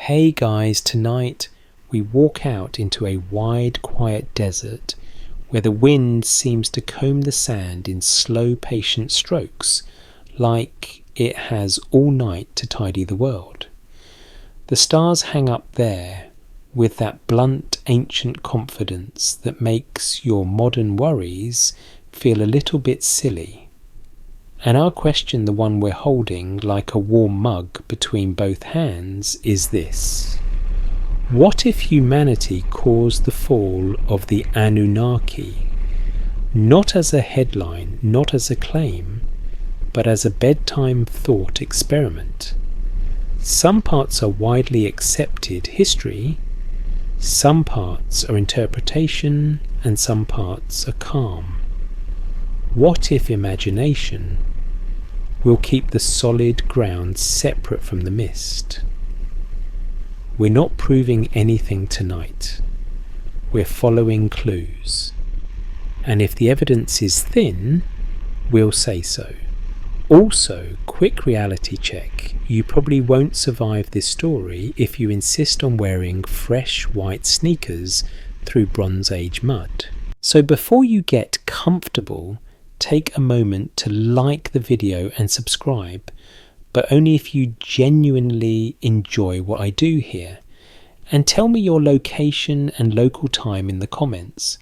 Hey guys, tonight we walk out into a wide, quiet desert where the wind seems to comb the sand in slow, patient strokes, like it has all night to tidy the world. The stars hang up there with that blunt, ancient confidence that makes your modern worries feel a little bit silly. And our question, the one we're holding like a warm mug between both hands, is this. What if humanity caused the fall of the Anunnaki? Not as a headline, not as a claim, but as a bedtime thought experiment. Some parts are widely accepted history, some parts are interpretation, and some parts are calm. What if imagination will keep the solid ground separate from the mist? We're not proving anything tonight. We're following clues. And if the evidence is thin, we'll say so. Also, quick reality check. You probably won't survive this story if you insist on wearing fresh white sneakers through Bronze Age mud. So before you get comfortable, take a moment to like the video and subscribe, but only if you genuinely enjoy what I do here. And tell me your location and local time in the comments,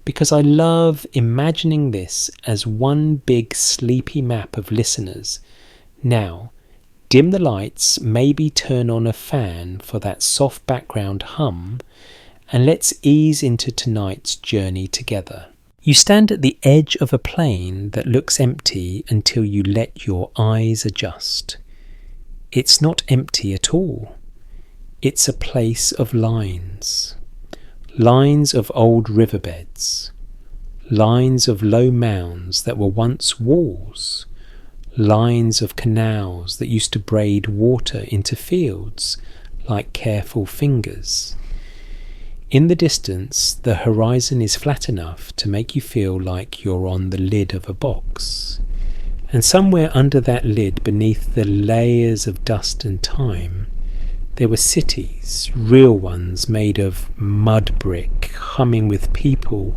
because I love imagining this as one big sleepy map of listeners. Now, dim the lights, maybe turn on a fan for that soft background hum, and let's ease into tonight's journey together. You stand at the edge of a plain that looks empty until you let your eyes adjust. It's not empty at all. It's a place of lines. Lines of old riverbeds. Lines of low mounds that were once walls. Lines of canals that used to braid water into fields like careful fingers. In the distance, the horizon is flat enough to make you feel like you're on the lid of a box. And somewhere under that lid, beneath the layers of dust and time, there were cities, real ones made of mud brick, humming with people,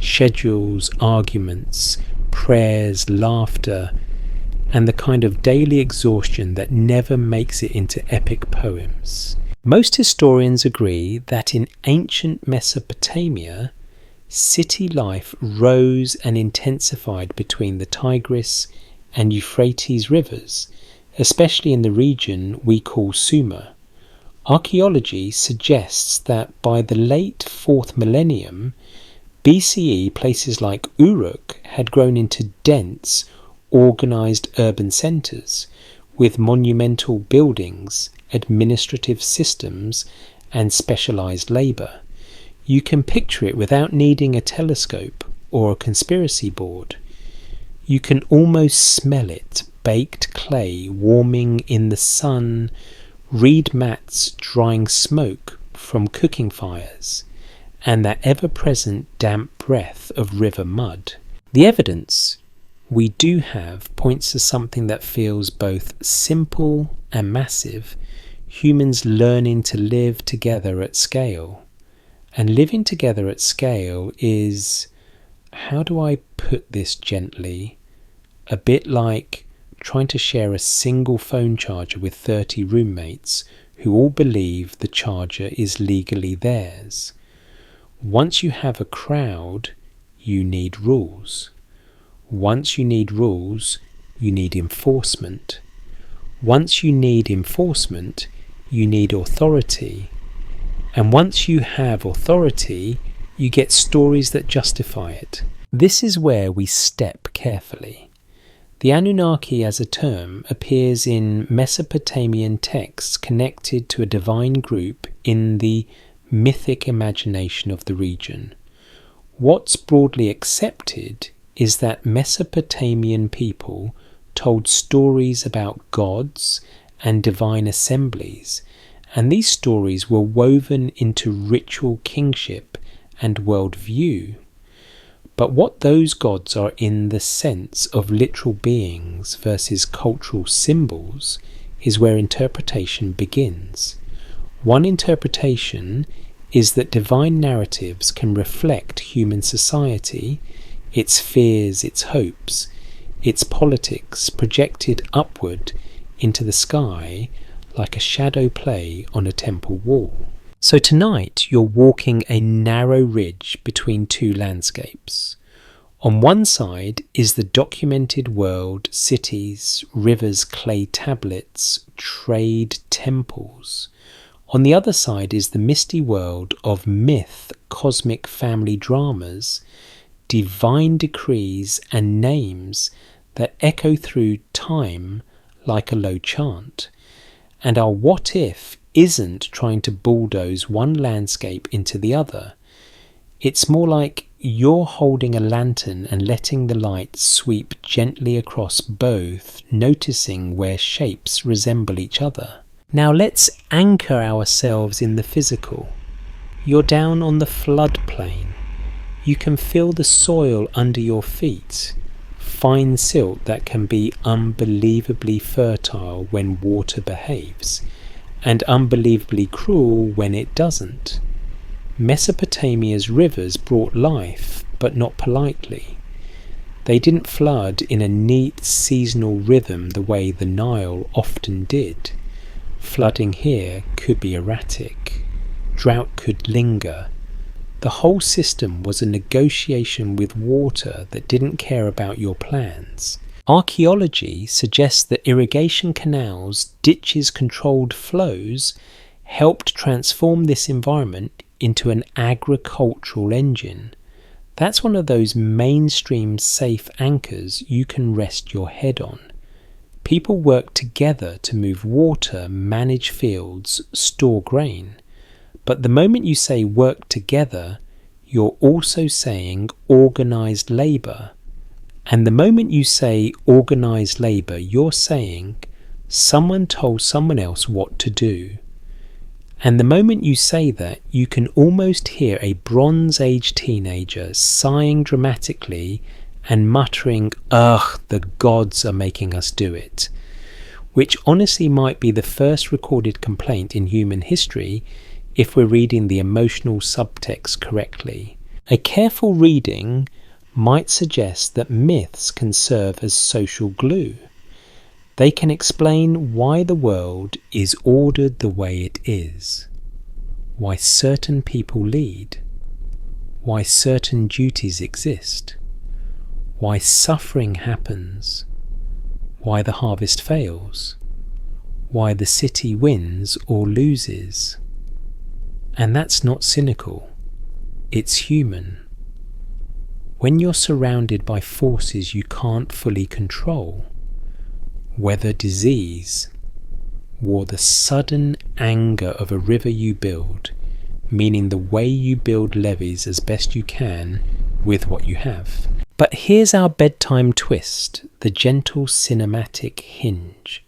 schedules, arguments, prayers, laughter, and the kind of daily exhaustion that never makes it into epic poems. Most historians agree that in ancient Mesopotamia, city life rose and intensified between the Tigris and Euphrates rivers, especially in the region we call Sumer. Archaeology suggests that by the late 4th millennium BCE, places like Uruk had grown into dense, organised urban centres with monumental buildings, administrative systems and specialised labour. You can picture it without needing a telescope or a conspiracy board. You can almost smell it, baked clay warming in the sun, reed mats drying smoke from cooking fires, and that ever-present damp breath of river mud. The evidence we do have points to something that feels both simple and massive, humans learning to live together at scale. And living together at scale is, how do I put this gently, a bit like trying to share a single phone charger with 30 roommates who all believe the charger is legally theirs. Once you have a crowd, you need rules. Once you need rules, you need enforcement. Once you need enforcement, you need authority. And once you have authority, you get stories that justify it. This is where we step carefully. The Anunnaki as a term appears in Mesopotamian texts connected to a divine group in the mythic imagination of the region. What's broadly accepted is that Mesopotamian people told stories about gods and divine assemblies, and these stories were woven into ritual kingship and worldview. But what those gods are in the sense of literal beings versus cultural symbols is where interpretation begins. One interpretation is that divine narratives can reflect human society, its fears, its hopes, its politics projected upward into the sky like a shadow play on a temple wall. So tonight you're walking a narrow ridge between two landscapes. On one side is the documented world, cities, rivers, clay tablets, trade, temples. On the other side is the misty world of myth, cosmic family dramas, divine decrees and names that echo through time like a low chant. And our what if isn't trying to bulldoze one landscape into the other. It's more like you're holding a lantern and letting the light sweep gently across both, noticing where shapes resemble each other. Now let's anchor ourselves in the physical. You're down on the floodplain. You can feel the soil under your feet, fine silt that can be unbelievably fertile when water behaves, and unbelievably cruel when it doesn't. Mesopotamia's rivers brought life, but not politely. They didn't flood in a neat seasonal rhythm the way the Nile often did. Flooding here could be erratic. Drought could linger. The whole system was a negotiation with water that didn't care about your plans. Archaeology suggests that irrigation canals, ditches, controlled flows helped transform this environment into an agricultural engine. That's one of those mainstream safe anchors you can rest your head on. People work together to move water, manage fields, store grain. But the moment you say work together, you're also saying organised labour. And the moment you say organised labour, you're saying someone told someone else what to do. And the moment you say that, you can almost hear a Bronze Age teenager sighing dramatically and muttering, "Ugh, the gods are making us do it," which honestly might be the first recorded complaint in human history if we're reading the emotional subtext correctly. A careful reading might suggest that myths can serve as social glue. They can explain why the world is ordered the way it is, why certain people lead, why certain duties exist, why suffering happens, why the harvest fails, why the city wins or loses. And that's not cynical, it's human. When you're surrounded by forces you can't fully control, weather, disease, or the sudden anger of a river you build, meaning the way you build levees as best you can with what you have. But here's our bedtime twist, the gentle cinematic hinge.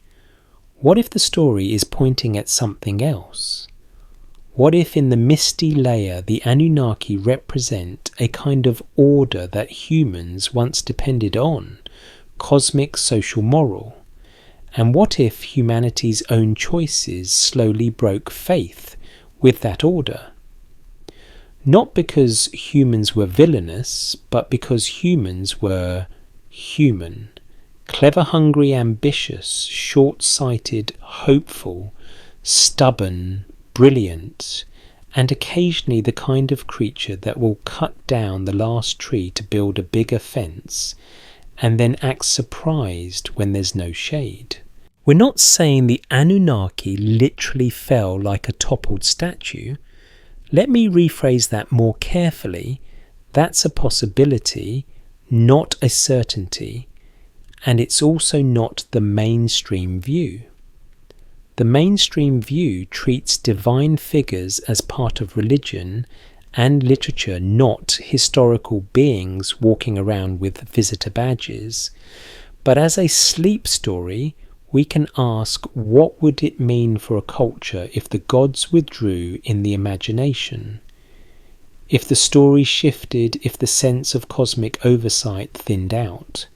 What if the story is pointing at something else? What if in the misty layer the Anunnaki represent a kind of order that humans once depended on, cosmic, social, moral? And what if humanity's own choices slowly broke faith with that order? Not because humans were villainous, but because humans were human. Clever, hungry, ambitious, short-sighted, hopeful, stubborn, brilliant, and occasionally the kind of creature that will cut down the last tree to build a bigger fence, and then act surprised when there's no shade. We're not saying the Anunnaki literally fell like a toppled statue. Let me rephrase that more carefully. That's a possibility, not a certainty, and it's also not the mainstream view. The mainstream view treats divine figures as part of religion and literature, not historical beings walking around with visitor badges. But as a sleep story, we can ask, what would it mean for a culture if the gods withdrew in the imagination? If the story shifted, if the sense of cosmic oversight thinned out?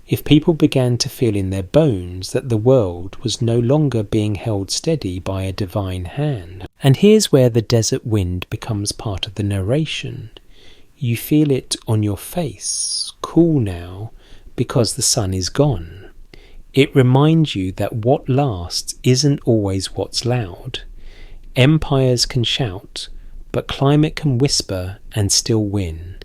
If people began to feel in their bones that the world was no longer being held steady by a divine hand. And here's where the desert wind becomes part of the narration. You feel it on your face, cool now, because the sun is gone. It reminds you that what lasts isn't always what's loud. Empires can shout, but climate can whisper and still win.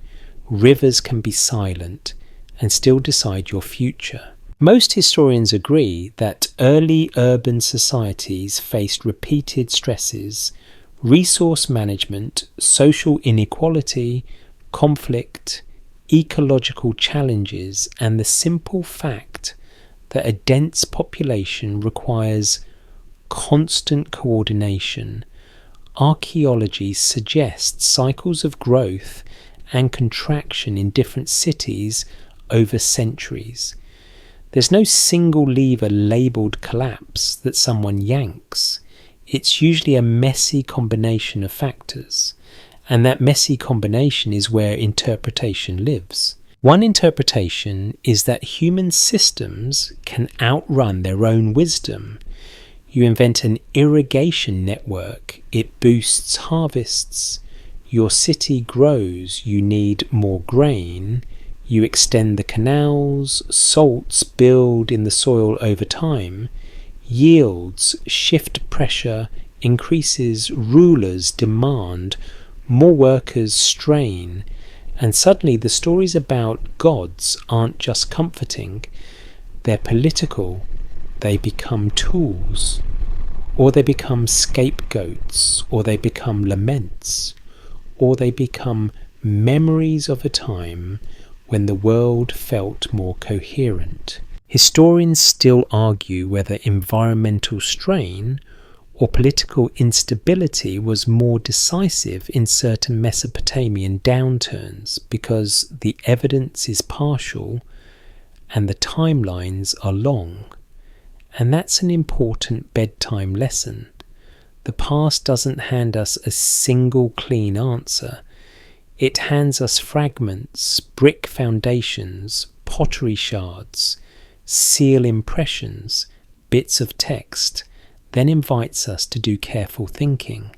Rivers can be silent and still decide your future. Most historians agree that early urban societies faced repeated stresses, resource management, social inequality, conflict, ecological challenges, and the simple fact that a dense population requires constant coordination. Archaeology suggests cycles of growth and contraction in different cities over centuries. There's no single lever labelled collapse that someone yanks. It's usually a messy combination of factors, and that messy combination is where interpretation lives. One interpretation is that human systems can outrun their own wisdom. You invent an irrigation network, it boosts harvests. Your city grows, you need more grain. You extend the canals, salts build in the soil over time. Yields shift pressure, increases, rulers demand, more workers strain. And suddenly the stories about gods aren't just comforting, they're political. They become tools, or they become scapegoats, or they become laments, or they become memories of a time when the world felt more coherent. Historians still argue whether environmental strain or political instability was more decisive in certain Mesopotamian downturns because the evidence is partial and the timelines are long. And that's an important bedtime lesson. The past doesn't hand us a single clean answer. It hands us fragments, brick foundations, pottery shards, seal impressions, bits of text, then invites us to do careful thinking.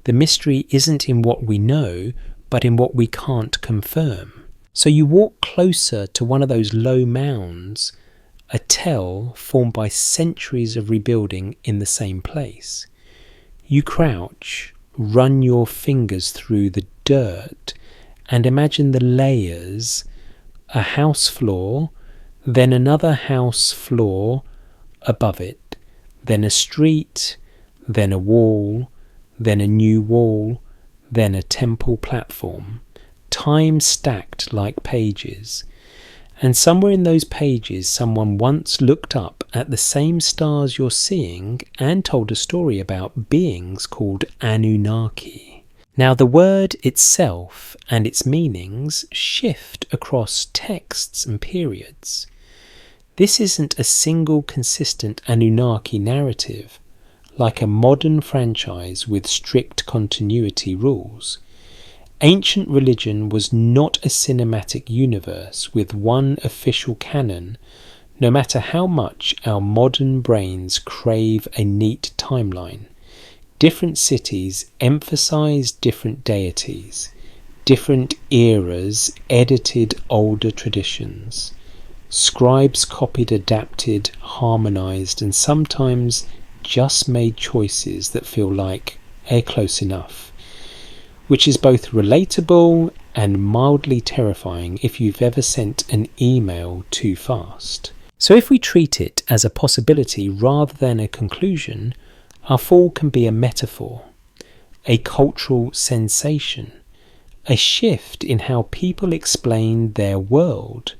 The mystery isn't in what we know, but in what we can't confirm. So you walk closer to one of those low mounds, a tell formed by centuries of rebuilding in the same place. You crouch, run your fingers through the dirt, and imagine the layers: a house floor, then another house floor above it, then a street, then a wall, then a new wall, then a temple platform, time stacked like pages. And somewhere in those pages someone once looked up at the same stars you're seeing and told a story about beings called Anunnaki. Now the word itself and its meanings shift across texts and periods. This isn't a single consistent Anunnaki narrative, like a modern franchise with strict continuity rules. Ancient religion was not a cinematic universe with one official canon, no matter how much our modern brains crave a neat timeline. Different cities emphasized different deities. Different eras edited older traditions. Scribes copied, adapted, harmonized, and sometimes just made choices that feel like close enough, which is both relatable and mildly terrifying if you've ever sent an email too fast. So if we treat it as a possibility rather than a conclusion, our fall can be a metaphor, a cultural sensation, a shift in how people explain their world.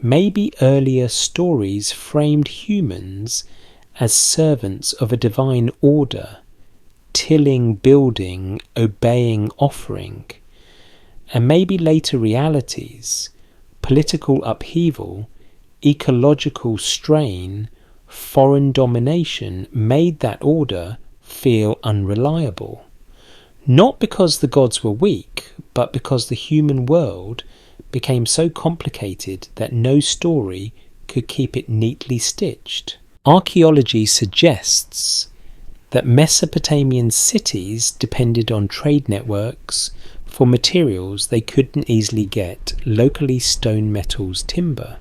Maybe earlier stories framed humans as servants of a divine order, tilling, building, obeying, offering. And maybe later realities, political upheaval, ecological strain, foreign domination made that order feel unreliable. Not because the gods were weak, but because the human world became so complicated that no story could keep it neatly stitched. Archaeology suggests that Mesopotamian cities depended on trade networks for materials they couldn't easily get, locally stone, metals, timber.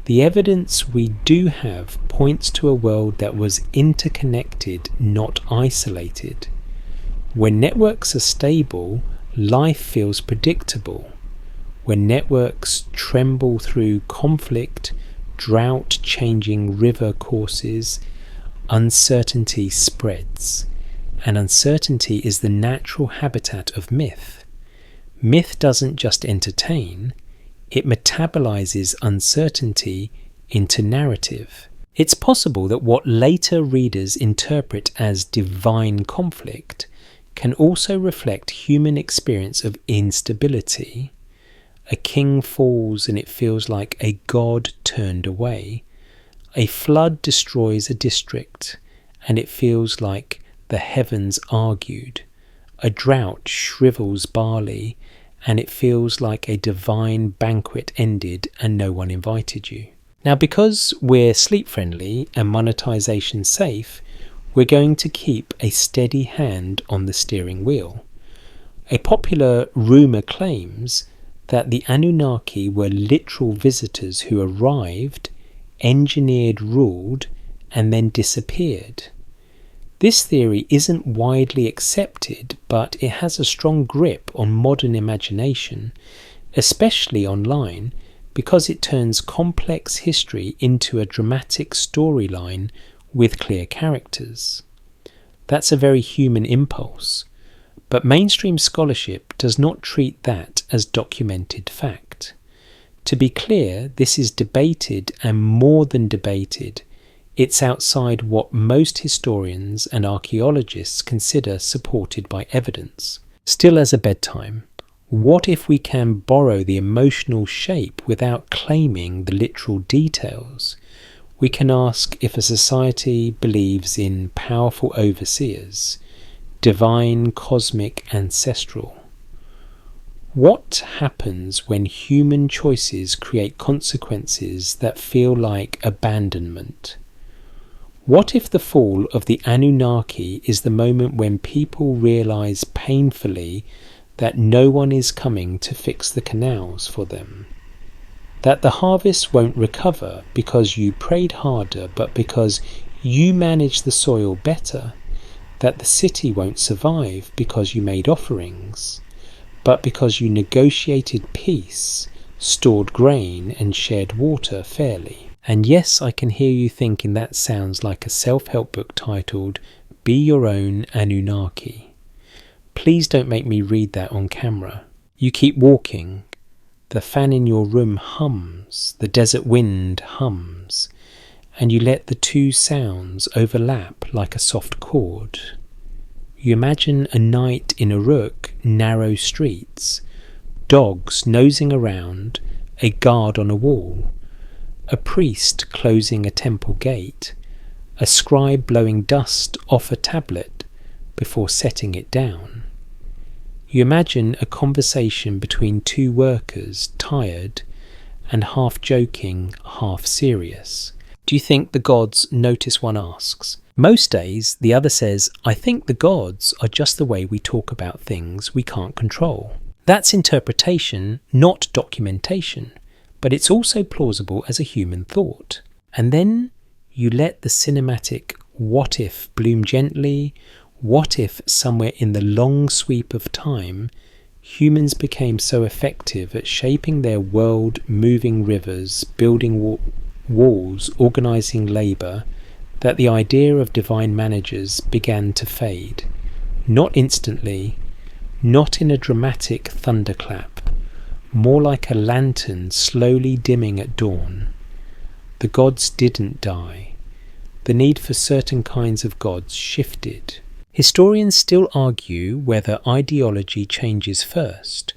The evidence we do have points to a world that was interconnected, not isolated. When networks are stable, life feels predictable. When networks tremble through conflict, drought, changing river courses, uncertainty spreads. And uncertainty is the natural habitat of myth. Myth doesn't just entertain, it metabolizes uncertainty into narrative. It's possible that what later readers interpret as divine conflict can also reflect human experience of instability. A king falls and it feels like a god turned away. A flood destroys a district and it feels like the heavens argued. A drought shrivels barley and it feels like a divine banquet ended and no one invited you. Now, because we're sleep friendly and monetization safe, we're going to keep a steady hand on the steering wheel. A popular rumour claims that the Anunnaki were literal visitors who arrived, engineered, ruled, and then disappeared. This theory isn't widely accepted, but it has a strong grip on modern imagination, especially online, because it turns complex history into a dramatic storyline with clear characters. That's a very human impulse, but mainstream scholarship does not treat that as documented fact. To be clear, this is debated and more than debated. It's outside what most historians and archaeologists consider supported by evidence. Still, as a bedtime, what if we can borrow the emotional shape without claiming the literal details? We can ask if a society believes in powerful overseers, divine, cosmic, ancestral. What happens when human choices create consequences that feel like abandonment? What if the fall of the Anunnaki is the moment when people realize painfully that no one is coming to fix the canals for them? That the harvest won't recover because you prayed harder, but because you managed the soil better? That the city won't survive because you made offerings, but because you negotiated peace, stored grain, and shared water fairly? And yes, I can hear you thinking that sounds like a self-help book titled Be Your Own Anunnaki. Please don't make me read that on camera. You keep walking. The fan in your room hums, the desert wind hums, and you let the two sounds overlap like a soft chord. You imagine a night in Uruk, narrow streets, dogs nosing around, a guard on a wall, a priest closing a temple gate, a scribe blowing dust off a tablet before setting it down. You imagine a conversation between two workers, tired and half joking, half serious. Do you think the gods notice? One asks. Most days, the other says, I think the gods are just the way we talk about things we can't control. That's interpretation, not documentation. But it's also plausible as a human thought. And then you let the cinematic what if bloom gently. What if somewhere in the long sweep of time, humans became so effective at shaping their world, moving rivers, building walls, organizing labor, that the idea of divine managers began to fade? Not instantly, not in a dramatic thunderclap, more like a lantern slowly dimming at dawn. The gods didn't die. The need for certain kinds of gods shifted. Historians still argue whether ideology changes first,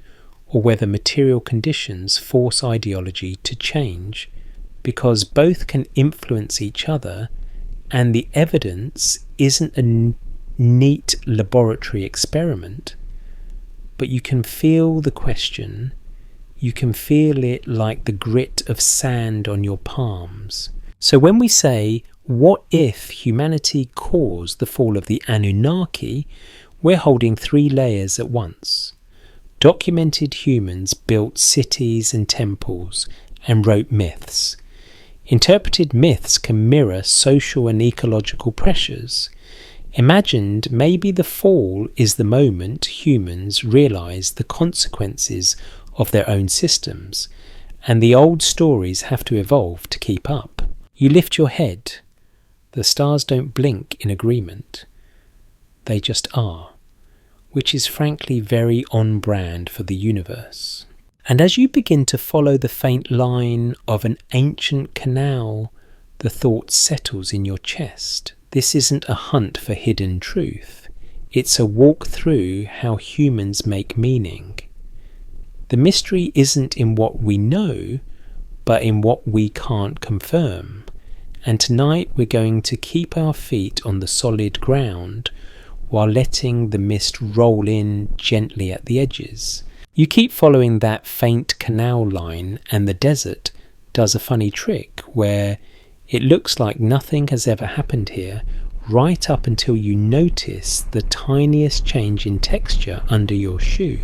or whether material conditions force ideology to change, because both can influence each other, and the evidence isn't a neat laboratory experiment. But you can feel the question. You can feel it like the grit of sand on your palms. So when we say, what if humanity caused the fall of the Anunnaki, we're holding three layers at once. Documented humans built cities and temples and wrote myths. Interpreted myths can mirror social and ecological pressures. Imagined, maybe the fall is the moment humans realise the consequences of their own systems, and the old stories have to evolve to keep up. You lift your head. The stars don't blink in agreement. They just are, which is frankly very on brand for the universe. And as you begin to follow the faint line of an ancient canal, the thought settles in your chest. This isn't a hunt for hidden truth. It's a walk through how humans make meaning. The mystery isn't in what we know, but in what we can't confirm. And tonight we're going to keep our feet on the solid ground while letting the mist roll in gently at the edges. You keep following that faint canal line and the desert does a funny trick where it looks like nothing has ever happened here, right up until you notice the tiniest change in texture under your shoe.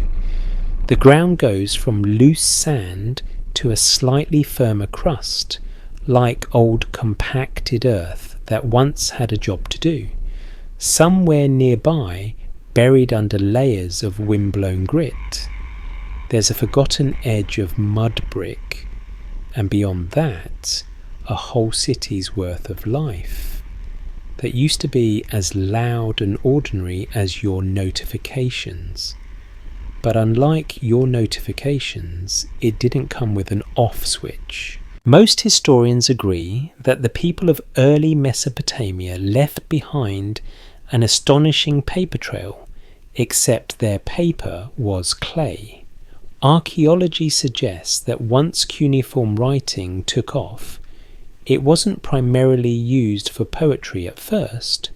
The ground goes from loose sand to a slightly firmer crust, like old compacted earth that once had a job to do. Somewhere nearby, buried under layers of wind-blown grit, there's a forgotten edge of mud brick, and beyond that, a whole city's worth of life that used to be as loud and ordinary as your notifications. But unlike your notifications, it didn't come with an off switch. Most historians agree that the people of early Mesopotamia left behind an astonishing paper trail, except their paper was clay. Archaeology suggests that once cuneiform writing took off, it wasn't primarily used for poetry at first,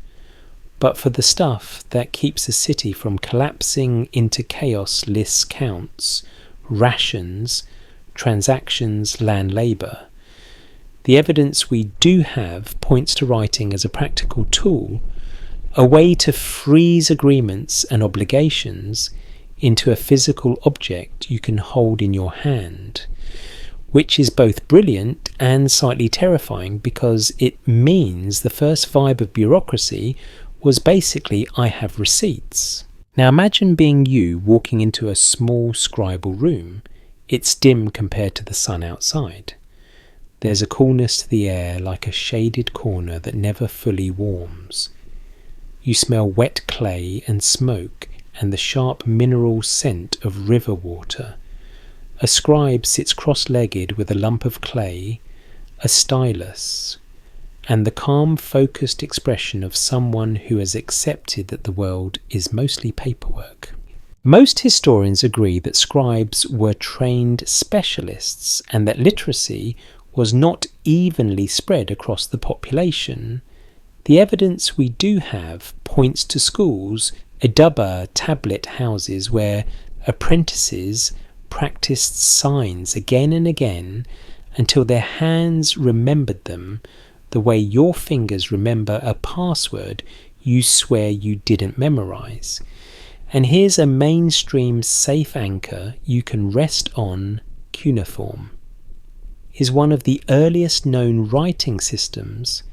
but for the stuff that keeps a city from collapsing into chaos: lists, counts, rations, transactions, land labour. The evidence we do have points to writing as a practical tool, a way to freeze agreements and obligations into a physical object you can hold in your hand, which is both brilliant and slightly terrifying because it means the first vibe of bureaucracy was basically, I have receipts. Now imagine being you walking into a small scribal room. It's dim compared to the sun outside. There's a coolness to the air like a shaded corner that never fully warms. You smell wet clay and smoke and the sharp mineral scent of river water. A scribe sits cross-legged with a lump of clay, a stylus, and the calm, focused expression of someone who has accepted that the world is mostly paperwork. Most historians agree that scribes were trained specialists and that literacy was not evenly spread across the population. The evidence we do have points to schools, Edubba tablet houses where apprentices practiced signs again and again until their hands remembered them the way your fingers remember a password you swear you didn't memorize. And here's a mainstream safe anchor you can rest on: cuneiform is one of the earliest known writing systems,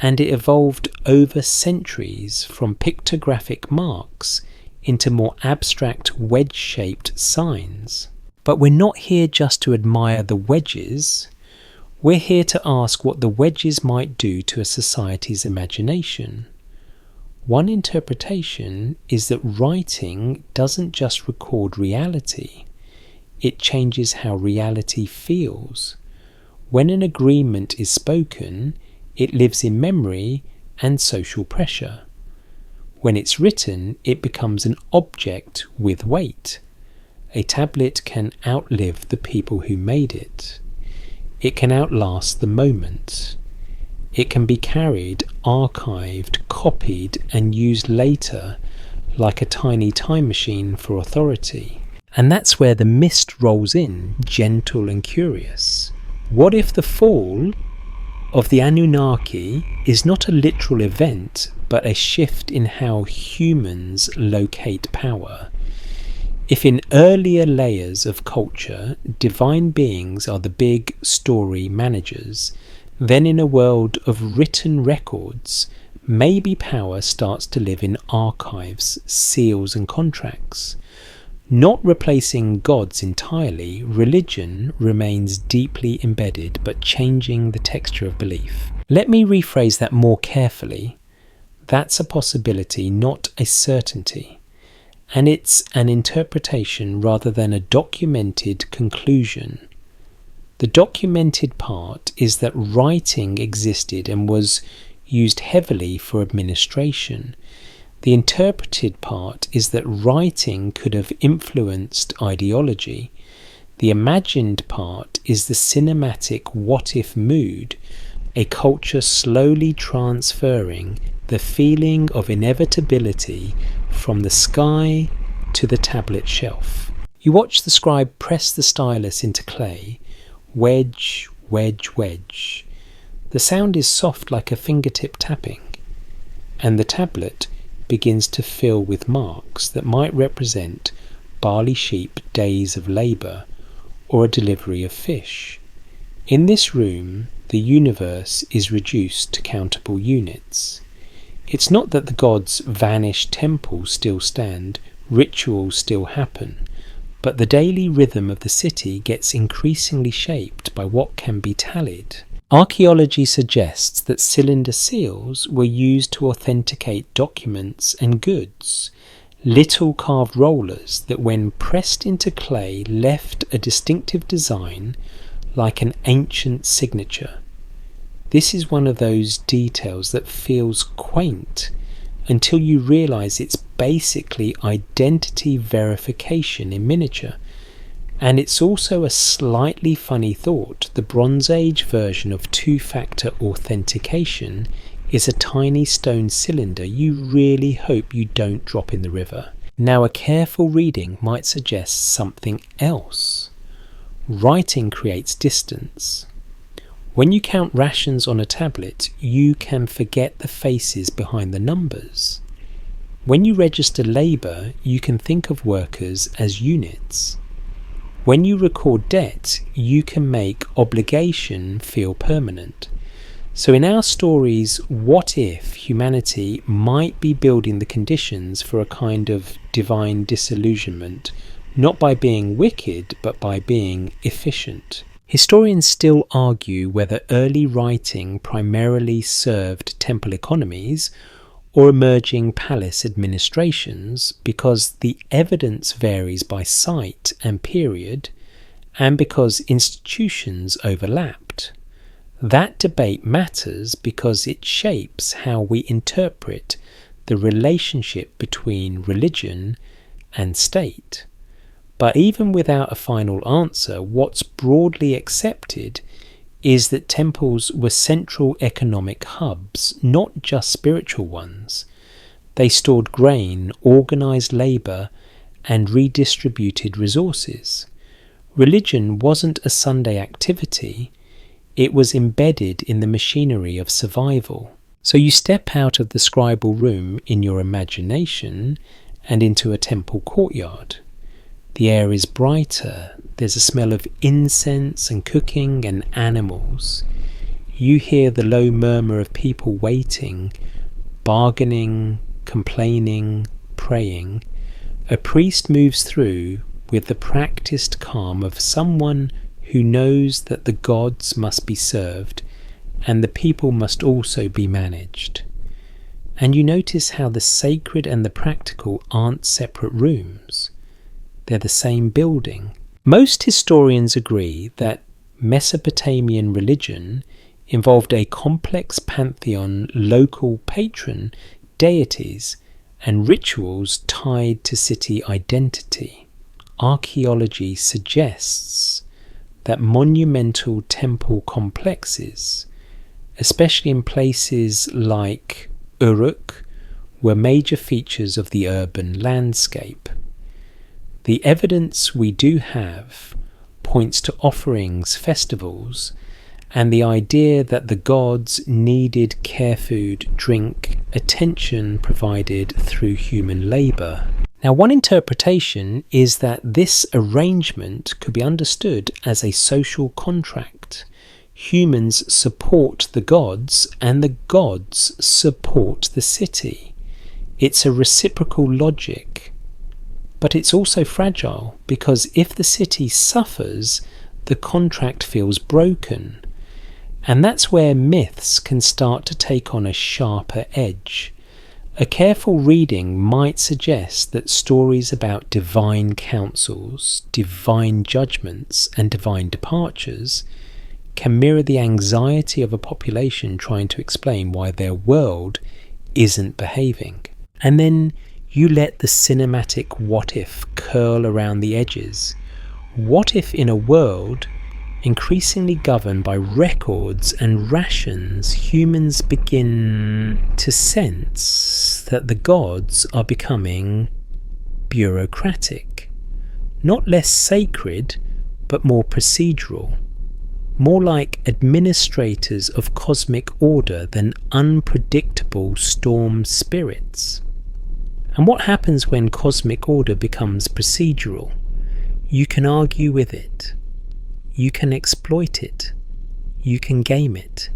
and it evolved over centuries from pictographic marks into more abstract wedge-shaped signs. But we're not here just to admire the wedges. We're here to ask what the wedges might do to a society's imagination. One interpretation is that writing doesn't just record reality, it changes how reality feels. When an agreement is spoken, it lives in memory and social pressure. When it's written, it becomes an object with weight. A tablet can outlive the people who made it. It can outlast the moment. It can be carried, archived, copied, and used later like a tiny time machine for authority. And that's where the mist rolls in, gentle and curious. What if the fall of the Anunnaki is not a literal event, but a shift in how humans locate power? If in earlier layers of culture, divine beings are the big story managers, then in a world of written records, maybe power starts to live in archives, seals and contracts. Not replacing gods entirely, religion remains deeply embedded, but changing the texture of belief. Let me rephrase that more carefully. That's a possibility, not a certainty. And it's an interpretation rather than a documented conclusion. The documented part is that writing existed and was used heavily for administration. The interpreted part is that writing could have influenced ideology. The imagined part is the cinematic what-if mood, a culture slowly transferring the feeling of inevitability from the sky to the tablet shelf. You watch the scribe press the stylus into clay, wedge, wedge, wedge. The sound is soft like a fingertip tapping, and the tablet begins to fill with marks that might represent barley sheep days of labour or a delivery of fish. In this room, the universe is reduced to countable units. It's not that the gods' vanished temples still stand, rituals still happen, but the daily rhythm of the city gets increasingly shaped by what can be tallied. Archaeology suggests that cylinder seals were used to authenticate documents and goods, little carved rollers that when pressed into clay left a distinctive design like an ancient signature. This is one of those details that feels quaint until you realise it's basically identity verification in miniature. And it's also a slightly funny thought. The Bronze Age version of two-factor authentication is a tiny stone cylinder you really hope you don't drop in the river. Now, a careful reading might suggest something else. Writing creates distance. When you count rations on a tablet, you can forget the faces behind the numbers. When you register labour, you can think of workers as units. When you record debt, you can make obligation feel permanent. So in our stories, what if humanity might be building the conditions for a kind of divine disillusionment, not by being wicked, but by being efficient? Historians still argue whether early writing primarily served temple economies or emerging palace administrations, because the evidence varies by site and period, and because institutions overlapped. That debate matters because it shapes how we interpret the relationship between religion and state. But even without a final answer, what's broadly accepted is that temples were central economic hubs, not just spiritual ones. They stored grain, organised labour, and redistributed resources. Religion wasn't a Sunday activity, it was embedded in the machinery of survival. So you step out of the scribal room in your imagination and into a temple courtyard. The air is brighter, there's a smell of incense and cooking and animals. You hear the low murmur of people waiting, bargaining, complaining, praying. A priest moves through with the practiced calm of someone who knows that the gods must be served and the people must also be managed. And you notice how the sacred and the practical aren't separate rooms. They're the same building. Most historians agree that Mesopotamian religion involved a complex pantheon, local patron deities, and rituals tied to city identity. Archaeology suggests that monumental temple complexes, especially in places like Uruk, were major features of the urban landscape. The evidence we do have points to offerings, festivals, and the idea that the gods needed care, food, drink, attention provided through human labour. Now, one interpretation is that this arrangement could be understood as a social contract. Humans support the gods, and the gods support the city. It's a reciprocal logic. But it's also fragile, because if the city suffers, the contract feels broken. And that's where myths can start to take on a sharper edge. A careful reading might suggest that stories about divine councils, divine judgments, and divine departures can mirror the anxiety of a population trying to explain why their world isn't behaving. And then you let the cinematic what-if curl around the edges. What if in a world increasingly governed by records and rations, humans begin to sense that the gods are becoming bureaucratic? Not less sacred, but more procedural. More like administrators of cosmic order than unpredictable storm spirits. And what happens when cosmic order becomes procedural? You can argue with it. You can exploit it. You can game it.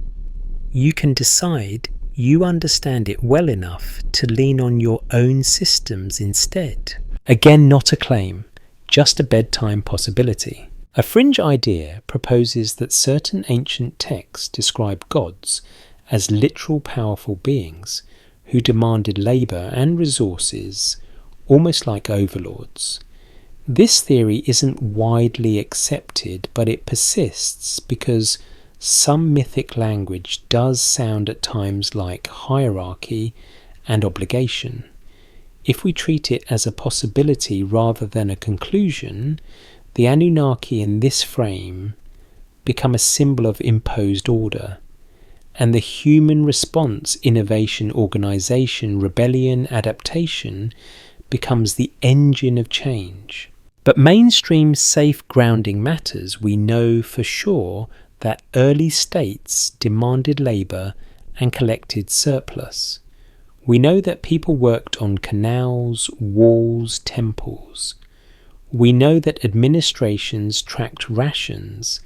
You can decide you understand it well enough to lean on your own systems instead. Again, not a claim, just a bedtime possibility. A fringe idea proposes that certain ancient texts describe gods as literal powerful beings who demanded labour and resources, almost like overlords. This theory isn't widely accepted, but it persists because some mythic language does sound at times like hierarchy and obligation. If we treat it as a possibility rather than a conclusion, the Anunnaki in this frame become a symbol of imposed order, and the human response, innovation, organisation, rebellion, adaptation becomes the engine of change. But mainstream safe grounding matters. We know for sure that early states demanded labour and collected surplus. We know that people worked on canals, walls, temples. We know that administrations tracked rations,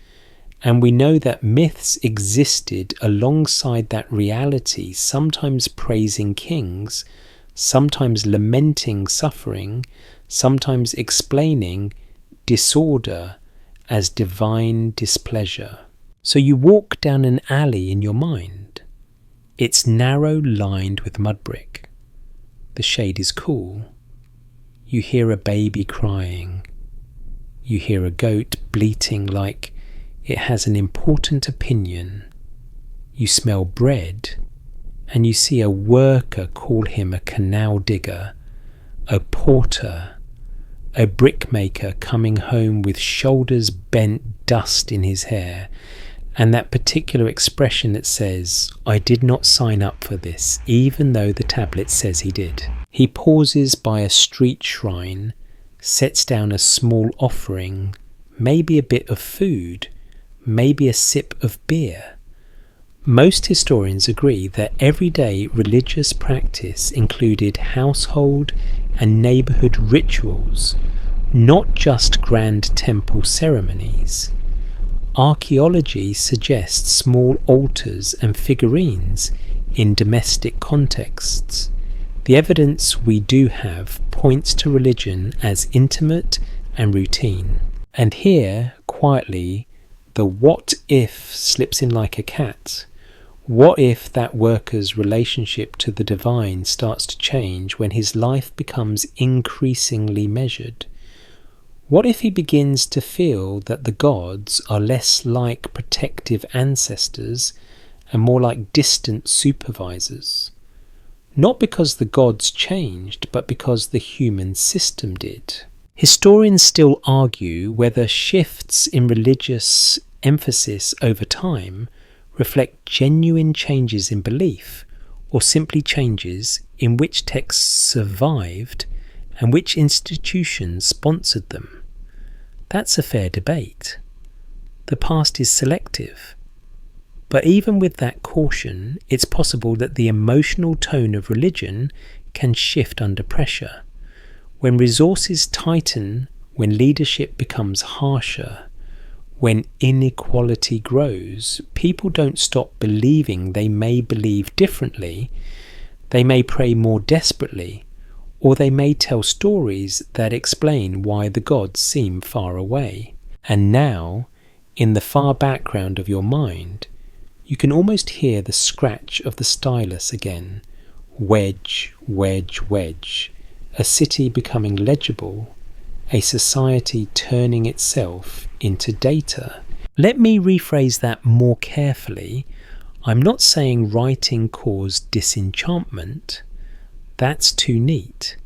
and we know that myths existed alongside that reality, sometimes praising kings, sometimes lamenting suffering, sometimes explaining disorder as divine displeasure. So you walk down an alley in your mind. It's narrow, lined with mud brick. The shade is cool. You hear a baby crying. You hear a goat bleating like it has an important opinion. You smell bread, and you see a worker call him a canal digger, a porter, a brickmaker coming home with shoulders bent, dust in his hair, and that particular expression that says, "I did not sign up for this," even though the tablet says he did. He pauses by a street shrine, sets down a small offering, maybe a bit of food, maybe a sip of beer. Most historians agree that everyday religious practice included household and neighbourhood rituals, not just grand temple ceremonies. Archaeology suggests small altars and figurines in domestic contexts. The evidence we do have points to religion as intimate and routine. And here, quietly, the what if slips in like a cat. What if that worker's relationship to the divine starts to change when his life becomes increasingly measured? What if he begins to feel that the gods are less like protective ancestors and more like distant supervisors? Not because the gods changed, but because the human system did. Historians still argue whether shifts in religious emphasis over time reflect genuine changes in belief or simply changes in which texts survived and which institutions sponsored them? That's a fair debate. The past is selective. But even with that caution, it's possible that the emotional tone of religion can shift under pressure. When resources tighten, when leadership becomes harsher, when inequality grows, people don't stop believing. They may believe differently, they may pray more desperately, or they may tell stories that explain why the gods seem far away. And now, in the far background of your mind, you can almost hear the scratch of the stylus again. Wedge, wedge, wedge. A city becoming legible. A society turning itself into data. Let me rephrase that more carefully. I'm not saying writing caused disenchantment. That's too neat.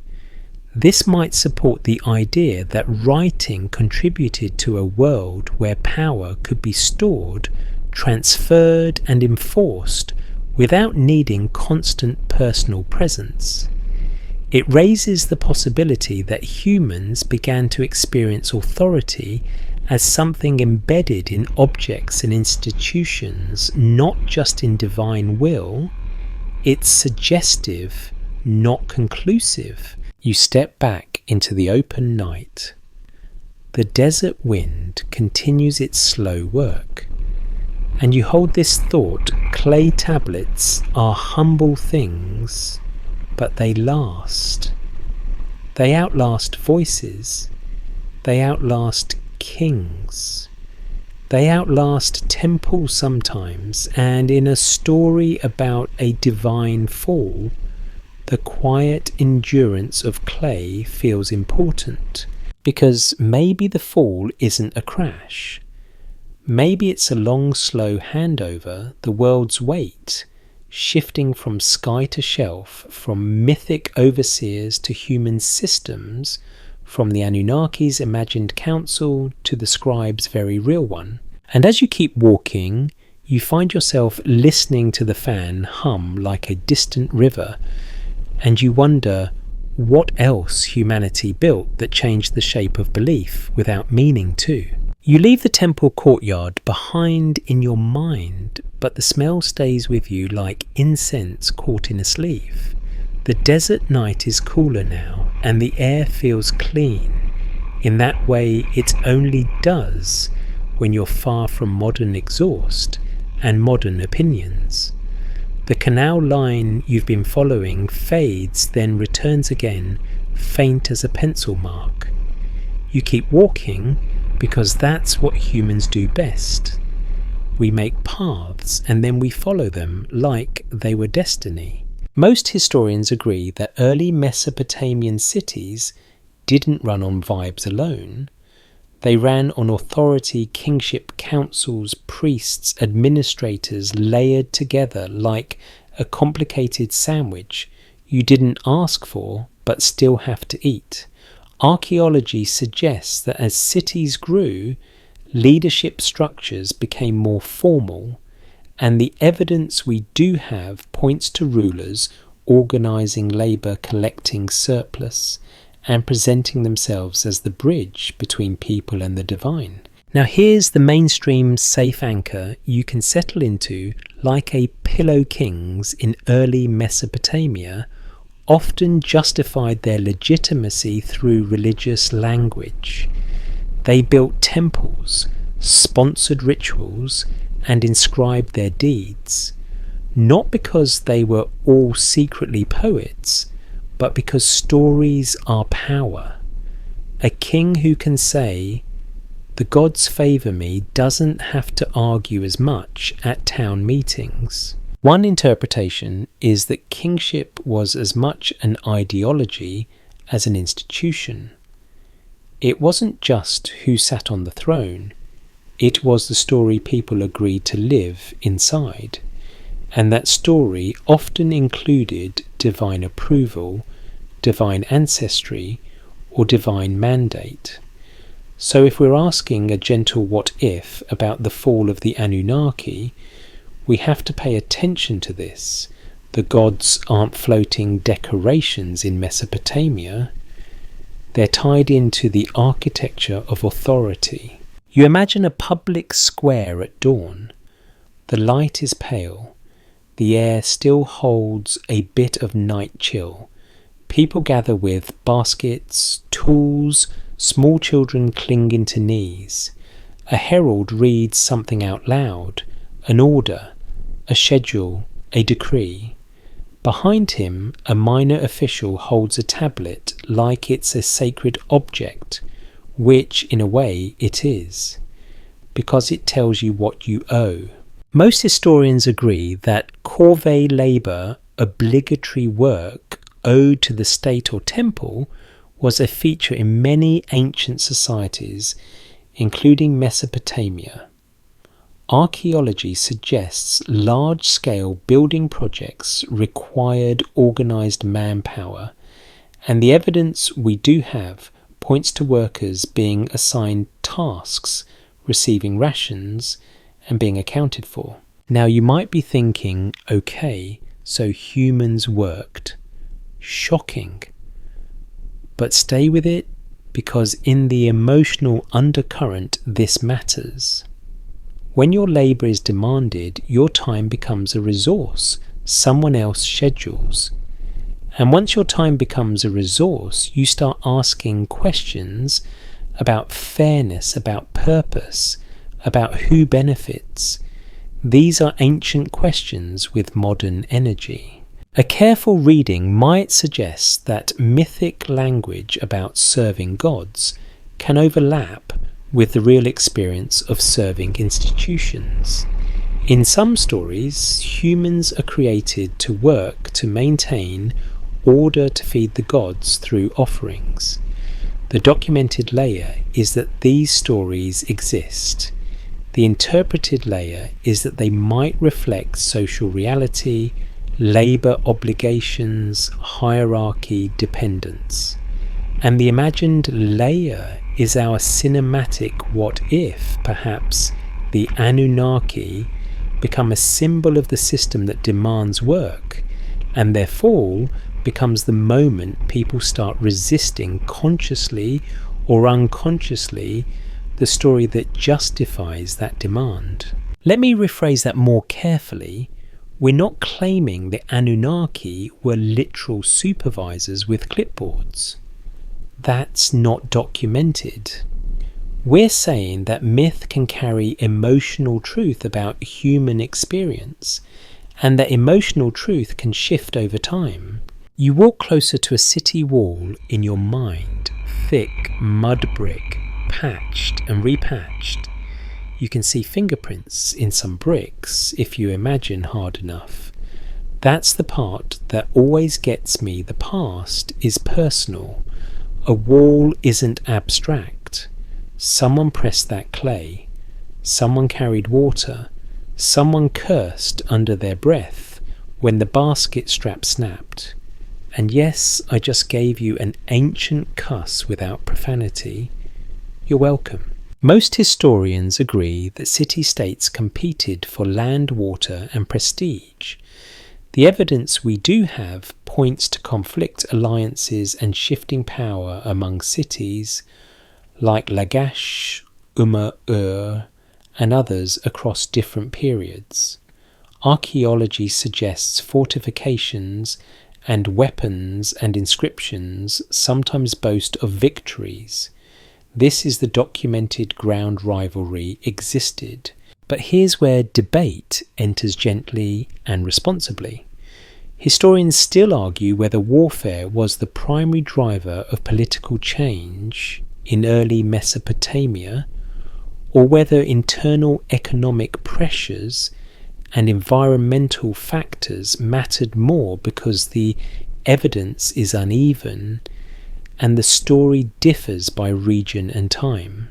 This might support the idea that writing contributed to a world where power could be stored, transferred and enforced without needing constant personal presence. It raises the possibility that humans began to experience authority as something embedded in objects and institutions, not just in divine will. It's suggestive, not conclusive. You step back into the open night. The desert wind continues its slow work. And you hold this thought: clay tablets are humble things, but they last. They outlast voices. They outlast kings. They outlast temples sometimes, and in a story about a divine fall, the quiet endurance of clay feels important, because maybe the fall isn't a crash. Maybe it's a long, slow handover, the world's weight, shifting from sky to shelf, from mythic overseers to human systems, from the Anunnaki's imagined council to the scribes' very real one. And as you keep walking, you find yourself listening to the fan hum like a distant river, and you wonder what else humanity built that changed the shape of belief without meaning to. You leave the temple courtyard behind in your mind, but the smell stays with you like incense caught in a sleeve. The desert night is cooler now, and the air feels clean, in that way it only does when you're far from modern exhaust and modern opinions. The canal line you've been following fades, then returns again, faint as a pencil mark. You keep walking because that's what humans do best. We make paths and then we follow them like they were destiny. Most historians agree that early Mesopotamian cities didn't run on vibes alone. They ran on authority, kingship, councils, priests, administrators layered together like a complicated sandwich you didn't ask for but still have to eat. Archaeology suggests that as cities grew, leadership structures became more formal, and the evidence we do have points to rulers organising labour, collecting surplus, and presenting themselves as the bridge between people and the divine. Now here's the mainstream safe anchor you can settle into like a pillow. Kings in early Mesopotamia often justified their legitimacy through religious language. They built temples, sponsored rituals, and inscribed their deeds, not because they were all secretly poets, but because stories are power. A king who can say, "The gods favour me," doesn't have to argue as much at town meetings. One interpretation is that kingship was as much an ideology as an institution. It wasn't just who sat on the throne, it was the story people agreed to live inside. And that story often included divine approval, divine ancestry, or divine mandate. So if we're asking a gentle what if about the fall of the Anunnaki, we have to pay attention to this. The gods aren't floating decorations in Mesopotamia. They're tied into the architecture of authority. You imagine a public square at dawn. The light is pale. The air still holds a bit of night chill. People gather with baskets, tools, small children clinging to knees. A herald reads something out loud, an order, a schedule, a decree. Behind him, a minor official holds a tablet like it's a sacred object, which in a way it is, because it tells you what you owe. Most historians agree that corvée labour, obligatory work owed to the state or temple, was a feature in many ancient societies, including Mesopotamia. Archaeology suggests large-scale building projects required organised manpower, and the evidence we do have points to workers being assigned tasks, receiving rations, and being accounted for. Now you might be thinking, okay, so humans worked. Shocking. But stay with it, because in the emotional undercurrent this matters. When your labour is demanded, your time becomes a resource someone else schedules. And once your time becomes a resource, you start asking questions about fairness, about purpose, about who benefits. These are ancient questions with modern energy. A careful reading might suggest that mythic language about serving gods can overlap with the real experience of serving institutions. In some stories, humans are created to work to maintain order to feed the gods through offerings. The documented layer is that these stories exist. The interpreted layer is that they might reflect social reality, labour obligations, hierarchy, dependence. And the imagined layer is our cinematic what if, perhaps, the Anunnaki become a symbol of the system that demands work, and their fall becomes the moment people start resisting consciously or unconsciously the story that justifies that demand. Let me rephrase that more carefully. We're not claiming the Anunnaki were literal supervisors with clipboards. That's not documented. We're saying that myth can carry emotional truth about human experience, and that emotional truth can shift over time. You walk closer to a city wall in your mind, thick mud brick, patched and repatched. You can see fingerprints in some bricks if you imagine hard enough. That's the part that always gets me. The past is personal. A wall isn't abstract. Someone pressed that clay. Someone carried water. Someone cursed under their breath when the basket strap snapped. And yes, I just gave you an ancient cuss without profanity. You're welcome. Most historians agree that city-states competed for land, water, and prestige. The evidence we do have points to conflict, alliances, and shifting power among cities like Lagash, Umma-Ur, and others across different periods. Archaeology suggests fortifications and weapons and inscriptions sometimes boast of victories. This is the documented ground rivalry existed. But here's where debate enters gently and responsibly. Historians still argue whether warfare was the primary driver of political change in early Mesopotamia, or whether internal economic pressures and environmental factors mattered more because the evidence is uneven and the story differs by region and time.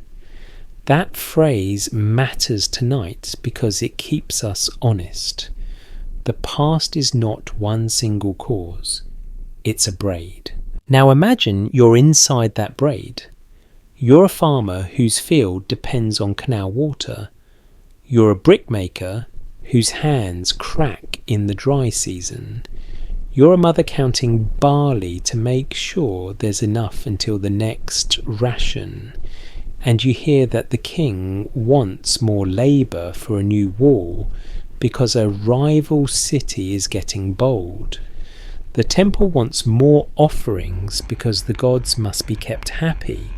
That phrase matters tonight because it keeps us honest. The past is not one single cause. It's a braid. Now imagine you're inside that braid. You're a farmer whose field depends on canal water. You're a brickmaker whose hands crack in the dry season. You're a mother counting barley to make sure there's enough until the next ration, and you hear that the king wants more labour for a new wall because a rival city is getting bold. The temple wants more offerings because the gods must be kept happy,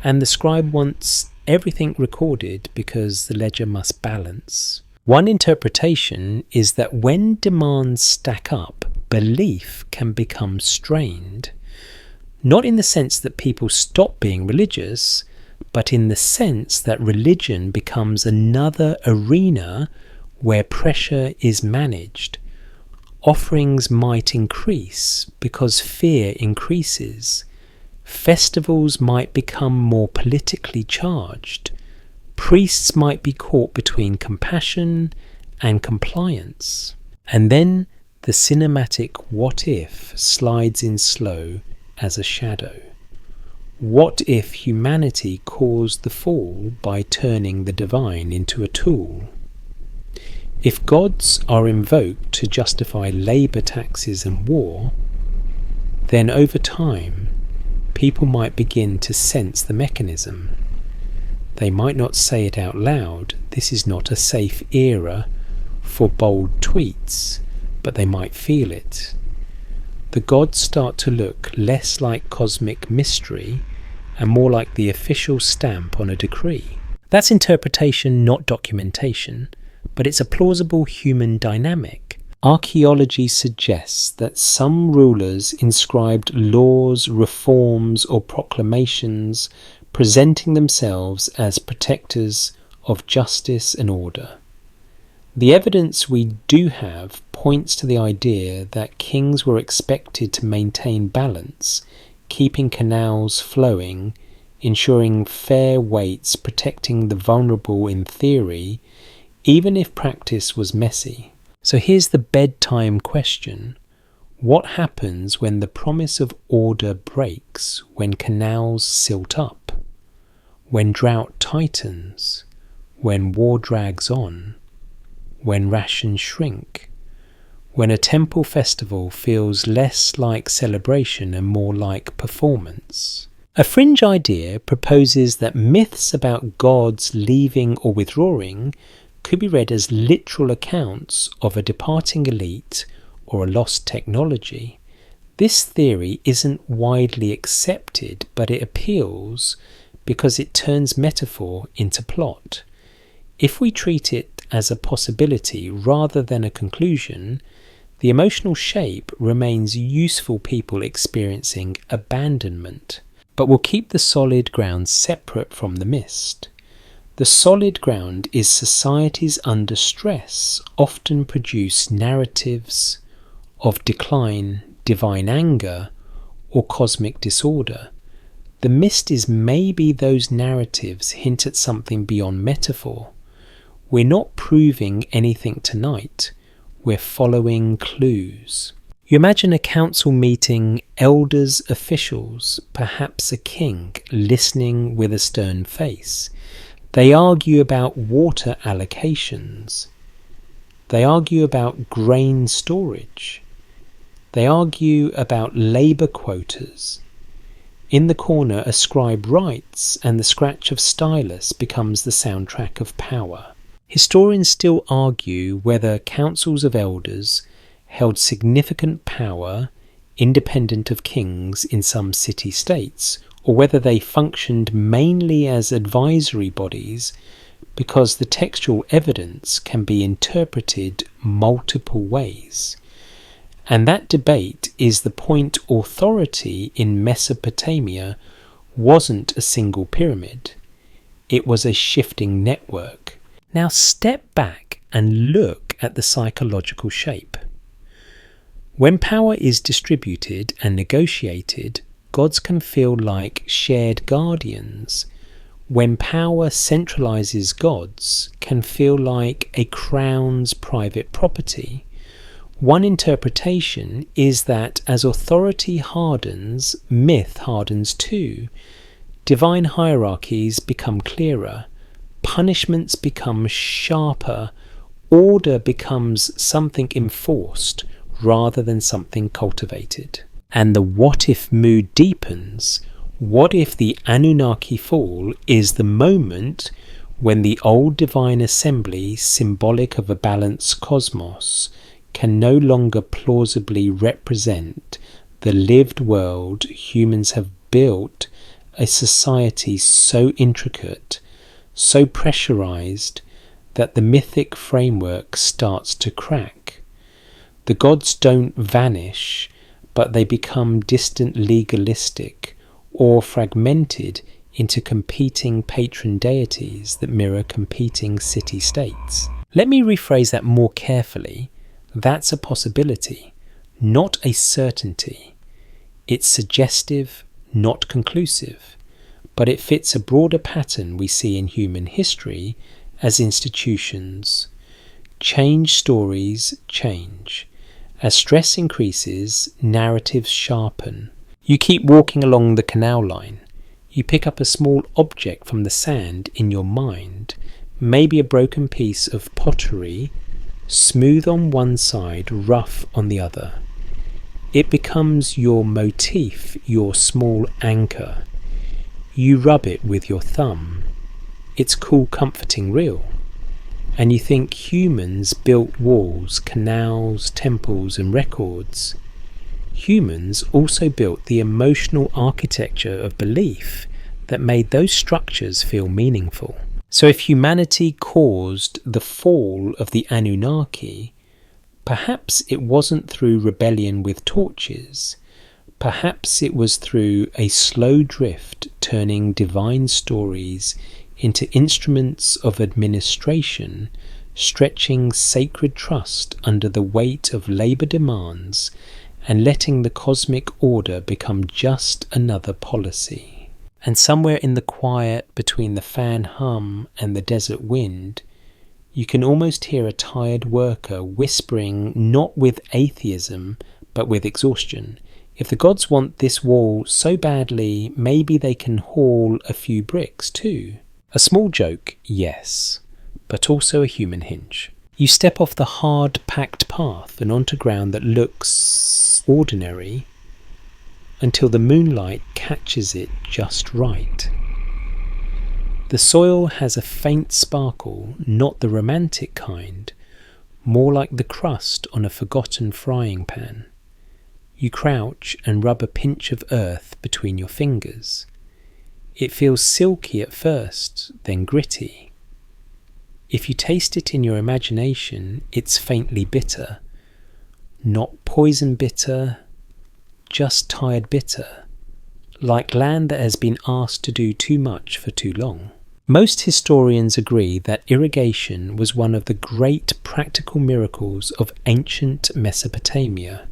and the scribe wants everything recorded because the ledger must balance. One interpretation is that when demands stack up, belief can become strained, not in the sense that people stop being religious, but in the sense that religion becomes another arena where pressure is managed. Offerings might increase because fear increases. Festivals might become more politically charged. Priests might be caught between compassion and compliance. And then the cinematic what if slides in slow as a shadow. What if humanity caused the fall by turning the divine into a tool? If gods are invoked to justify labour taxes and war, then over time people might begin to sense the mechanism. They might not say it out loud, this is not a safe era for bold tweets, but they might feel it. The gods start to look less like cosmic mystery and more like the official stamp on a decree. That's interpretation, not documentation, but it's a plausible human dynamic. Archaeology suggests that some rulers inscribed laws, reforms, or proclamations presenting themselves as protectors of justice and order. The evidence we do have points to the idea that kings were expected to maintain balance, keeping canals flowing, ensuring fair weights, protecting the vulnerable in theory, even if practice was messy. So here's the bedtime question. What happens when the promise of order breaks, when canals silt up, when drought tightens, when war drags on, when rations shrink, when a temple festival feels less like celebration and more like performance? A fringe idea proposes that myths about gods leaving or withdrawing could be read as literal accounts of a departing elite or a lost technology. This theory isn't widely accepted, but it appeals because it turns metaphor into plot. If we treat it as a possibility rather than a conclusion, the emotional shape remains useful people experiencing abandonment, but will keep the solid ground separate from the mist. The solid ground is societies under stress often produce narratives of decline, divine anger, or cosmic disorder. The mist is maybe those narratives hint at something beyond metaphor. We're not proving anything tonight, we're following clues. You imagine a council meeting, elders, officials, perhaps a king, listening with a stern face. They argue about water allocations. They argue about grain storage. They argue about labour quotas. In the corner, a scribe writes, and the scratch of stylus becomes the soundtrack of power. Historians still argue whether councils of elders held significant power independent of kings in some city-states, or whether they functioned mainly as advisory bodies because the textual evidence can be interpreted multiple ways. And that debate is the point authority in Mesopotamia wasn't a single pyramid. It was a shifting network. Now step back and look at the psychological shape. When power is distributed and negotiated, gods can feel like shared guardians. When power centralizes gods, can feel like a crown's private property. One interpretation is that as authority hardens, myth hardens too. Divine hierarchies become clearer, punishments become sharper, order becomes something enforced rather than something cultivated. And the what-if mood deepens. What if the Anunnaki fall is the moment when the old divine assembly, symbolic of a balanced cosmos, can no longer plausibly represent the lived world humans have built, a society so intricate, so pressurized, that the mythic framework starts to crack. The gods don't vanish, but they become distant legalistic or fragmented into competing patron deities that mirror competing city-states. Let me rephrase that more carefully. That's a possibility, not a certainty. It's suggestive, not conclusive, but it fits a broader pattern we see in human history as institutions. Change stories change. As stress increases, narratives sharpen. You keep walking along the canal line. You pick up a small object from the sand in your mind, maybe a broken piece of pottery, smooth on one side, rough on the other. It becomes your motif, your small anchor. You rub it with your thumb. It's cool, comforting, real. And you think humans built walls, canals, temples and records. Humans also built the emotional architecture of belief that made those structures feel meaningful. So if humanity caused the fall of the Anunnaki, perhaps it wasn't through rebellion with torches. Perhaps it was through a slow drift turning divine stories into instruments of administration, stretching sacred trust under the weight of labor demands and letting the cosmic order become just another policy. And somewhere in the quiet between the fan hum and the desert wind, you can almost hear a tired worker whispering, not with atheism, but with exhaustion. If the gods want this wall so badly, maybe they can haul a few bricks too. A small joke, yes, but also a human hinge. You step off the hard, packed path and onto ground that looks ordinary until the moonlight catches it just right. The soil has a faint sparkle, not the romantic kind, more like the crust on a forgotten frying pan. You crouch and rub a pinch of earth between your fingers. It feels silky at first, then gritty. If you taste it in your imagination, it's faintly bitter. Not poison bitter, just tired bitter, like land that has been asked to do too much for too long. Most historians agree that irrigation was one of the great practical miracles of ancient Mesopotamia.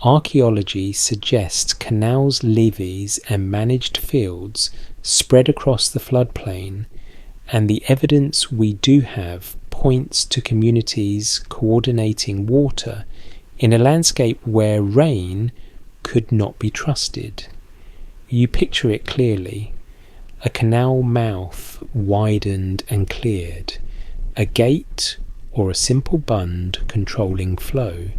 Archaeology suggests canals, levees, and managed fields spread across the floodplain, and the evidence we do have points to communities coordinating water in a landscape where rain could not be trusted. You picture it clearly. A canal mouth widened and cleared, a gate or a simple bund controlling flow,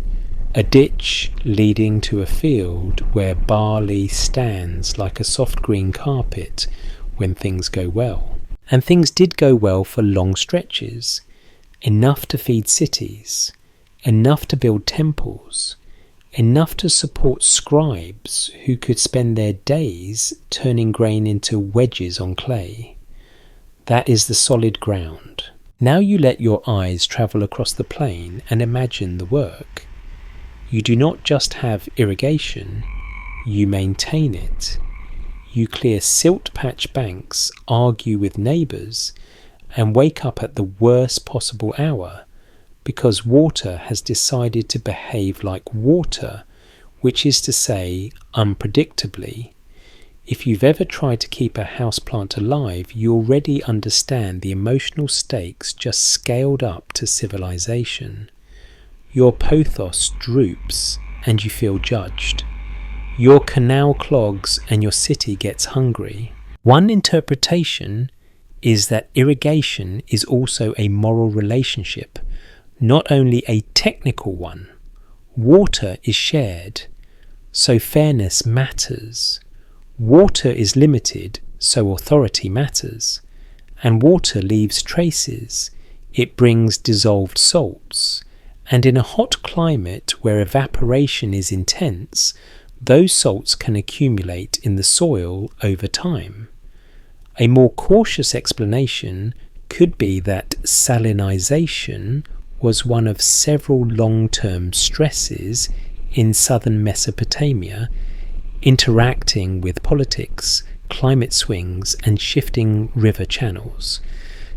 a ditch leading to a field where barley stands like a soft green carpet when things go well. And things did go well for long stretches, enough to feed cities, enough to build temples, enough to support scribes who could spend their days turning grain into wedges on clay. That is the solid ground. Now you let your eyes travel across the plain and imagine the work. You do not just have irrigation, you maintain it. You clear silt-patch banks, argue with neighbours, and wake up at the worst possible hour because water has decided to behave like water, which is to say, unpredictably. If you've ever tried to keep a houseplant alive, you already understand the emotional stakes just scaled up to civilization. Your pothos droops and you feel judged. Your canal clogs and your city gets hungry. One interpretation is that irrigation is also a moral relationship, not only a technical one. Water is shared, so fairness matters. Water is limited, so authority matters. And water leaves traces. It brings dissolved salts. And in a hot climate where evaporation is intense, those salts can accumulate in the soil over time. A more cautious explanation could be that salinization was one of several long-term stresses in southern Mesopotamia, interacting with politics, climate swings, and shifting river channels.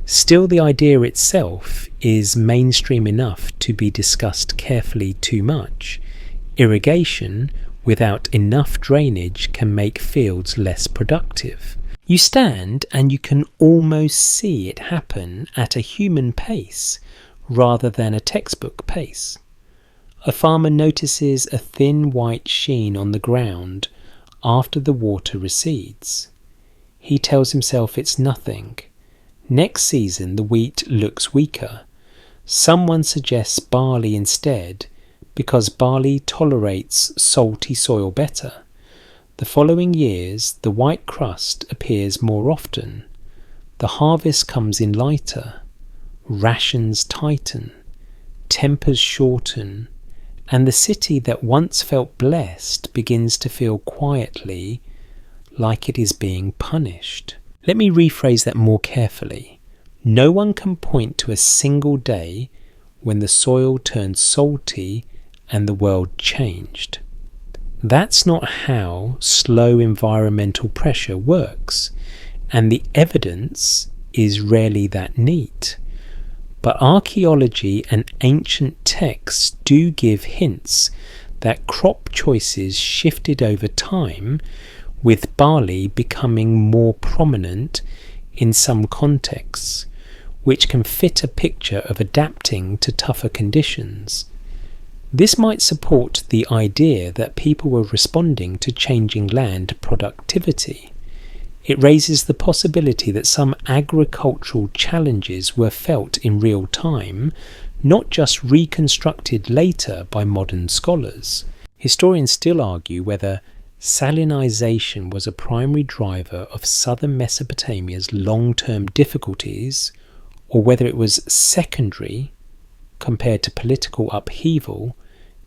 Still, the idea itself is mainstream enough to be discussed carefully too much. Irrigation without enough drainage can make fields less productive. You stand and you can almost see it happen at a human pace rather than a textbook pace. A farmer notices a thin white sheen on the ground after the water recedes. He tells himself it's nothing. Next season the wheat looks weaker. Someone suggests barley instead because barley tolerates salty soil better. The following years the white crust appears more often. The harvest comes in lighter. Rations tighten. Tempers shorten. And the city that once felt blessed begins to feel quietly like it is being punished. Let me rephrase that more carefully. No one can point to a single day when the soil turned salty and the world changed. That's not how slow environmental pressure works, and the evidence is rarely that neat. But archaeology and ancient texts do give hints that crop choices shifted over time, with barley becoming more prominent in some contexts, which can fit a picture of adapting to tougher conditions. This might support the idea that people were responding to changing land productivity. It raises the possibility that some agricultural challenges were felt in real time, not just reconstructed later by modern scholars. Historians still argue whether salinization was a primary driver of southern Mesopotamia's long-term difficulties, or whether it was secondary compared to political upheaval,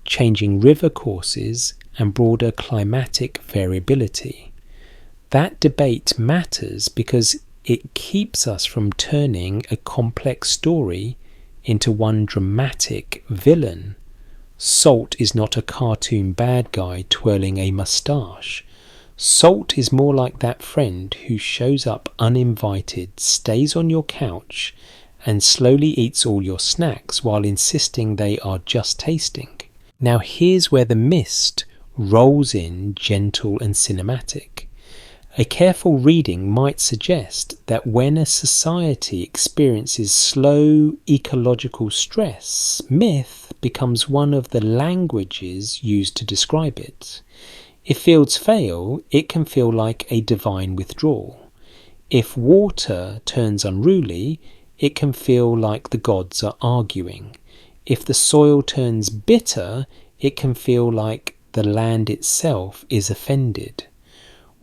changing river courses, and broader climatic variability. That debate matters because it keeps us from turning a complex story into one dramatic villain. Salt is not a cartoon bad guy twirling a moustache. Salt is more like that friend who shows up uninvited, stays on your couch, and slowly eats all your snacks while insisting they are just tasting. Now here's where the mist rolls in gentle and cinematic. A careful reading might suggest that when a society experiences slow ecological stress, myth becomes one of the languages used to describe it. If fields fail, it can feel like a divine withdrawal. If water turns unruly, it can feel like the gods are arguing. If the soil turns bitter, it can feel like the land itself is offended.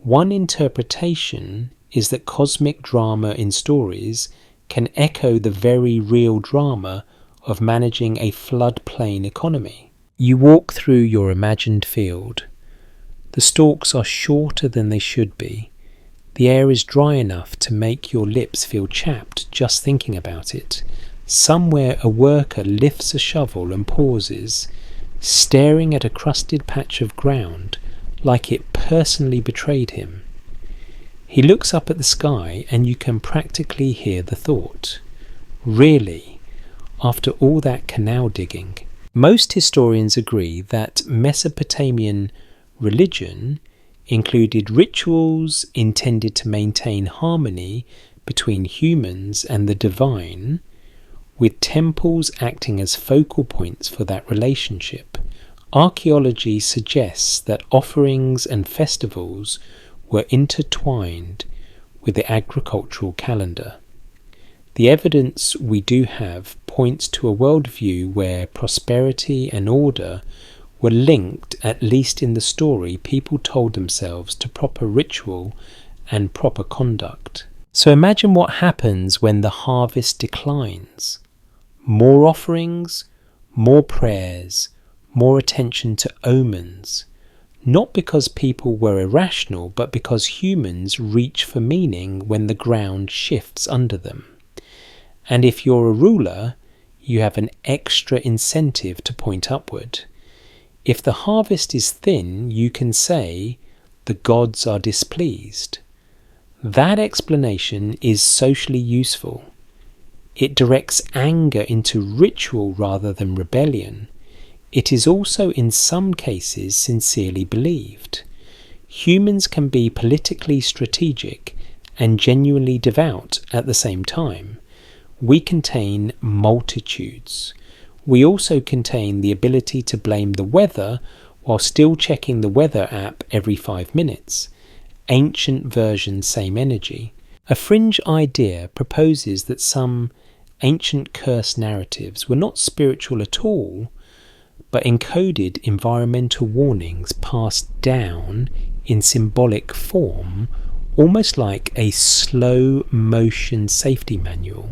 One interpretation is that cosmic drama in stories can echo the very real drama of managing a floodplain economy. You walk through your imagined field. The stalks are shorter than they should be. The air is dry enough to make your lips feel chapped just thinking about it. Somewhere a worker lifts a shovel and pauses, staring at a crusted patch of ground like it personally betrayed him. He looks up at the sky and you can practically hear the thought, really, after all that canal digging? Most historians agree that Mesopotamian religion included rituals intended to maintain harmony between humans and the divine, with temples acting as focal points for that relationship. Archaeology suggests that offerings and festivals were intertwined with the agricultural calendar. The evidence we do have points to a worldview where prosperity and order were linked, at least in the story people told themselves, to proper ritual and proper conduct. So imagine what happens when the harvest declines. More offerings, more prayers, more attention to omens. Not because people were irrational, but because humans reach for meaning when the ground shifts under them. And if you're a ruler, you have an extra incentive to point upward. If the harvest is thin, you can say, the gods are displeased. That explanation is socially useful. It directs anger into ritual rather than rebellion. It is also in some cases sincerely believed. Humans can be politically strategic and genuinely devout at the same time. We contain multitudes. We also contain the ability to blame the weather while still checking the weather app every 5 minutes. Ancient version, same energy. A fringe idea proposes that some ancient curse narratives were not spiritual at all, but encoded environmental warnings passed down in symbolic form, almost like a slow motion safety manual.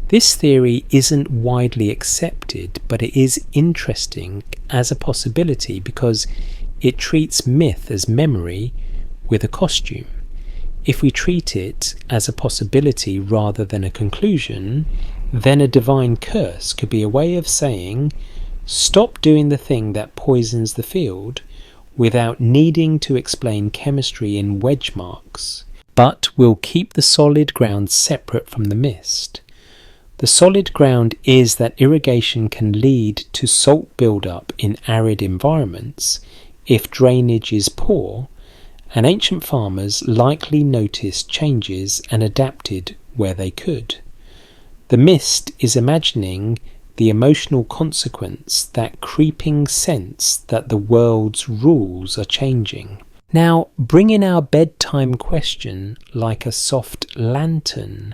This theory isn't widely accepted, but it is interesting as a possibility because it treats myth as memory with a costume. If we treat it as a possibility rather than a conclusion, then a divine curse could be a way of saying, stop doing the thing that poisons the field without needing to explain chemistry in wedge marks, but we'll keep the solid ground separate from the mist. The solid ground is that irrigation can lead to salt buildup in arid environments if drainage is poor, and ancient farmers likely noticed changes and adapted where they could. The mist is imagining the emotional consequence, that creeping sense that the world's rules are changing. Now, bring in our bedtime question like a soft lantern.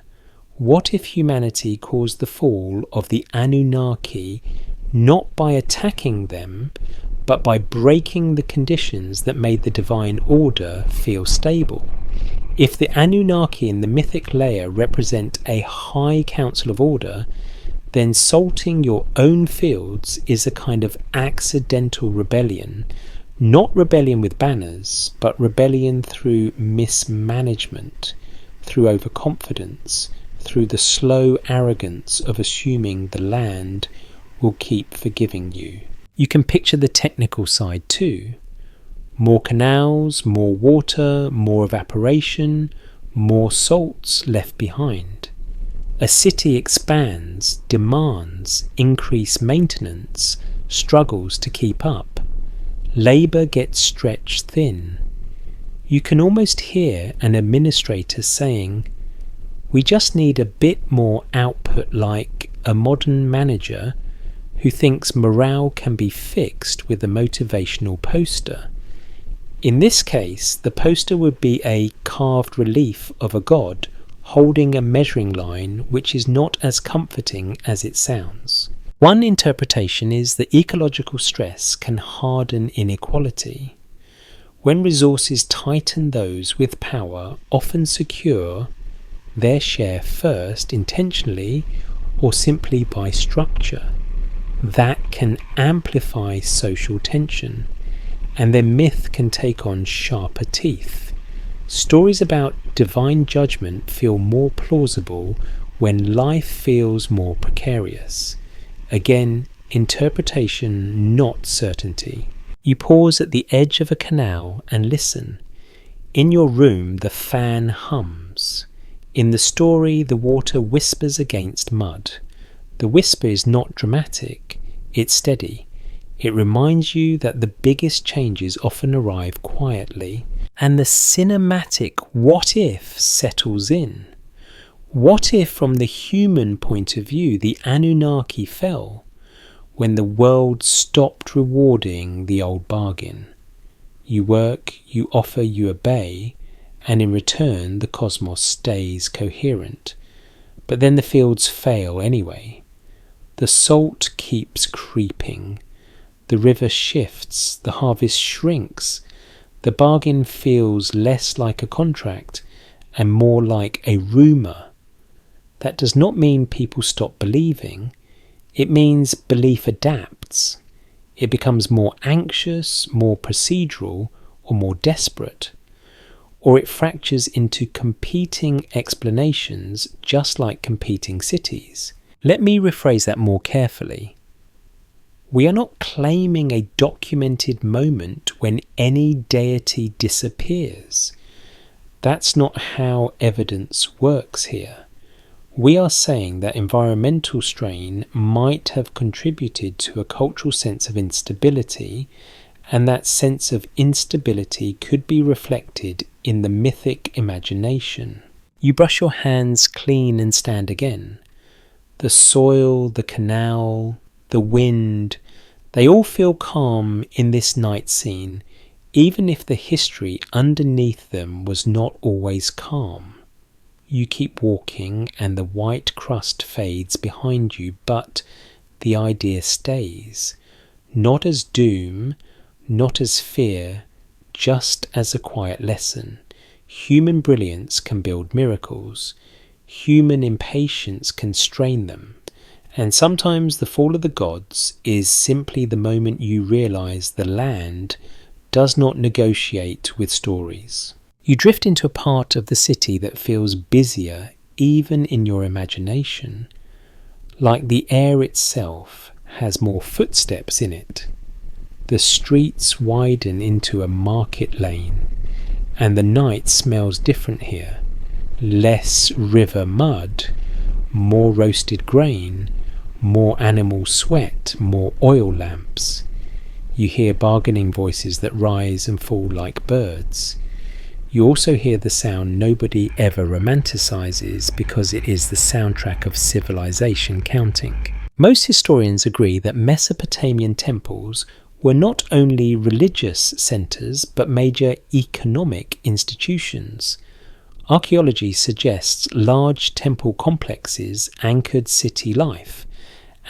What if humanity caused the fall of the Anunnaki not by attacking them, but by breaking the conditions that made the divine order feel stable? If the Anunnaki in the mythic layer represent a high council of order, then salting your own fields is a kind of accidental rebellion, not rebellion with banners, but rebellion through mismanagement, through overconfidence, through the slow arrogance of assuming the land will keep forgiving you. You can picture the technical side too. More canals, more water, more evaporation, more salts left behind. A city expands, demands increased maintenance, struggles to keep up. Labour gets stretched thin. You can almost hear an administrator saying, we just need a bit more output, like a modern manager who thinks morale can be fixed with a motivational poster. In this case, the poster would be a carved relief of a god holding a measuring line, which is not as comforting as it sounds. One interpretation is that ecological stress can harden inequality. When resources tighten, those with power often secure their share first, intentionally or simply by structure. That can amplify social tension, and then myth can take on sharper teeth. Stories about divine judgment feel more plausible when life feels more precarious. Again, interpretation, not certainty. You pause at the edge of a canal and listen. In your room, the fan hums. In the story, the water whispers against mud. The whisper is not dramatic, it's steady. It reminds you that the biggest changes often arrive quietly, and the cinematic what if settles in. What if, from the human point of view, the Anunnaki fell when the world stopped rewarding the old bargain? You work, you offer, you obey, and in return the cosmos stays coherent. But then the fields fail anyway. The salt keeps creeping. The river shifts, the harvest shrinks, the bargain feels less like a contract and more like a rumour. That does not mean people stop believing. It means belief adapts. It becomes more anxious, more procedural, or more desperate. Or it fractures into competing explanations, just like competing cities. Let me rephrase that more carefully. We are not claiming a documented moment when any deity disappears. That's not how evidence works here. We are saying that environmental strain might have contributed to a cultural sense of instability, and that sense of instability could be reflected in the mythic imagination. You brush your hands clean and stand again. The soil, the canal, the wind, they all feel calm in this night scene, even if the history underneath them was not always calm. You keep walking and the white crust fades behind you, but the idea stays. Not as doom, not as fear, just as a quiet lesson. Human brilliance can build miracles. Human impatience can strain them. And sometimes the fall of the gods is simply the moment you realise the land does not negotiate with stories. You drift into a part of the city that feels busier even in your imagination, like the air itself has more footsteps in it. The streets widen into a market lane, and the night smells different here. Less river mud, more roasted grain, more animal sweat, more oil lamps. You hear bargaining voices that rise and fall like birds. You also hear the sound nobody ever romanticizes because it is the soundtrack of civilization counting. Most historians agree that Mesopotamian temples were not only religious centres but major economic institutions. Archaeology suggests large temple complexes anchored city life,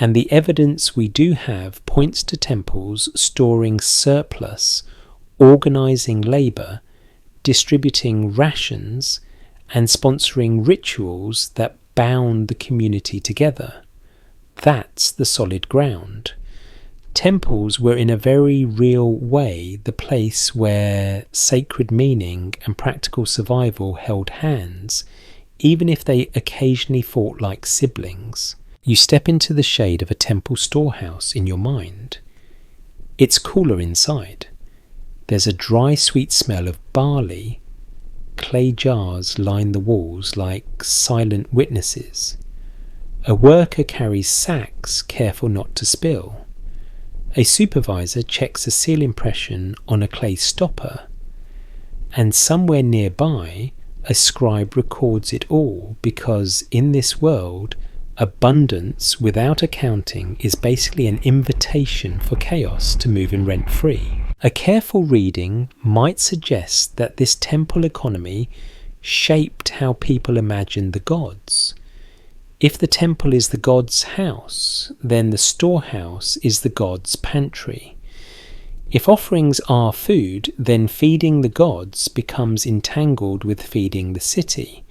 and the evidence we do have points to temples storing surplus, organising labour, distributing rations, and sponsoring rituals that bound the community together. That's the solid ground. Temples were in a very real way the place where sacred meaning and practical survival held hands, even if they occasionally fought like siblings. You step into the shade of a temple storehouse in your mind. It's cooler inside. There's a dry, sweet smell of barley. Clay jars line the walls like silent witnesses. A worker carries sacks, careful not to spill. A supervisor checks a seal impression on a clay stopper. And somewhere nearby, a scribe records it all, because in this world, abundance without accounting is basically an invitation for chaos to move in rent-free. A careful reading might suggest that this temple economy shaped how people imagined the gods. If the temple is the god's house, then the storehouse is the god's pantry. If offerings are food, then feeding the gods becomes entangled with feeding the city.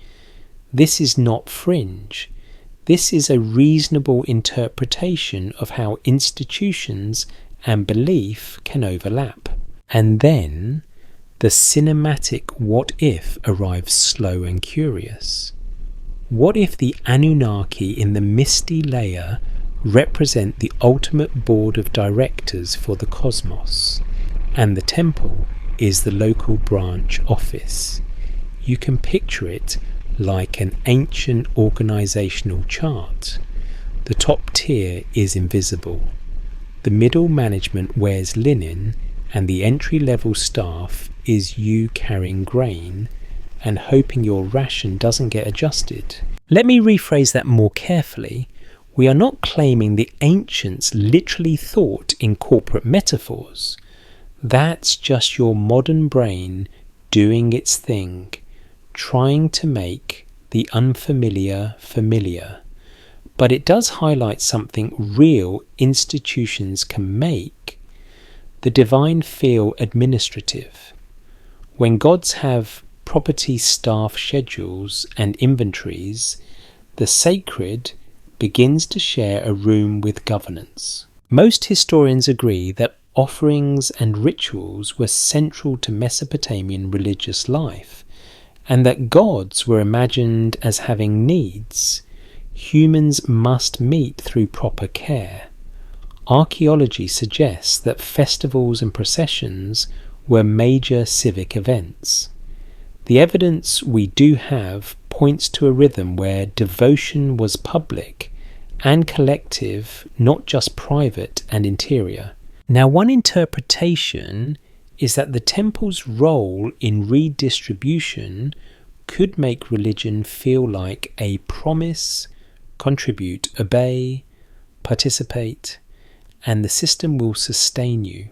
This is not fringe. This is a reasonable interpretation of how institutions and belief can overlap. And then the cinematic what if arrives slow and curious. What if the Anunnaki in the misty layer represent the ultimate board of directors for the cosmos, and the temple is the local branch office? You can picture it like an ancient organizational chart. The top tier is invisible. The middle management wears linen, and the entry-level staff is you carrying grain and hoping your ration doesn't get adjusted. Let me rephrase that more carefully. We are not claiming the ancients literally thought in corporate metaphors. That's just your modern brain doing its thing, trying to make the unfamiliar familiar. But it does highlight something real institutions can make. The divine feel administrative. When gods have property staff schedules and inventories, the sacred begins to share a room with governance. Most historians agree that offerings and rituals were central to Mesopotamian religious life, and that gods were imagined as having needs humans must meet through proper care. Archaeology suggests that festivals and processions were major civic events. The evidence we do have points to a rhythm where devotion was public and collective, not just private and interior. Now, one interpretation is that the temple's role in redistribution could make religion feel like a promise: contribute, obey, participate, and the system will sustain you.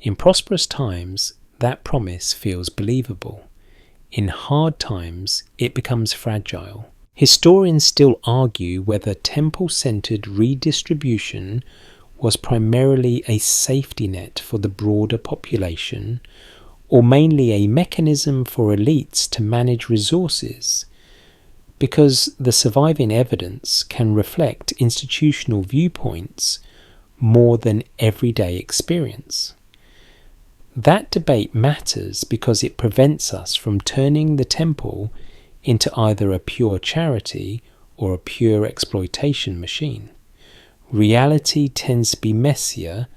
In prosperous times, that promise feels believable. In hard times, it becomes fragile. Historians still argue whether temple-centered redistribution was primarily a safety net for the broader population, or mainly a mechanism for elites to manage resources, because the surviving evidence can reflect institutional viewpoints more than everyday experience. That debate matters because it prevents us from turning the temple into either a pure charity or a pure exploitation machine. Reality tends to be messier,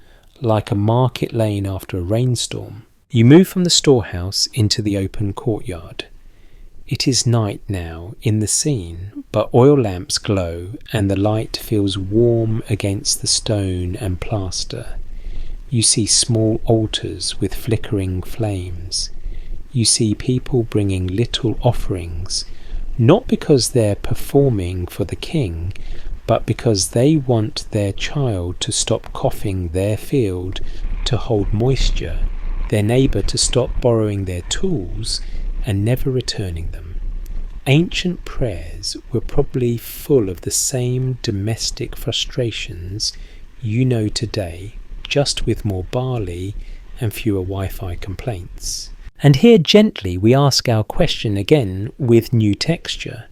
like a market lane after a rainstorm. You move from the storehouse into the open courtyard. It is night now in the scene, but oil lamps glow and the light feels warm against the stone and plaster. You see small altars with flickering flames. You see people bringing little offerings, not because they're performing for the king, but because they want their child to stop coughing their field to hold moisture, their neighbour to stop borrowing their tools and never returning them. Ancient prayers were probably full of the same domestic frustrations you know today, just with more barley and fewer Wi-Fi complaints. And here gently we ask our question again with new texture.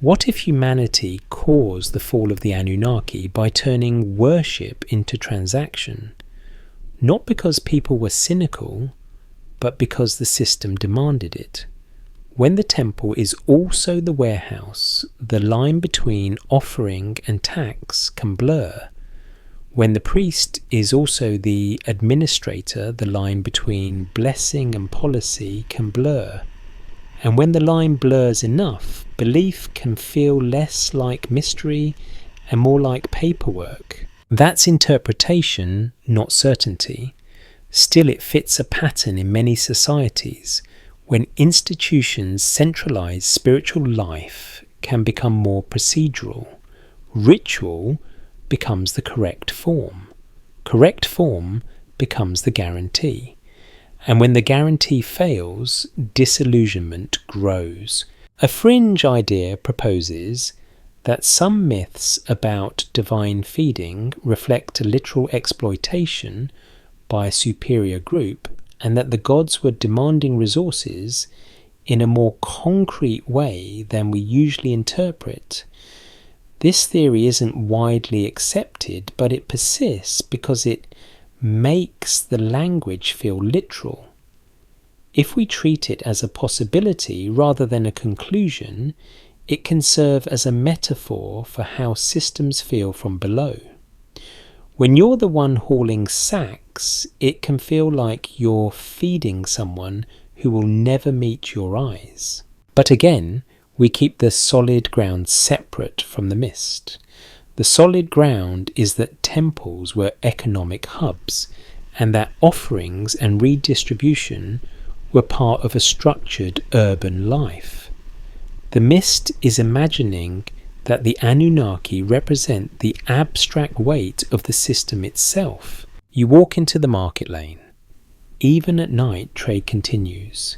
What if humanity caused the fall of the Anunnaki by turning worship into transaction? Not because people were cynical, but because the system demanded it. When the temple is also the warehouse, the line between offering and tax can blur. When the priest is also the administrator, the line between blessing and policy can blur. And when the line blurs enough, belief can feel less like mystery and more like paperwork. That's interpretation, not certainty. Still, it fits a pattern in many societies. When institutions centralize spiritual life can become more procedural. Ritual becomes the correct form. Correct form becomes the guarantee. And when the guarantee fails, disillusionment grows. A fringe idea proposes that some myths about divine feeding reflect a literal exploitation by a superior group, and that the gods were demanding resources in a more concrete way than we usually interpret. This theory isn't widely accepted, but it persists because it makes the language feel literal. If we treat it as a possibility rather than a conclusion, it can serve as a metaphor for how systems feel from below. When you're the one hauling sacks, it can feel like you're feeding someone who will never meet your eyes. But again, we keep the solid ground separate from the mist. The solid ground is that temples were economic hubs, and that offerings and redistribution were part of a structured urban life. The mist is imagining that the Anunnaki represent the abstract weight of the system itself. You walk into the market lane. Even at night, trade continues.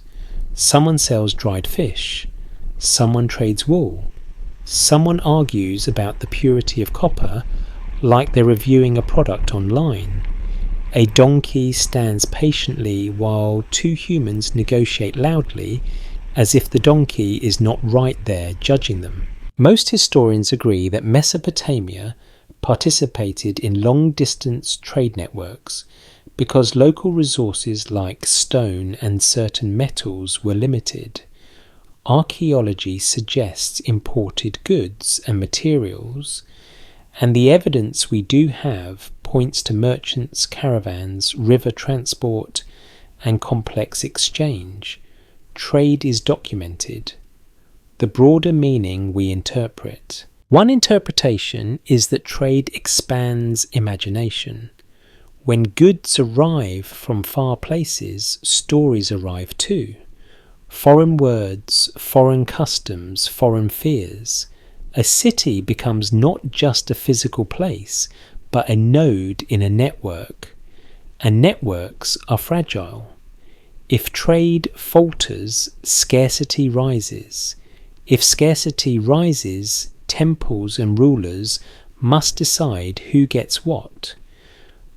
Someone sells dried fish. Someone trades wool. Someone argues about the purity of copper like they're reviewing a product online. A donkey stands patiently while two humans negotiate loudly, as if the donkey is not right there judging them. Most historians agree that Mesopotamia participated in long-distance trade networks because local resources like stone and certain metals were limited. Archaeology suggests imported goods and materials, and the evidence we do have points to merchants, caravans, river transport, and complex exchange. Trade is documented. The broader meaning we interpret. One interpretation is that trade expands imagination. When goods arrive from far places, stories arrive too. Foreign words, foreign customs, foreign fears. A city becomes not just a physical place, but a node in a network. And networks are fragile. If trade falters, scarcity rises. If scarcity rises, temples and rulers must decide who gets what.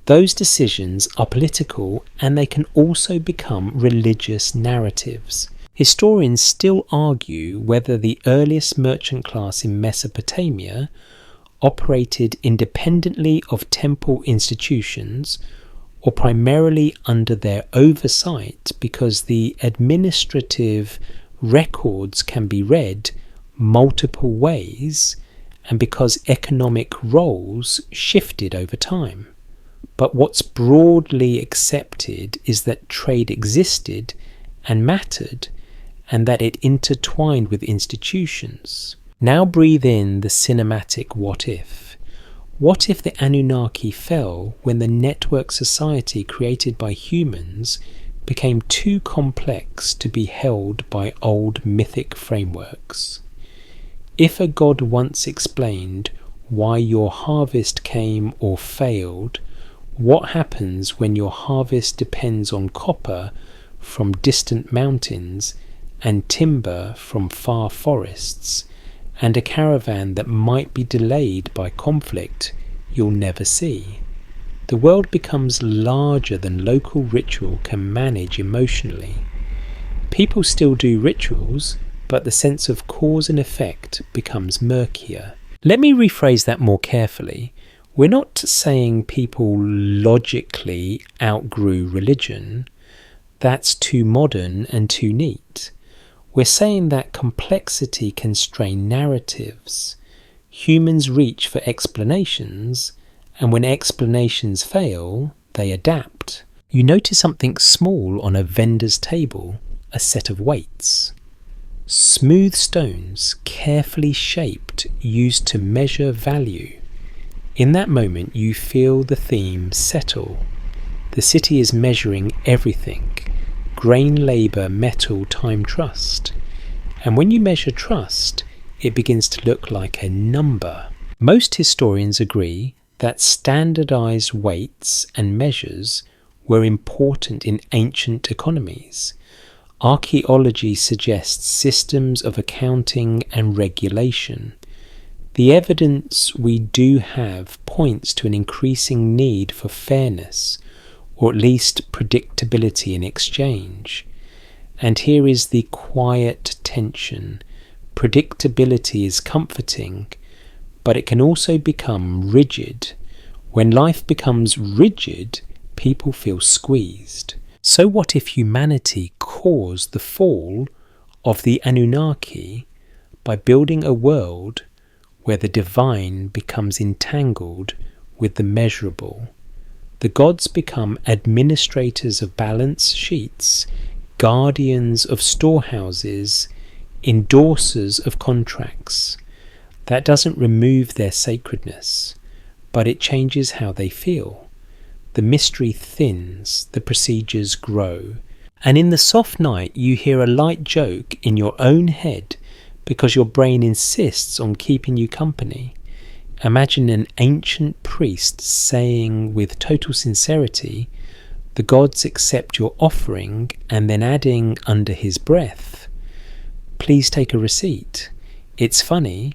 Those decisions are political, and they can also become religious narratives. Historians still argue whether the earliest merchant class in Mesopotamia operated independently of temple institutions or primarily under their oversight, because the administrative records can be read multiple ways and because economic roles shifted over time. But what's broadly accepted is that trade existed and mattered, and that it intertwined with institutions. Now breathe in the cinematic what if. What if the Anunnaki fell when the network society created by humans became too complex to be held by old mythic frameworks? If a god once explained why your harvest came or failed, what happens when your harvest depends on copper from distant mountains and timber from far forests, and a caravan that might be delayed by conflict you'll never see? The world becomes larger than local ritual can manage emotionally. People still do rituals, but the sense of cause and effect becomes murkier. Let me rephrase that more carefully. We're not saying people logically outgrew religion. That's too modern and too neat. We're saying that complexity can strain narratives. Humans reach for explanations, and when explanations fail, they adapt. You notice something small on a vendor's table, a set of weights. Smooth stones, carefully shaped, used to measure value. In that moment, you feel the theme settle. The city is measuring everything: grain, labour, metal, time, trust. And when you measure trust, it begins to look like a number. Most historians agree that standardised weights and measures were important in ancient economies. Archaeology suggests systems of accounting and regulation. The evidence we do have points to an increasing need for fairness, or at least predictability in exchange. And here is the quiet tension. Predictability is comforting, but it can also become rigid. When life becomes rigid, people feel squeezed. So what if humanity caused the fall of the Anunnaki by building a world where the divine becomes entangled with the measurable? The gods become administrators of balance sheets, guardians of storehouses, endorsers of contracts. That doesn't remove their sacredness, but it changes how they feel. The mystery thins, the procedures grow, and in the soft night you hear a light joke in your own head because your brain insists on keeping you company. Imagine an ancient priest saying with total sincerity, "The gods accept your offering," and then adding under his breath, "Please take a receipt." It's funny,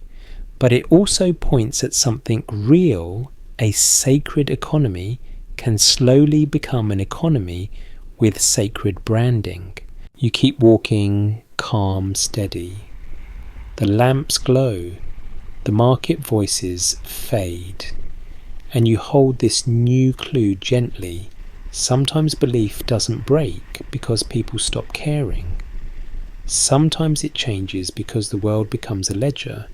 but it also points at something real. A sacred economy can slowly become an economy with sacred branding. You keep walking, calm, steady. The lamps glow, the market voices fade, and you hold this new clue gently. Sometimes belief doesn't break because people stop caring. Sometimes it changes because the world becomes a ledger,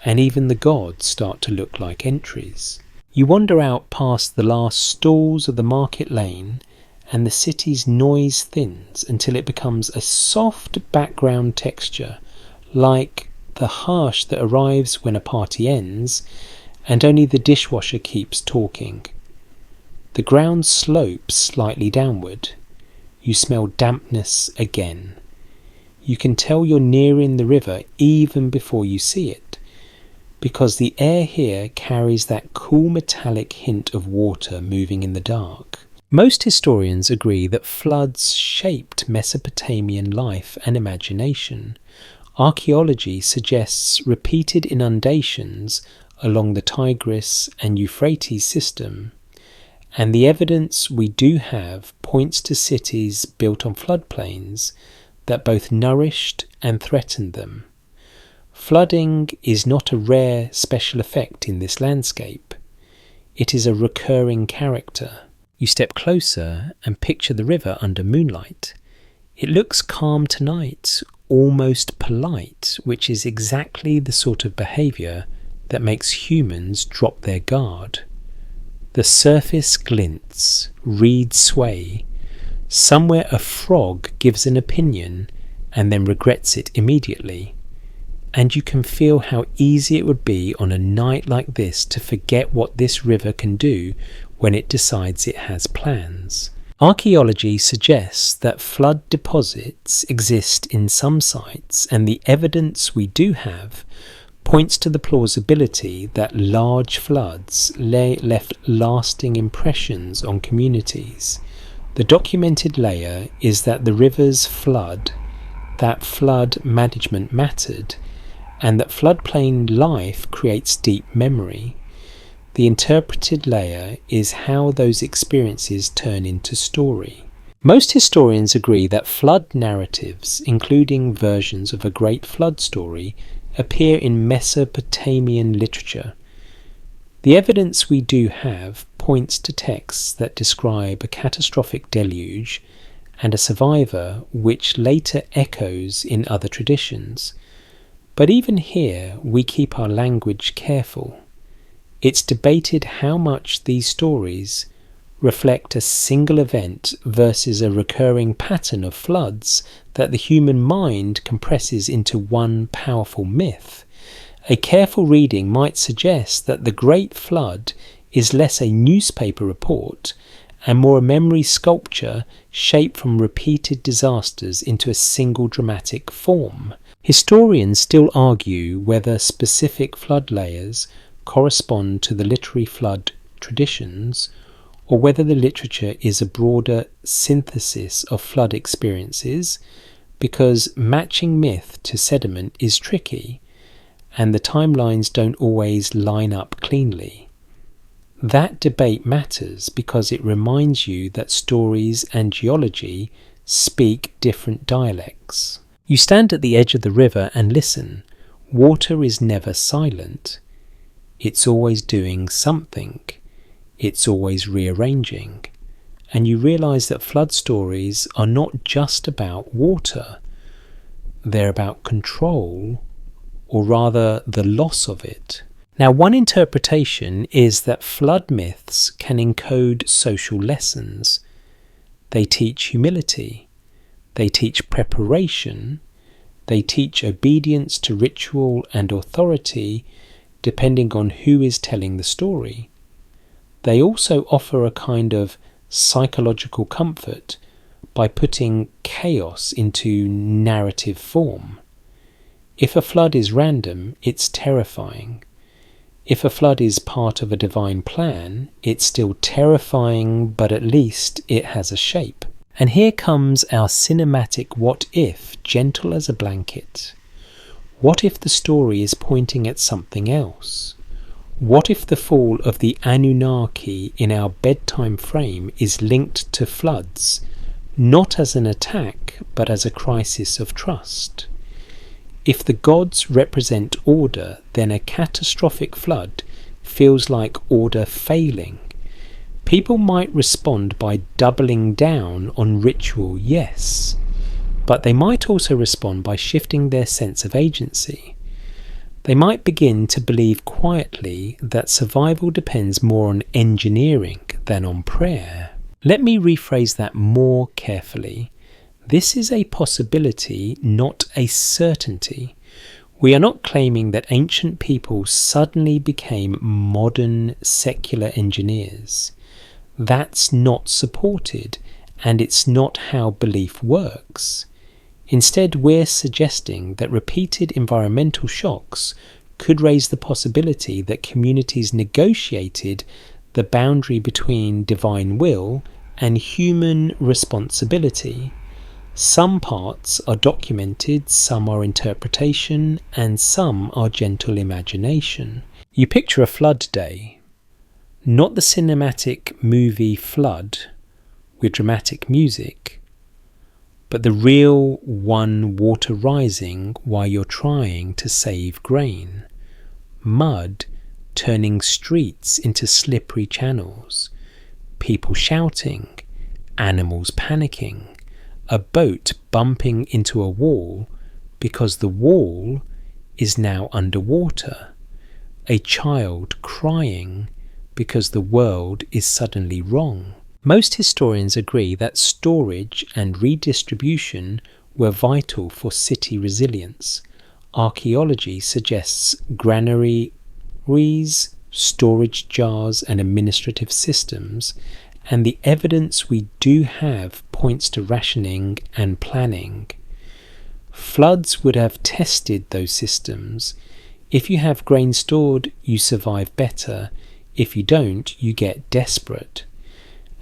and even the gods start to look like entries. You wander out past the last stalls of the market lane, and the city's noise thins until it becomes a soft background texture, like the hush that arrives when a party ends, and only the dishwasher keeps talking. The ground slopes slightly downward. You smell dampness again. You can tell you're nearing the river even before you see it, because the air here carries that cool metallic hint of water moving in the dark. Most historians agree that floods shaped Mesopotamian life and imagination. Archaeology suggests repeated inundations along the Tigris and Euphrates system, and the evidence we do have points to cities built on floodplains that both nourished and threatened them. Flooding is not a rare special effect in this landscape. It is a recurring character. You step closer and picture the river under moonlight. It looks calm tonight, almost polite, which is exactly the sort of behaviour that makes humans drop their guard. The surface glints, reeds sway. Somewhere a frog gives an opinion and then regrets it immediately. And you can feel how easy it would be on a night like this to forget what this river can do when it decides it has plans. Archaeology suggests that flood deposits exist in some sites, and the evidence we do have points to the plausibility that large floods left lasting impressions on communities. The documented layer is that the rivers flood, that flood management mattered, and that floodplain life creates deep memory. The interpreted layer is how those experiences turn into story. Most historians agree that flood narratives, including versions of a great flood story, appear in Mesopotamian literature. The evidence we do have points to texts that describe a catastrophic deluge and a survivor, which later echoes in other traditions. But even here, we keep our language careful. It's debated how much these stories reflect a single event versus a recurring pattern of floods that the human mind compresses into one powerful myth. A careful reading might suggest that the Great Flood is less a newspaper report and more a memory sculpture shaped from repeated disasters into a single dramatic form. Historians still argue whether specific flood layers correspond to the literary flood traditions, or whether the literature is a broader synthesis of flood experiences, because matching myth to sediment is tricky, and the timelines don't always line up cleanly. That debate matters because it reminds you that stories and geology speak different dialects. You stand at the edge of the river and listen. Water is never silent. It's always doing something. It's always rearranging. And you realise that flood stories are not just about water. They're about control, or rather the loss of it. Now, one interpretation is that flood myths can encode social lessons. They teach humility. They teach preparation. They teach obedience to ritual and authority, depending on who is telling the story. They also offer a kind of psychological comfort by putting chaos into narrative form. If a flood is random, it's terrifying. If a flood is part of a divine plan, it's still terrifying, but at least it has a shape. And here comes our cinematic what if, gentle as a blanket. What if the story is pointing at something else? What if the fall of the Anunnaki in our bedtime frame is linked to floods, not as an attack, but as a crisis of trust? If the gods represent order, then a catastrophic flood feels like order failing. People might respond by doubling down on ritual, yes, but they might also respond by shifting their sense of agency. They might begin to believe quietly that survival depends more on engineering than on prayer. Let me rephrase that more carefully. This is a possibility, not a certainty. We are not claiming that ancient people suddenly became modern secular engineers. That's not supported, and it's not how belief works. Instead, we're suggesting that repeated environmental shocks could raise the possibility that communities negotiated the boundary between divine will and human responsibility. Some parts are documented, some are interpretation, and some are gentle imagination. You picture a flood day, not the cinematic movie Flood with dramatic music, but the real one, water rising while you're trying to save grain, mud turning streets into slippery channels, people shouting, animals panicking, a boat bumping into a wall because the wall is now underwater, a child crying because the world is suddenly wrong. Most historians agree that storage and redistribution were vital for city resilience. Archaeology suggests granaries, storage jars, and administrative systems, and the evidence we do have points to rationing and planning. Floods would have tested those systems. If you have grain stored, you survive better. If you don't, you get desperate.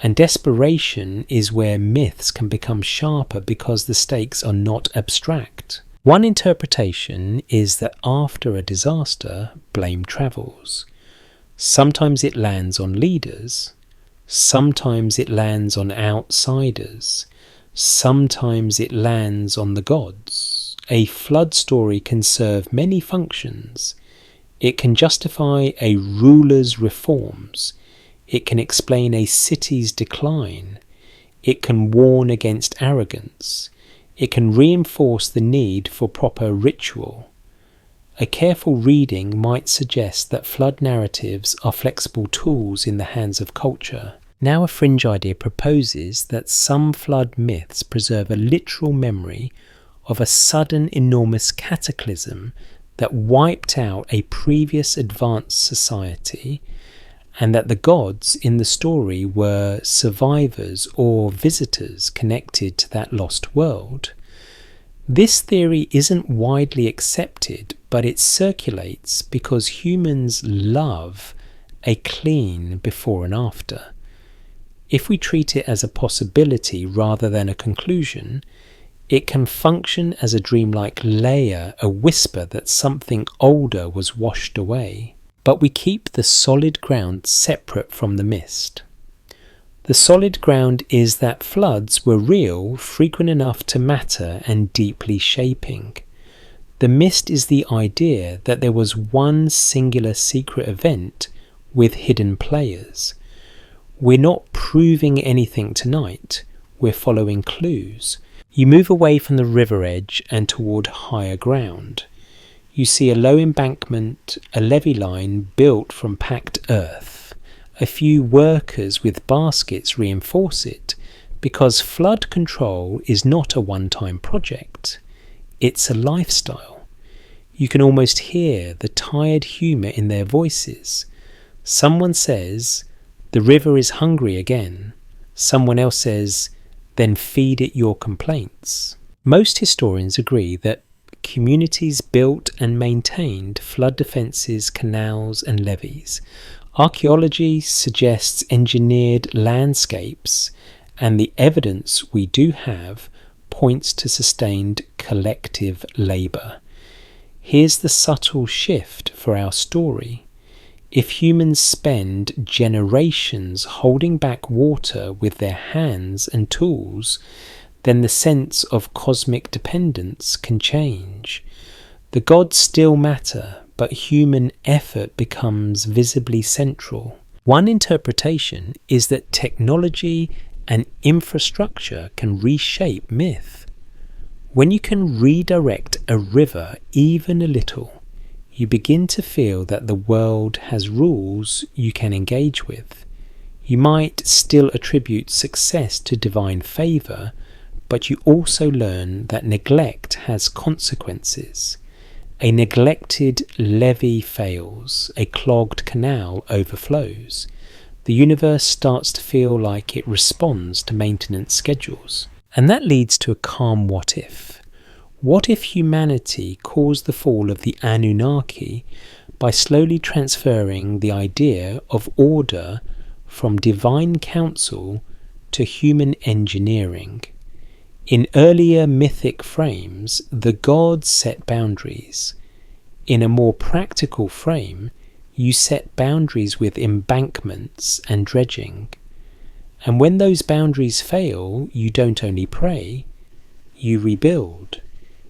And desperation is where myths can become sharper because the stakes are not abstract. One interpretation is that after a disaster, blame travels. Sometimes it lands on leaders, sometimes it lands on outsiders, sometimes it lands on the gods. A flood story can serve many functions. It can justify a ruler's reforms. It can explain a city's decline. It can warn against arrogance. It can reinforce the need for proper ritual. A careful reading might suggest that flood narratives are flexible tools in the hands of culture. Now a fringe idea proposes that some flood myths preserve a literal memory of a sudden enormous cataclysm that wiped out a previous advanced society, and that the gods in the story were survivors or visitors connected to that lost world. This theory isn't widely accepted, but it circulates because humans love a clean before and after. If we treat it as a possibility rather than a conclusion, it can function as a dreamlike layer, a whisper that something older was washed away. But we keep the solid ground separate from the mist. The solid ground is that floods were real, frequent enough to matter, and deeply shaping. The mist is the idea that there was one singular secret event with hidden players. We're not proving anything tonight, we're following clues. You move away from the river edge and toward higher ground. You see a low embankment, a levee line built from packed earth. A few workers with baskets reinforce it, because flood control is not a one-time project. It's a lifestyle. You can almost hear the tired humour in their voices. Someone says, "The river is hungry again." Someone else says, "Then feed it your complaints." Most historians agree that communities built and maintained flood defences, canals and levees. Archaeology suggests engineered landscapes, and the evidence we do have points to sustained collective labour. Here's the subtle shift for our story. If humans spend generations holding back water with their hands and tools, then the sense of cosmic dependence can change. The gods still matter, but human effort becomes visibly central. One interpretation is that technology and infrastructure can reshape myth. When you can redirect a river even a little, you begin to feel that the world has rules you can engage with. You might still attribute success to divine favour, but you also learn that neglect has consequences. A neglected levee fails, a clogged canal overflows. The universe starts to feel like it responds to maintenance schedules. And that leads to a calm what if. What if humanity caused the fall of the Anunnaki by slowly transferring the idea of order from divine counsel to human engineering? In earlier mythic frames, the gods set boundaries. In a more practical frame, you set boundaries with embankments and dredging. And when those boundaries fail, you don't only pray, you rebuild,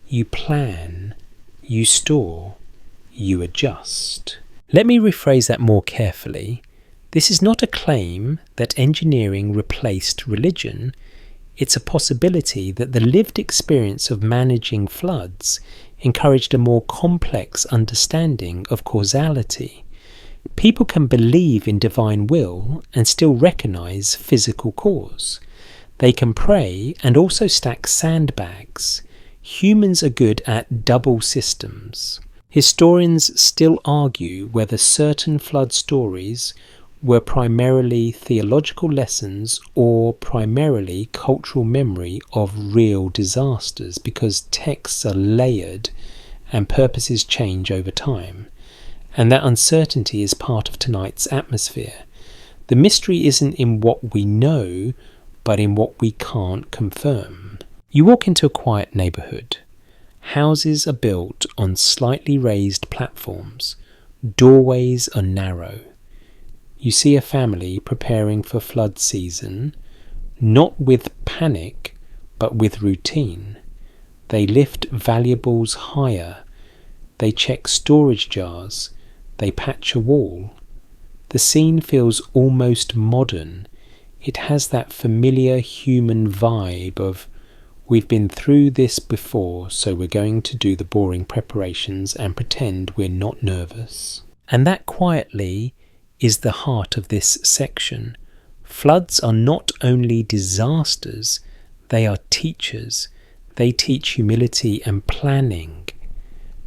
you plan, you store, you adjust. Let me rephrase that more carefully. This is not a claim that engineering replaced religion. It's a possibility that the lived experience of managing floods encouraged a more complex understanding of causality. People can believe in divine will and still recognize physical cause. They can pray and also stack sandbags. Humans are good at double systems. Historians still argue whether certain flood stories were primarily theological lessons or primarily cultural memory of real disasters, because texts are layered and purposes change over time. And that uncertainty is part of tonight's atmosphere. The mystery isn't in what we know, but in what we can't confirm. You walk into a quiet neighbourhood. Houses are built on slightly raised platforms. Doorways are narrow. You see a family preparing for flood season, not with panic, but with routine. They lift valuables higher. They check storage jars. They patch a wall. The scene feels almost modern. It has that familiar human vibe of, we've been through this before, so we're going to do the boring preparations and pretend we're not nervous. And that quietly is the heart of this section. Floods are not only disasters, they are teachers. They teach humility and planning.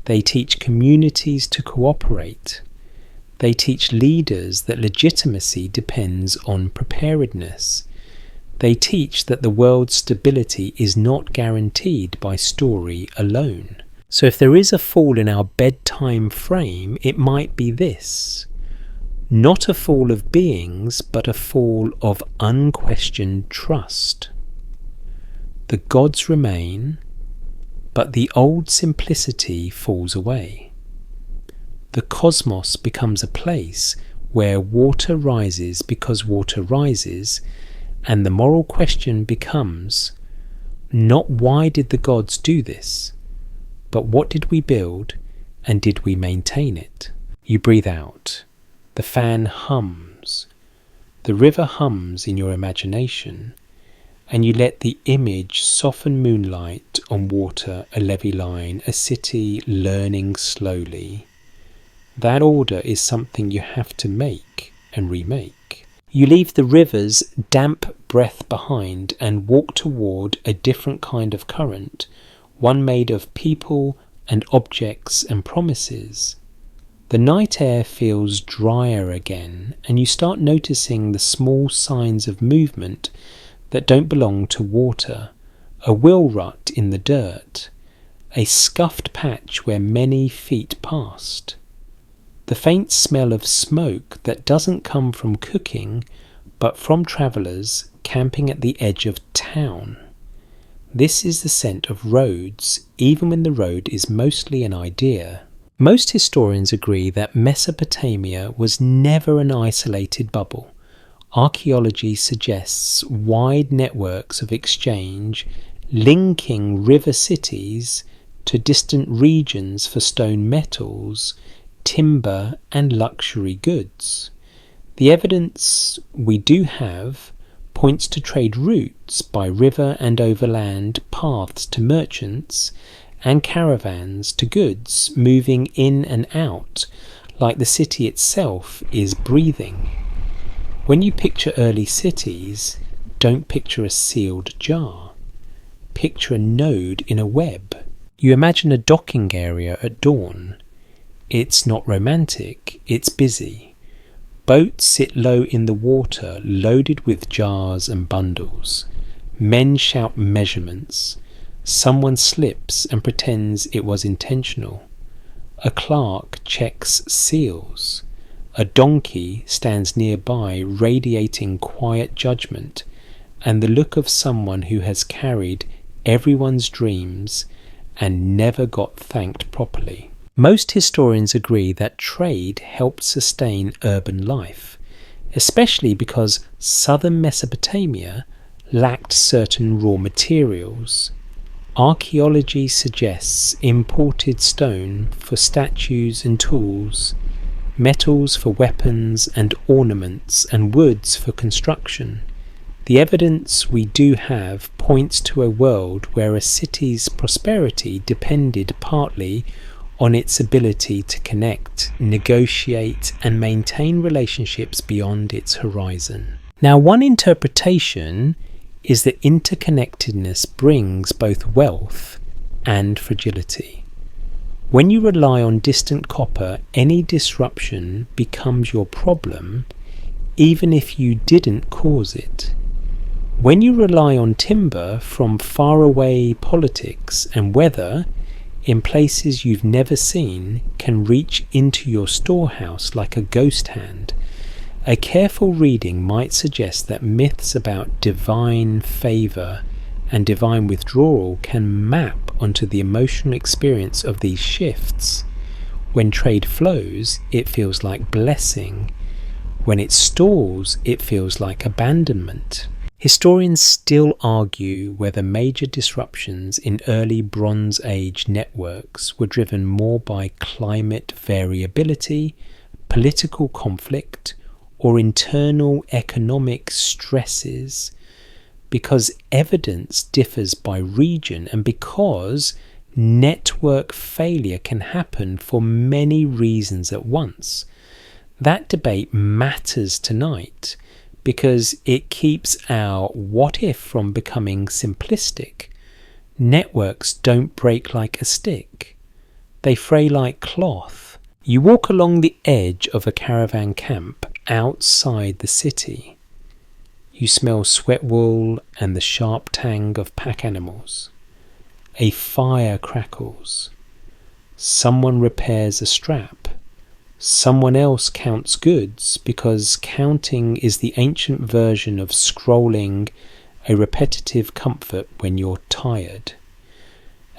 They teach communities to cooperate. They teach leaders that legitimacy depends on preparedness. They teach that the world's stability is not guaranteed by story alone. So if there is a fall in our bedtime frame, it might be this. Not a fall of beings, but a fall of unquestioned trust. The gods remain, but the old simplicity falls away. The cosmos becomes a place where water rises because water rises, and the moral question becomes not why did the gods do this, but what did we build and did we maintain it? You breathe out. The fan hums. The river hums in your imagination, and you let the image soften moonlight on water, a levee line, a city learning slowly. That order is something you have to make and remake. You leave the river's damp breath behind and walk toward a different kind of current, one made of people and objects and promises. The night air feels drier again, and you start noticing the small signs of movement that don't belong to water, a wheel rut in the dirt, a scuffed patch where many feet passed. The faint smell of smoke that doesn't come from cooking, but from travellers camping at the edge of town. This is the scent of roads, even when the road is mostly an idea. Most historians agree that Mesopotamia was never an isolated bubble. Archaeology suggests wide networks of exchange linking river cities to distant regions for stone metals, timber and luxury goods. The evidence we do have points to trade routes by river and overland paths to merchants and caravans to goods moving in and out, like the city itself is breathing. When you picture early cities, don't picture a sealed jar. Picture a node in a web. You imagine a docking area at dawn. It's not romantic, it's busy. Boats sit low in the water, loaded with jars and bundles. Men shout measurements. Someone slips and pretends it was intentional. A clerk checks seals. A donkey stands nearby, radiating quiet judgment and the look of someone who has carried everyone's dreams and never got thanked properly. Most historians agree that trade helped sustain urban life, especially because southern Mesopotamia lacked certain raw materials. Archaeology suggests imported stone for statues and tools, metals for weapons and ornaments, and woods for construction. The evidence we do have points to a world where a city's prosperity depended partly on its ability to connect, negotiate, and maintain relationships beyond its horizon. Now, one interpretation is that interconnectedness brings both wealth and fragility. When you rely on distant copper, any disruption becomes your problem, even if you didn't cause it. When you rely on timber from faraway politics and weather, in places you've never seen, can reach into your storehouse like a ghost hand. A careful reading might suggest that myths about divine favour and divine withdrawal can map onto the emotional experience of these shifts. When trade flows, it feels like blessing. When it stalls, it feels like abandonment. Historians still argue whether major disruptions in early Bronze Age networks were driven more by climate variability, political conflict, or internal economic stresses, because evidence differs by region and because network failure can happen for many reasons at once. That debate matters tonight because it keeps our what if from becoming simplistic. Networks don't break like a stick. They fray like cloth. You walk along the edge of a caravan camp outside the city. You smell sweat wool and the sharp tang of pack animals. A fire crackles. Someone repairs a strap. Someone else counts goods, because counting is the ancient version of scrolling, a repetitive comfort when you're tired.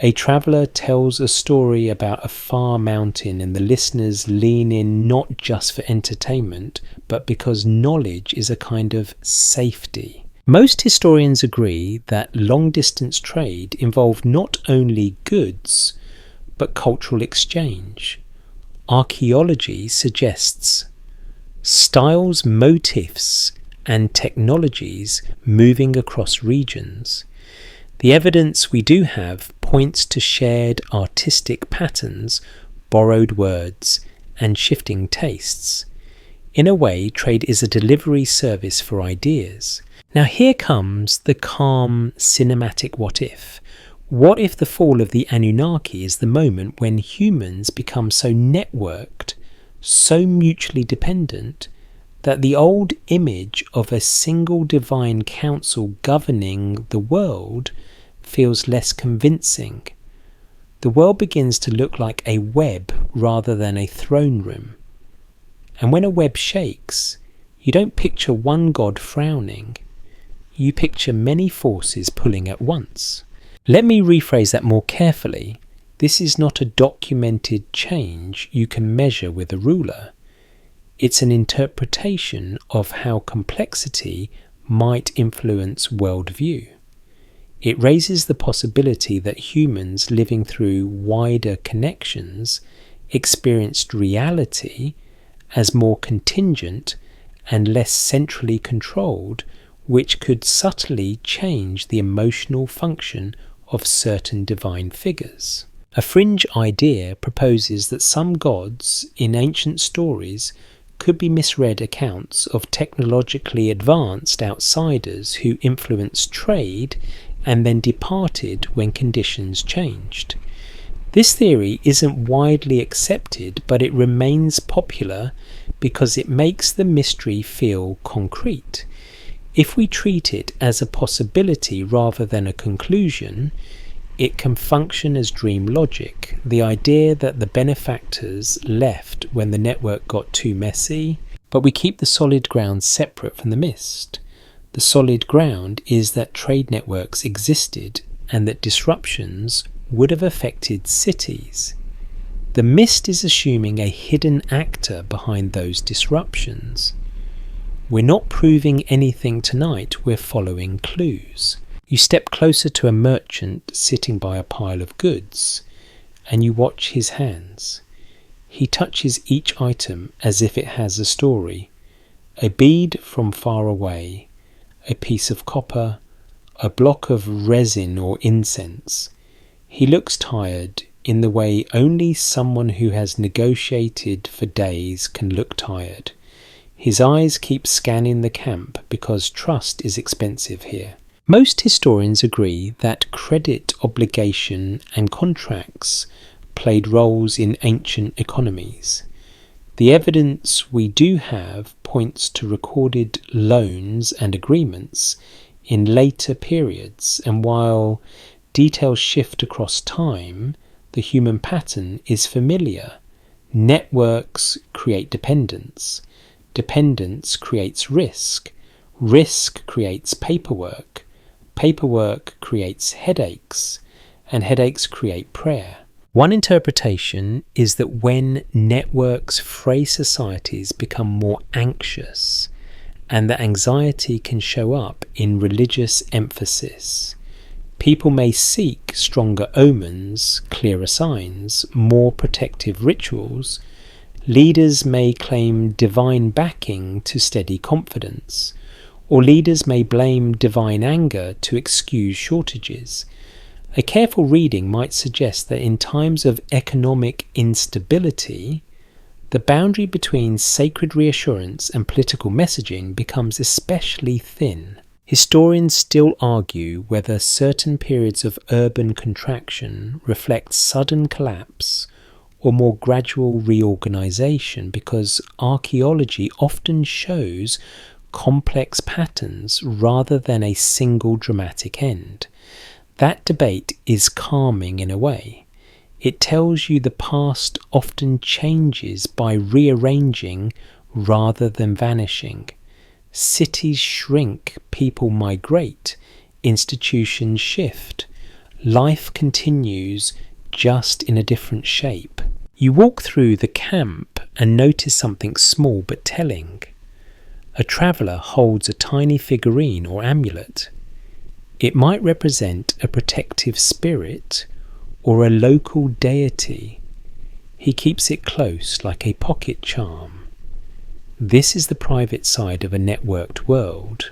A traveller tells a story about a far mountain and the listeners lean in not just for entertainment, but because knowledge is a kind of safety. Most historians agree that long-distance trade involved not only goods, but cultural exchange. Archaeology suggests styles, motifs, and technologies moving across regions. The evidence we do have points to shared artistic patterns, borrowed words, and shifting tastes. In a way, trade is a delivery service for ideas. Now here comes the calm, cinematic what if. What if the fall of the Anunnaki is the moment when humans become so networked, so mutually dependent, that the old image of a single divine council governing the world feels less convincing? The world begins to look like a web rather than a throne room. And when a web shakes, you don't picture one god frowning. You picture many forces pulling at once. Let me rephrase that more carefully. This is not a documented change you can measure with a ruler. It's an interpretation of how complexity might influence worldview. It raises the possibility that humans living through wider connections experienced reality as more contingent and less centrally controlled, which could subtly change the emotional function of certain divine figures. A fringe idea proposes that some gods in ancient stories could be misread accounts of technologically advanced outsiders who influenced trade and then departed when conditions changed. This theory isn't widely accepted, but it remains popular because it makes the mystery feel concrete. If we treat it as a possibility rather than a conclusion, it can function as dream logic, the idea that the benefactors left when the network got too messy, but we keep the solid ground separate from the mist. The solid ground is that trade networks existed and that disruptions would have affected cities. The mist is assuming a hidden actor behind those disruptions. We're not proving anything tonight, we're following clues. You step closer to a merchant sitting by a pile of goods, and you watch his hands. He touches each item as if it has a story. A bead from far away, a piece of copper, a block of resin or incense. He looks tired in the way only someone who has negotiated for days can look tired. His eyes keep scanning the camp because trust is expensive here. Most historians agree that credit obligation and contracts played roles in ancient economies. The evidence we do have points to recorded loans and agreements in later periods, and while details shift across time, the human pattern is familiar. Networks create dependence. Dependence creates risk. Risk creates paperwork. Paperwork creates headaches, and headaches create prayer. One interpretation is that when networks fray societies become more anxious, and that anxiety can show up in religious emphasis. People may seek stronger omens, clearer signs, more protective rituals. Leaders may claim divine backing to steady confidence, or leaders may blame divine anger to excuse shortages. A careful reading might suggest that in times of economic instability, the boundary between sacred reassurance and political messaging becomes especially thin. Historians still argue whether certain periods of urban contraction reflect sudden collapse or more gradual reorganization, because archaeology often shows complex patterns rather than a single dramatic end. That debate is calming in a way. It tells you the past often changes by rearranging rather than vanishing. Cities shrink, people migrate, institutions shift. Life continues, just in a different shape. You walk through the camp and notice something small but telling. A traveller holds a tiny figurine or amulet. It might represent a protective spirit or a local deity. He keeps it close like a pocket charm. This is the private side of a networked world.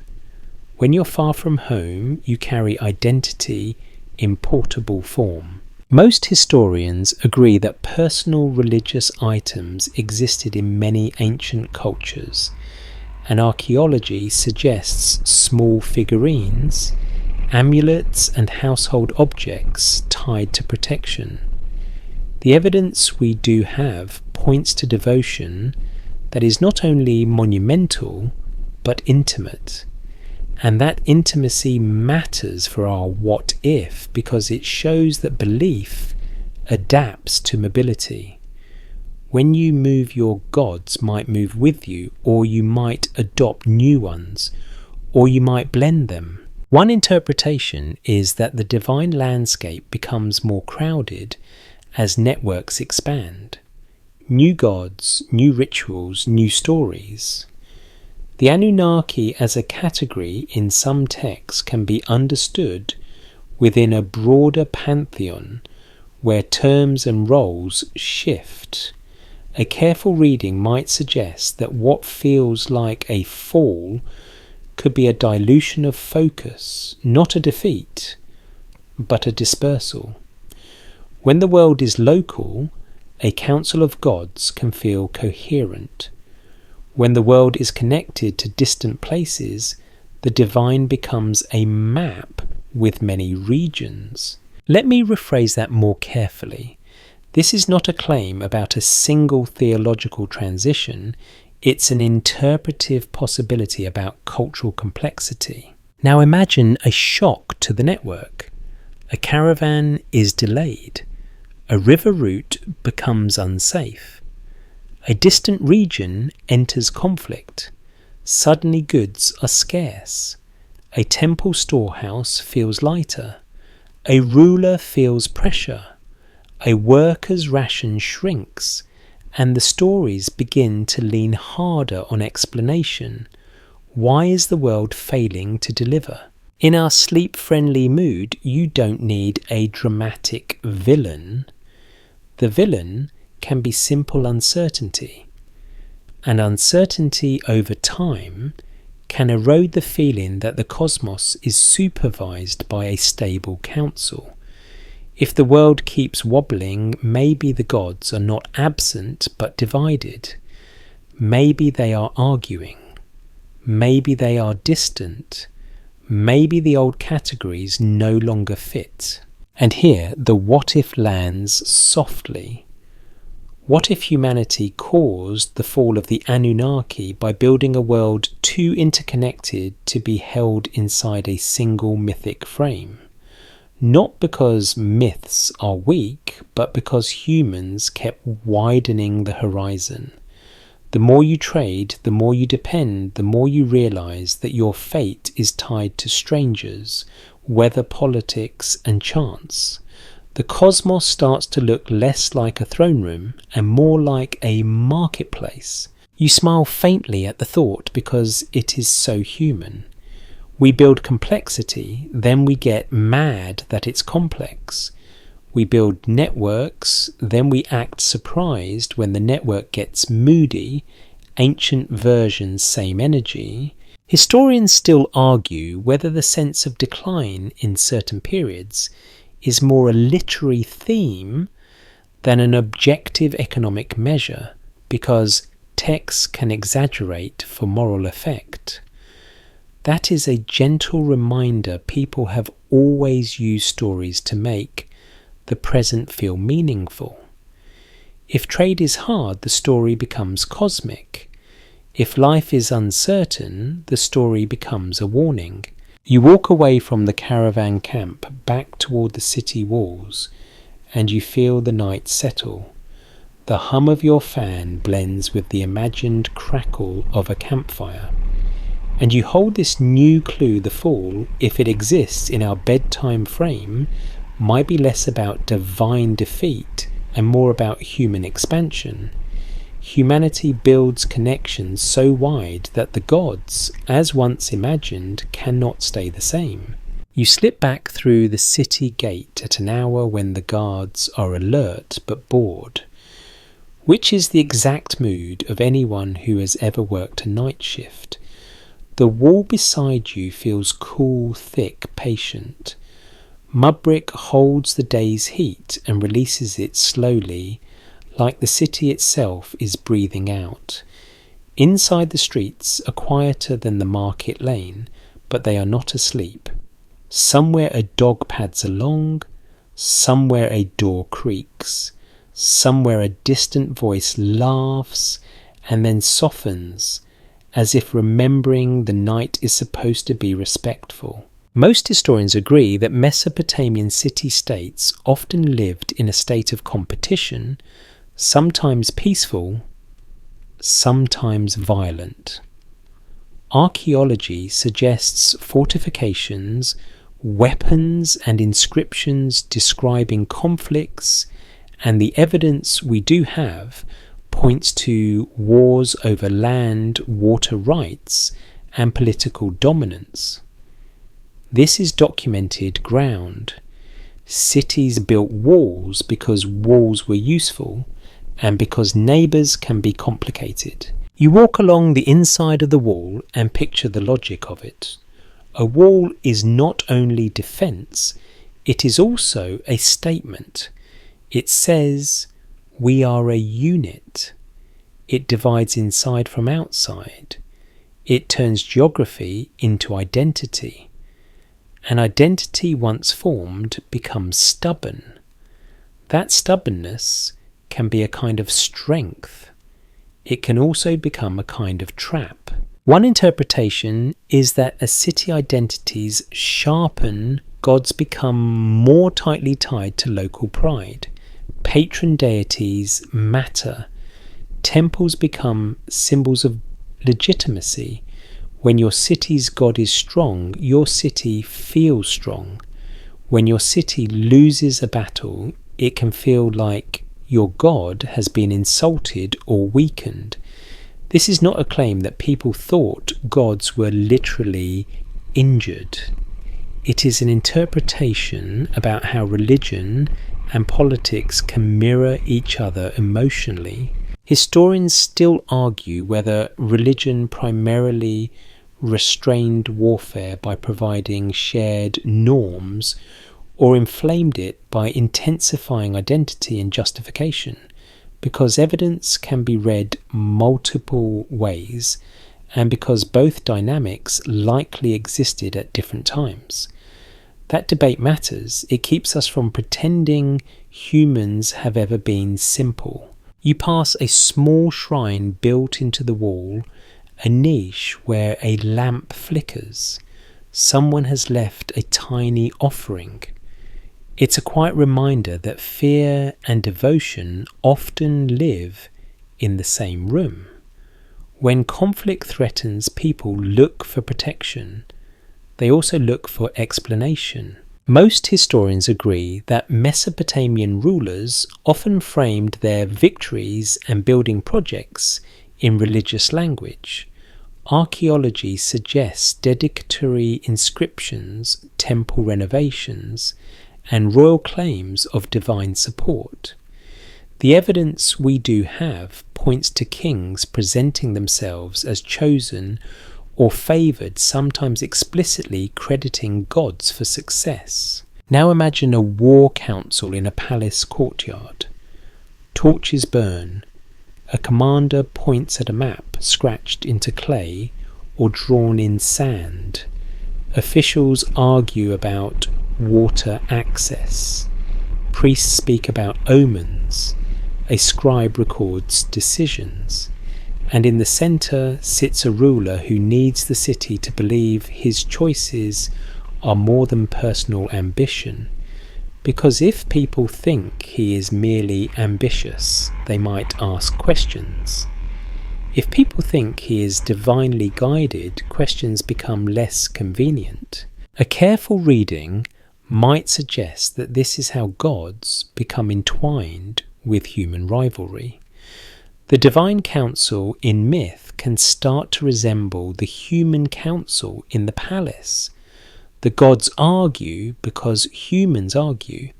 When you're far from home, you carry identity in portable form. Most historians agree that personal religious items existed in many ancient cultures, and archaeology suggests small figurines, amulets and household objects tied to protection. The evidence we do have points to devotion that is not only monumental but intimate. And that intimacy matters for our what if, because it shows that belief adapts to mobility. When you move, your gods might move with you, or you might adopt new ones, or you might blend them. One interpretation is that the divine landscape becomes more crowded as networks expand. New gods, new rituals, new stories. The Anunnaki as a category in some texts can be understood within a broader pantheon where terms and roles shift. A careful reading might suggest that what feels like a fall could be a dilution of focus, not a defeat, but a dispersal. When the world is local, a council of gods can feel coherent. When the world is connected to distant places, the divine becomes a map with many regions. Let me rephrase that more carefully. This is not a claim about a single theological transition, it's an interpretive possibility about cultural complexity. Now imagine a shock to the network. A caravan is delayed. A river route becomes unsafe. A distant region enters conflict. Suddenly goods are scarce. A temple storehouse feels lighter. A ruler feels pressure. A worker's ration shrinks, and the stories begin to lean harder on explanation. Why is the world failing to deliver? In our sleep-friendly mood, you don't need a dramatic villain. The villain can be simple uncertainty, and uncertainty over time can erode the feeling that the cosmos is supervised by a stable council. If the world keeps wobbling, maybe the gods are not absent but divided. Maybe they are arguing. Maybe they are distant. Maybe the old categories no longer fit. And here the what if lands softly. What if humanity caused the fall of the Anunnaki by building a world too interconnected to be held inside a single mythic frame? Not because myths are weak, but because humans kept widening the horizon. The more you trade, the more you depend, the more you realize that your fate is tied to strangers, weather, politics, and chance. The cosmos starts to look less like a throne room and more like a marketplace. You smile faintly at the thought because it is so human. We build complexity, then we get mad that it's complex. We build networks, then we act surprised when the network gets moody, ancient versions, same energy. Historians still argue whether the sense of decline in certain periods is more a literary theme than an objective economic measure, because texts can exaggerate for moral effect. That is a gentle reminder people have always used stories to make the present feel meaningful. If trade is hard, the story becomes cosmic. If life is uncertain, the story becomes a warning. You walk away from the caravan camp back toward the city walls, and you feel the night settle. The hum of your fan blends with the imagined crackle of a campfire. And you hold this new clue: the fall, if it exists in our bedtime frame, might be less about divine defeat and more about human expansion. Humanity builds connections so wide that the gods, as once imagined, cannot stay the same. You slip back through the city gate at an hour when the guards are alert but bored, which is the exact mood of anyone who has ever worked a night shift. The wall beside you feels cool, thick, patient. Mud brick holds the day's heat and releases it slowly, like the city itself is breathing out. Inside, the streets are quieter than the market lane, but they are not asleep. Somewhere a dog pads along, somewhere a door creaks, somewhere a distant voice laughs and then softens, as if remembering the night is supposed to be respectful. Most historians agree that Mesopotamian city-states often lived in a state of competition, sometimes peaceful, sometimes violent. Archaeology suggests fortifications, weapons and inscriptions describing conflicts And the evidence we do have points to wars over land, water rights, and political dominance. This is documented ground. Cities built walls because walls were useful and because neighbours can be complicated. You walk along the inside of the wall and picture the logic of it. A wall is not only defence, it is also a statement. It says, we are a unit. It divides inside from outside. It turns geography into identity. An identity once formed becomes stubborn. That stubbornness can be a kind of strength. It can also become a kind of trap. One interpretation is that as city identities sharpen, gods become more tightly tied to local pride. Patron deities matter. Temples become symbols of legitimacy. When your city's god is strong, your city feels strong. When your city loses a battle, it can feel like your god has been insulted or weakened. This is not a claim that people thought gods were literally injured. It is an interpretation about how religion and politics can mirror each other emotionally. Historians still argue whether religion primarily restrained warfare by providing shared norms or inflamed it by intensifying identity and justification, because evidence can be read multiple ways and because both dynamics likely existed at different times. That debate matters. It keeps us from pretending humans have ever been simple. You pass a small shrine built into the wall, a niche where a lamp flickers. Someone has left a tiny offering. It's a quiet reminder that fear and devotion often live in the same room. When conflict threatens, people look for protection. They also look for explanation. Most historians agree that Mesopotamian rulers often framed their victories and building projects in religious language. Archaeology suggests dedicatory inscriptions, temple renovations, and royal claims of divine support. The evidence we do have points to kings presenting themselves as chosen or favoured, sometimes explicitly crediting gods for success. Now imagine a war council in a palace courtyard. Torches burn. A commander points at a map scratched into clay or drawn in sand. Officials argue about water access. Priests speak about omens. A scribe records decisions. And in the centre sits a ruler who needs the city to believe his choices are more than personal ambition. Because if people think he is merely ambitious, they might ask questions. If people think he is divinely guided, questions become less convenient. A careful reading might suggest that this is how gods become entwined with human rivalry. The divine council in myth can start to resemble the human council in the palace. The gods argue because humans argue.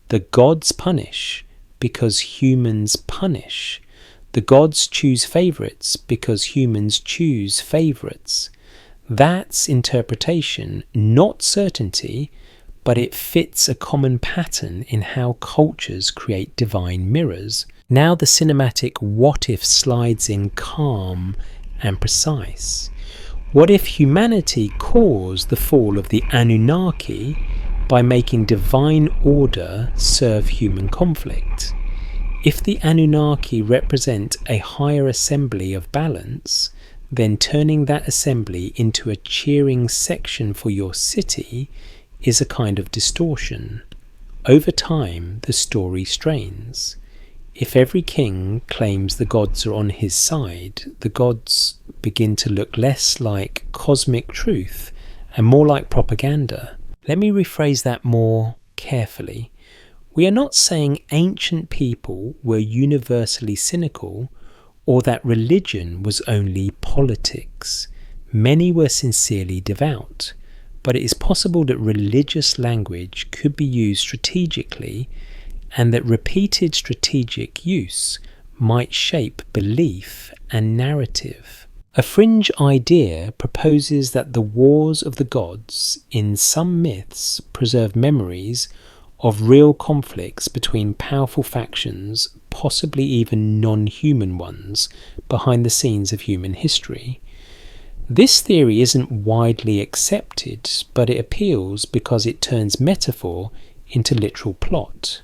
The gods punish because humans punish. The gods choose favourites because humans choose favourites. That's interpretation, not certainty, but it fits a common pattern in how cultures create divine mirrors. Now the cinematic what-if slides in calm and precise. What if humanity caused the fall of the Anunnaki by making divine order serve human conflict? If the Anunnaki represent a higher assembly of balance, then turning that assembly into a cheering section for your city is a kind of distortion. Over time, the story strains. If every king claims the gods are on his side, the gods begin to look less like cosmic truth and more like propaganda. Let me rephrase that more carefully. We are not saying ancient people were universally cynical or that religion was only politics. Many were sincerely devout, but it is possible that religious language could be used strategically and that repeated strategic use might shape belief and narrative. A fringe idea proposes that the wars of the gods in some myths preserve memories of real conflicts between powerful factions, possibly even non-human ones, behind the scenes of human history. This theory isn't widely accepted, but it appeals because it turns metaphor into literal plot.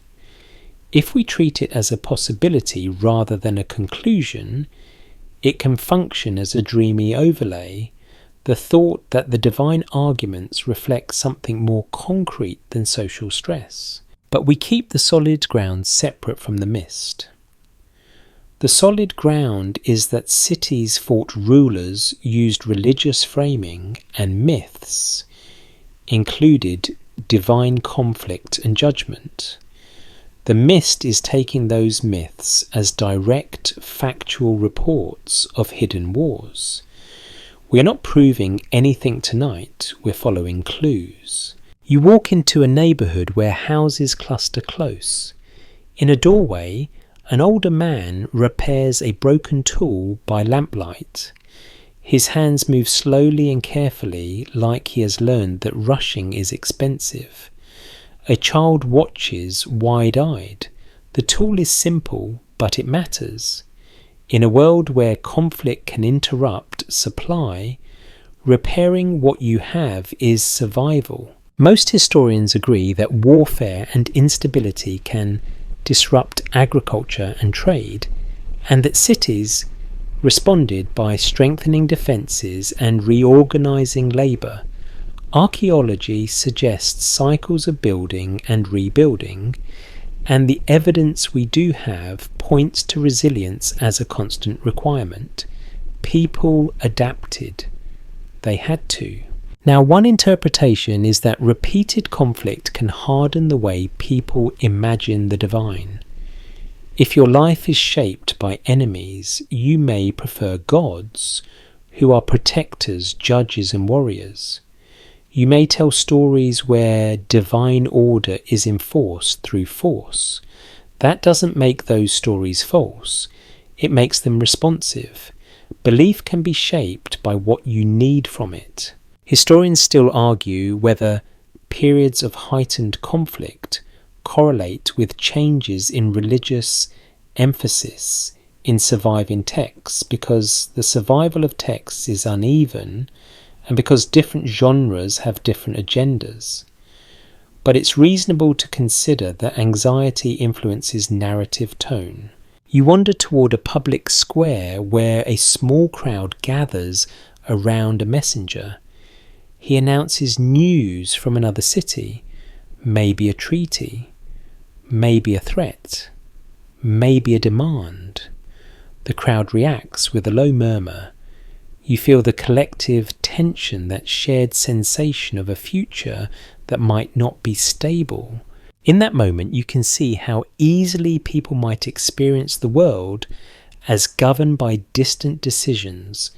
If we treat it as a possibility rather than a conclusion, it can function as a dreamy overlay, the thought that the divine arguments reflect something more concrete than social stress. But we keep the solid ground separate from the mist. The solid ground is that cities fought rulers used religious framing, and myths included divine conflict and judgment. The mist is taking those myths as direct factual reports of hidden wars. We are not proving anything tonight, we're following clues. You walk into a neighbourhood where houses cluster close. In a doorway, an older man repairs a broken tool by lamplight. His hands move slowly and carefully, like he has learned that rushing is expensive. A child watches wide-eyed. The tool is simple, but it matters. In a world where conflict can interrupt supply, repairing what you have is survival. Most historians agree that warfare and instability can disrupt agriculture and trade, and that cities responded by strengthening defences and reorganising labour. Archaeology suggests cycles of building and rebuilding, and the evidence we do have points to resilience as a constant requirement. People adapted. They had to. Now, one interpretation is that repeated conflict can harden the way people imagine the divine. If your life is shaped by enemies, you may prefer gods, who are protectors, judges and warriors. You may tell stories where divine order is enforced through force. That doesn't make those stories false. It makes them responsive. Belief can be shaped by what you need from it. Historians still argue whether periods of heightened conflict correlate with changes in religious emphasis in surviving texts, because the survival of texts is uneven and because different genres have different agendas. But it's reasonable to consider that anxiety influences narrative tone. You wander toward a public square where a small crowd gathers around a messenger. He announces news from another city, maybe a treaty, maybe a threat, maybe a demand. The crowd reacts with a low murmur. You feel the collective tension, that shared sensation of a future that might not be stable. In that moment, you can see how easily people might experience the world as governed by distant decisions,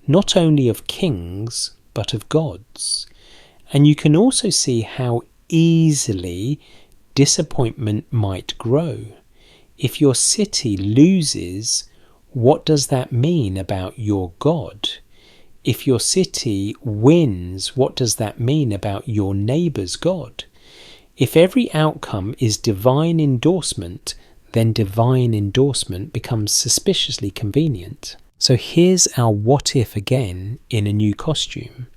not only of kings, but of gods. And you can also see how easily disappointment might grow. If your city loses, what does that mean about your God? If your city wins, what does that mean about your neighbour's God? If every outcome is divine endorsement, then divine endorsement becomes suspiciously convenient. So here's our what if again in a new costume.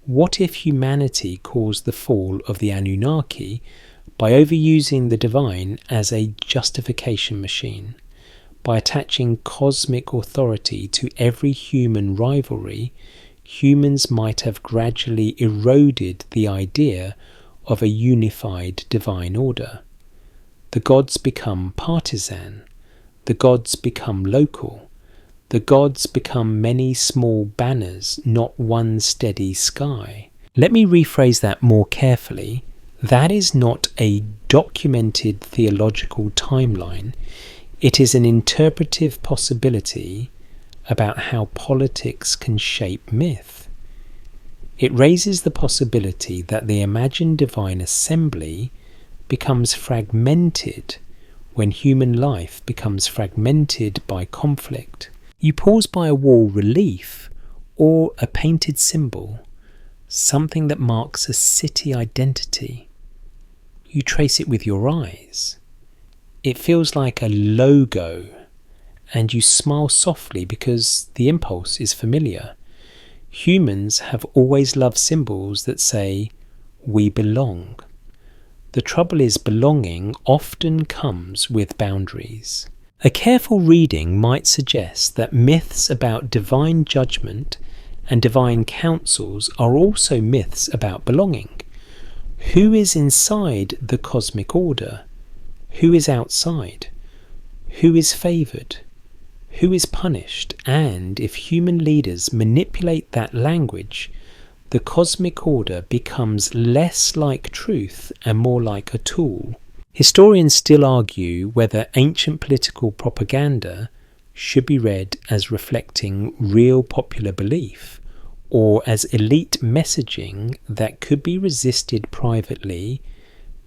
What if humanity caused the fall of the Anunnaki by overusing the divine as a justification machine? By attaching cosmic authority to every human rivalry, humans might have gradually eroded the idea of a unified divine order. The gods become partisan. The gods become local. The gods become many small banners, not one steady sky. Let me rephrase that more carefully. That is not a documented theological timeline. It is an interpretive possibility about how politics can shape myth. It raises the possibility that the imagined divine assembly becomes fragmented when human life becomes fragmented by conflict. You pause by a wall relief or a painted symbol, something that marks a city identity. You trace it with your eyes. It feels like a logo, and you smile softly because the impulse is familiar. Humans have always loved symbols that say, "We belong." The trouble is, belonging often comes with boundaries. A careful reading might suggest that myths about divine judgment and divine councils are also myths about belonging. Who is inside the cosmic order? Who is outside? Who is favoured? Who is punished? And if human leaders manipulate that language, the cosmic order becomes less like truth and more like a tool. Historians still argue whether ancient political propaganda should be read as reflecting real popular belief, or as elite messaging that could be resisted privately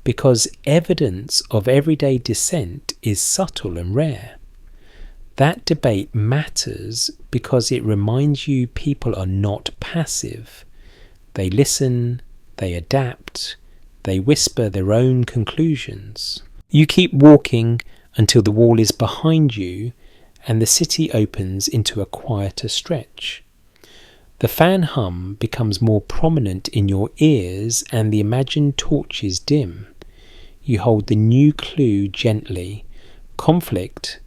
because evidence of everyday dissent is subtle and rare. That debate matters because it reminds you people are not passive. They listen, they adapt, they whisper their own conclusions. You keep walking until the wall is behind you and the city opens into a quieter stretch. The fan hum becomes more prominent in your ears and the imagined torches dim. You hold the new clue gently. Conflict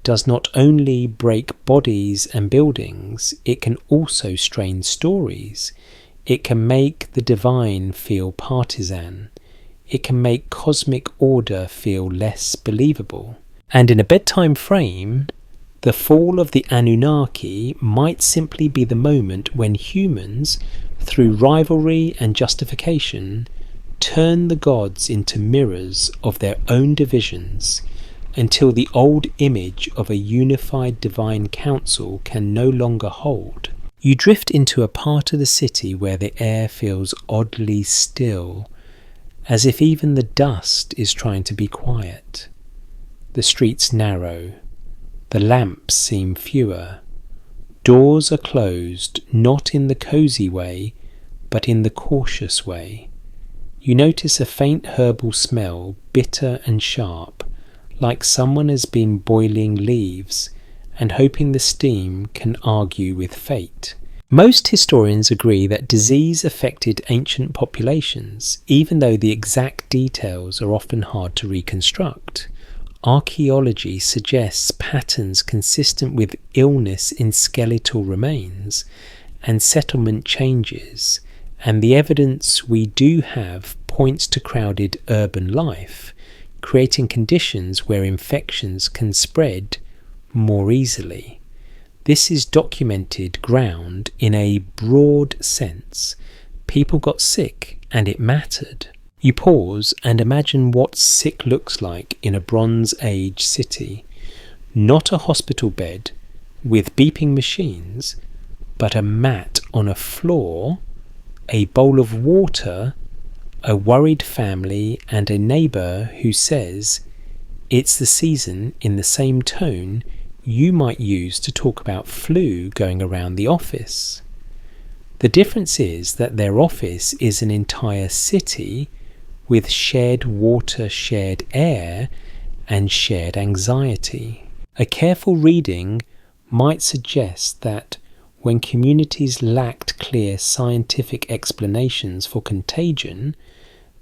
does not only break bodies and buildings, it can also strain stories. It can make the divine feel partisan. It can make cosmic order feel less believable. And in a bedtime frame, the fall of the Anunnaki might simply be the moment when humans, through rivalry and justification, turn the gods into mirrors of their own divisions, until the old image of a unified divine council can no longer hold. You drift into a part of the city where the air feels oddly still, as if even the dust is trying to be quiet. The streets narrow. The lamps seem fewer. Doors are closed, not in the cosy way, but in the cautious way. You notice a faint herbal smell, bitter and sharp, like someone has been boiling leaves and hoping the steam can argue with fate. Most historians agree that disease affected ancient populations, even though the exact details are often hard to reconstruct. Archaeology suggests patterns consistent with illness in skeletal remains and settlement changes, and the evidence we do have points to crowded urban life, creating conditions where infections can spread more easily. This is documented ground in a broad sense. People got sick and it mattered. You pause and imagine what sick looks like in a Bronze Age city. Not a hospital bed with beeping machines, but a mat on a floor, a bowl of water, a worried family, and a neighbour who says, "It's the season," in the same tone you might use to talk about flu going around the office. The difference is that their office is an entire city with shared water, shared air, and shared anxiety. A careful reading might suggest that when communities lacked clear scientific explanations for contagion,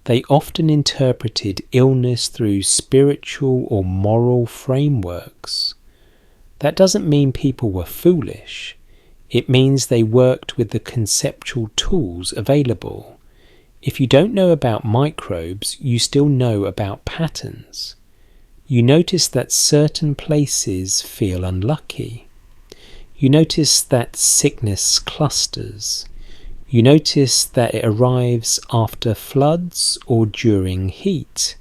they often interpreted illness through spiritual or moral frameworks. That doesn't mean people were foolish. It means they worked with the conceptual tools available. If you don't know about microbes, you still know about patterns. You notice that certain places feel unlucky. You notice that sickness clusters. You notice that it arrives after floods or during heat.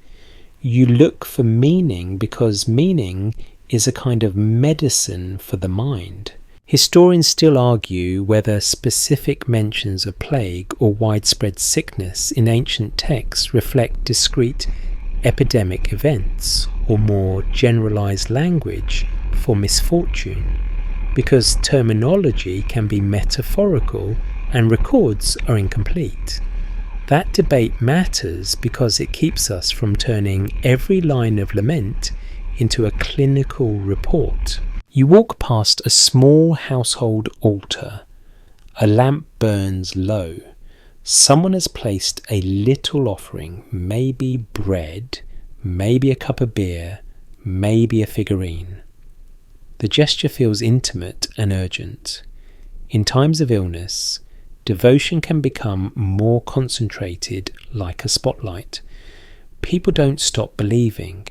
You look for meaning because meaning is a kind of medicine for the mind. Historians still argue whether specific mentions of plague or widespread sickness in ancient texts reflect discrete epidemic events or more generalized language for misfortune, because terminology can be metaphorical and records are incomplete. That debate matters because it keeps us from turning every line of lament into a clinical report. You walk past a small household altar. A lamp burns low. Someone has placed a little offering, maybe bread, maybe a cup of beer, maybe a figurine. The gesture feels intimate and urgent. In times of illness, devotion can become more concentrated, like a spotlight. People don't stop believing.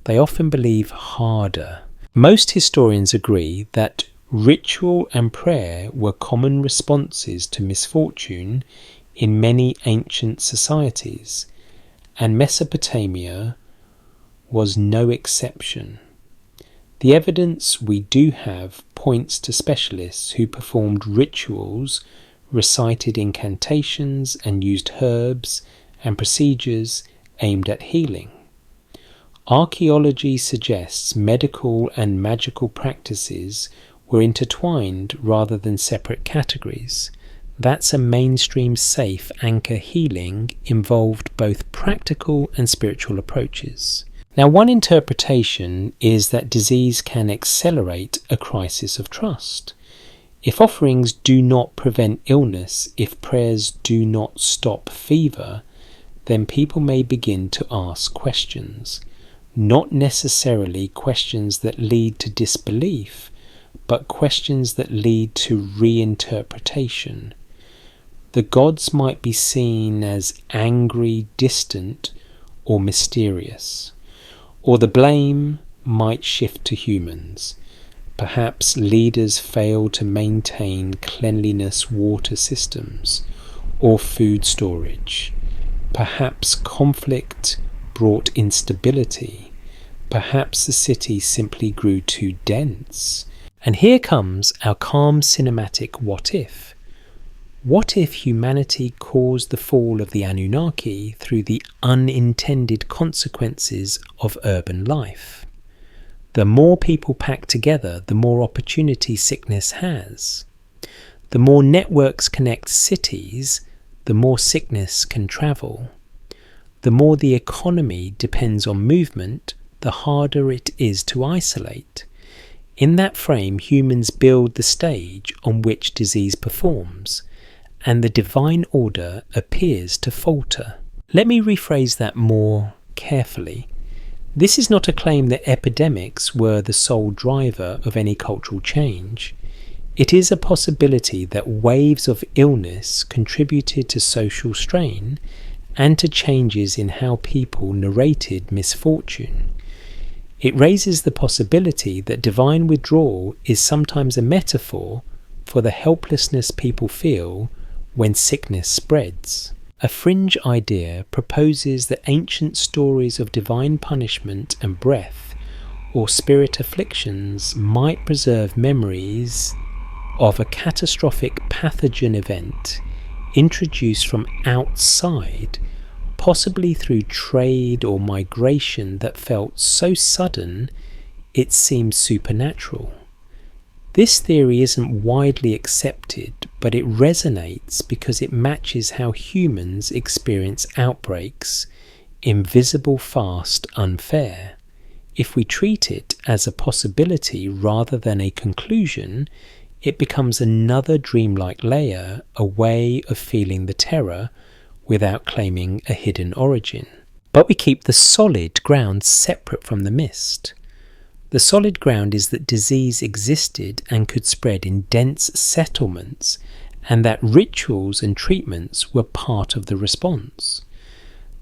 They often believe harder. Most historians agree that ritual and prayer were common responses to misfortune in many ancient societies, and Mesopotamia was no exception. The evidence we do have points to specialists who performed rituals, recited incantations, and used herbs and procedures aimed at healing. Archaeology suggests medical and magical practices were intertwined rather than separate categories. That's a mainstream safe anchor healing involved both practical and spiritual approaches. Now, one interpretation is that disease can accelerate a crisis of trust. If offerings do not prevent illness, if prayers do not stop fever, then people may begin to ask questions. Not necessarily questions that lead to disbelief, but questions that lead to reinterpretation. The gods might be seen as angry, distant, or mysterious. Or the blame might shift to humans. Perhaps leaders fail to maintain cleanliness water systems or food storage. Perhaps conflict brought instability. Perhaps the city simply grew too dense. And here comes our calm cinematic what if. What if humanity caused the fall of the Anunnaki through the unintended consequences of urban life? The more people pack together, the more opportunity sickness has. The more networks connect cities, the more sickness can travel. The more the economy depends on movement, the harder it is to isolate. In that frame, humans build the stage on which disease performs, and the divine order appears to falter. Let me rephrase that more carefully. This is not a claim that epidemics were the sole driver of any cultural change. It is a possibility that waves of illness contributed to social strain and to changes in how people narrated misfortune. It raises the possibility that divine withdrawal is sometimes a metaphor for the helplessness people feel when sickness spreads. A fringe idea proposes that ancient stories of divine punishment and breath or spirit afflictions might preserve memories of a catastrophic pathogen event introduced from outside, possibly through trade or migration that felt so sudden it seemed supernatural. This theory isn't widely accepted, but it resonates because it matches how humans experience outbreaks: invisible, fast, unfair. If we treat it as a possibility rather than a conclusion, it becomes another dreamlike layer, a way of feeling the terror without claiming a hidden origin. But we keep the solid ground separate from the mist. The solid ground is that disease existed and could spread in dense settlements, and that rituals and treatments were part of the response.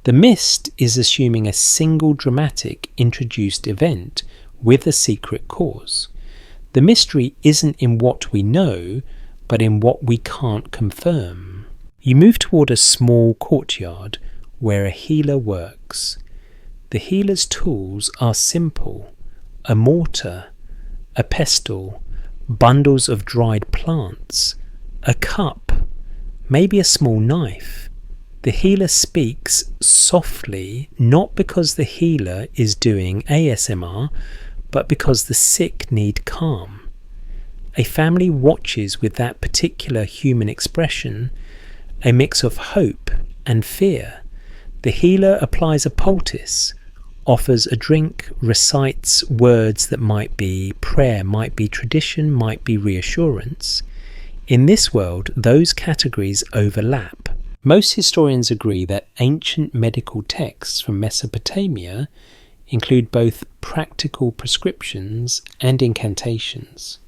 The mist is assuming a single dramatic introduced event with a secret cause. The mystery isn't in what we know, but in what we can't confirm. You move toward a small courtyard where a healer works. The healer's tools are simple: a mortar, a pestle, bundles of dried plants, a cup, maybe a small knife. The healer speaks softly, not because the healer is doing ASMR, but because the sick need calm. A family watches with that particular human expression, a mix of hope and fear. The healer applies a poultice, offers a drink, recites words that might be prayer, might be tradition, might be reassurance. In this world, those categories overlap. Most historians agree that ancient medical texts from Mesopotamia include both practical prescriptions and incantations.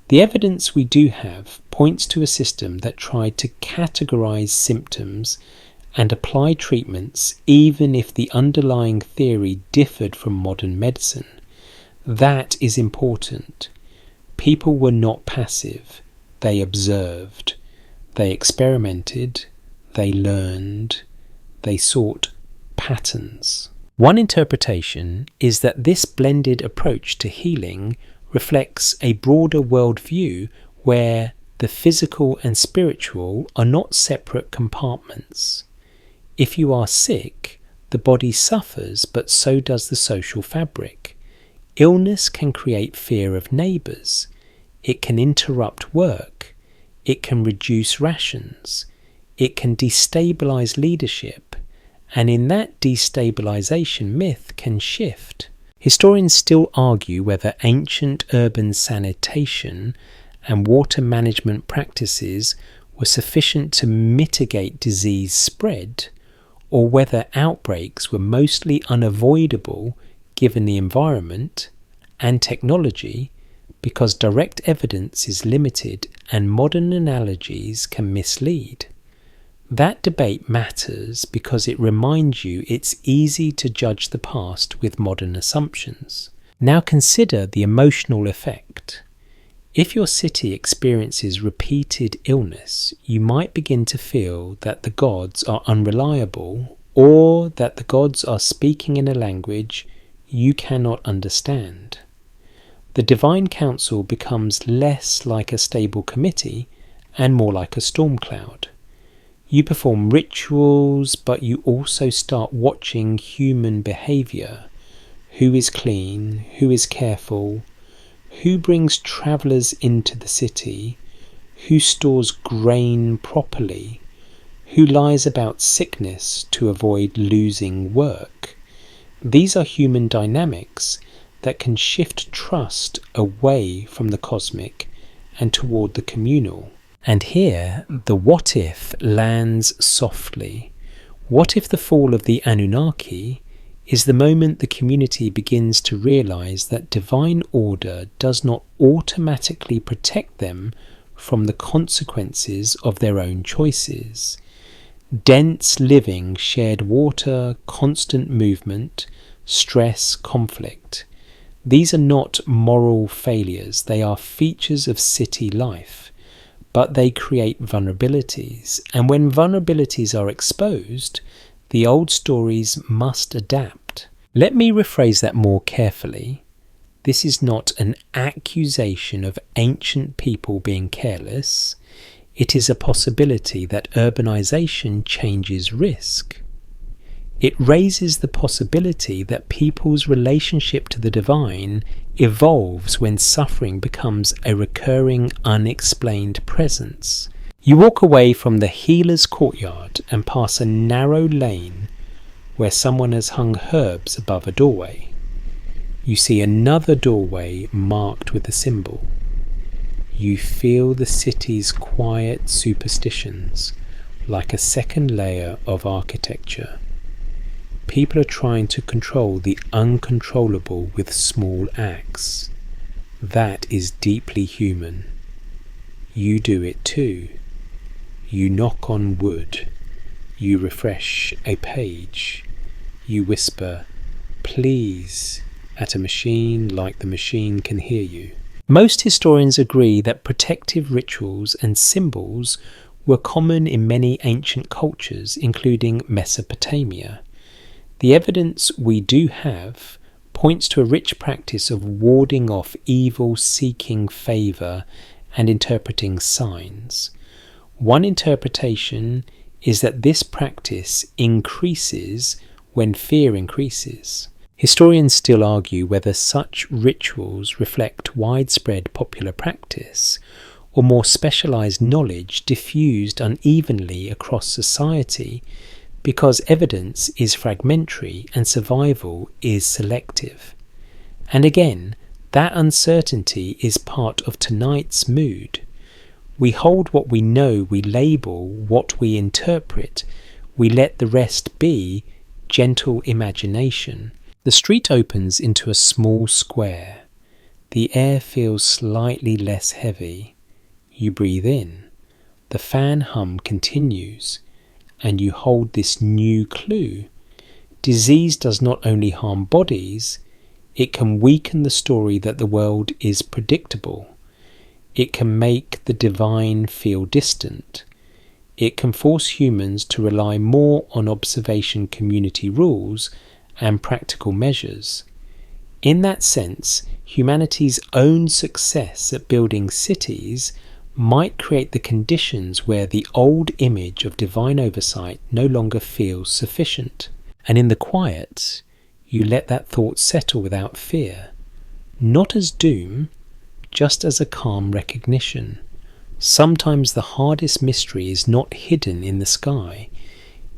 The evidence we do have points to a system that tried to categorize symptoms and apply treatments even if the underlying theory differed from modern medicine. That is important. People were not passive. They observed. They experimented. They learned. They sought patterns. One interpretation is that this blended approach to healing reflects a broader worldview where the physical and spiritual are not separate compartments. If you are sick, the body suffers, but so does the social fabric. Illness can create fear of neighbours. It can interrupt work. It can reduce rations. It can destabilise leadership. And in that destabilisation, myth can shift. Historians still argue whether ancient urban sanitation and water management practices were sufficient to mitigate disease spread, or whether outbreaks were mostly unavoidable given the environment and technology, because direct evidence is limited and modern analogies can mislead. That debate matters because it reminds you it's easy to judge the past with modern assumptions. Now consider the emotional effect. If your city experiences repeated illness, you might begin to feel that the gods are unreliable, or that the gods are speaking in a language you cannot understand. The divine council becomes less like a stable committee and more like a storm cloud. You perform rituals, but you also start watching human behaviour. Who is clean? Who is careful? Who brings travellers into the city? Who stores grain properly? Who lies about sickness to avoid losing work? These are human dynamics that can shift trust away from the cosmic and toward the communal. And here, the what if lands softly. What if the fall of the Anunnaki is the moment the community begins to realise that divine order does not automatically protect them from the consequences of their own choices? Dense living, shared water, constant movement, stress, conflict. These are not moral failures, they are features of city life. But they create vulnerabilities, and when vulnerabilities are exposed, the old stories must adapt. Let me rephrase that more carefully. This is not an accusation of ancient people being careless. It is a possibility that urbanization changes risk. It raises the possibility that people's relationship to the divine evolves when suffering becomes a recurring, unexplained presence. You walk away from the healer's courtyard and pass a narrow lane where someone has hung herbs above a doorway. You see another doorway marked with a symbol. You feel the city's quiet superstitions like a second layer of architecture. People are trying to control the uncontrollable with small acts. That is deeply human. You do it too. You knock on wood. You refresh a page. You whisper, "Please," at a machine like the machine can hear you. Most historians agree that protective rituals and symbols were common in many ancient cultures, including Mesopotamia. The evidence we do have points to a rich practice of warding off evil, seeking favour, and interpreting signs. One interpretation is that this practice increases when fear increases. Historians still argue whether such rituals reflect widespread popular practice or more specialised knowledge diffused unevenly across society, because evidence is fragmentary and survival is selective. And again, that uncertainty is part of tonight's mood. We hold what we know, we label what we interpret, we let the rest be gentle imagination. The street opens into a small square. The air feels slightly less heavy. You breathe in. The fan hum continues, and you hold this new clue. Disease does not only harm bodies, it can weaken the story that the world is predictable. It can make the divine feel distant. It can force humans to rely more on observation community rules and practical measures. In that sense, humanity's own success at building cities might create the conditions where the old image of divine oversight no longer feels sufficient. And in the quiet, you let that thought settle without fear, not as doom, just as a calm recognition. Sometimes the hardest mystery is not hidden in the sky.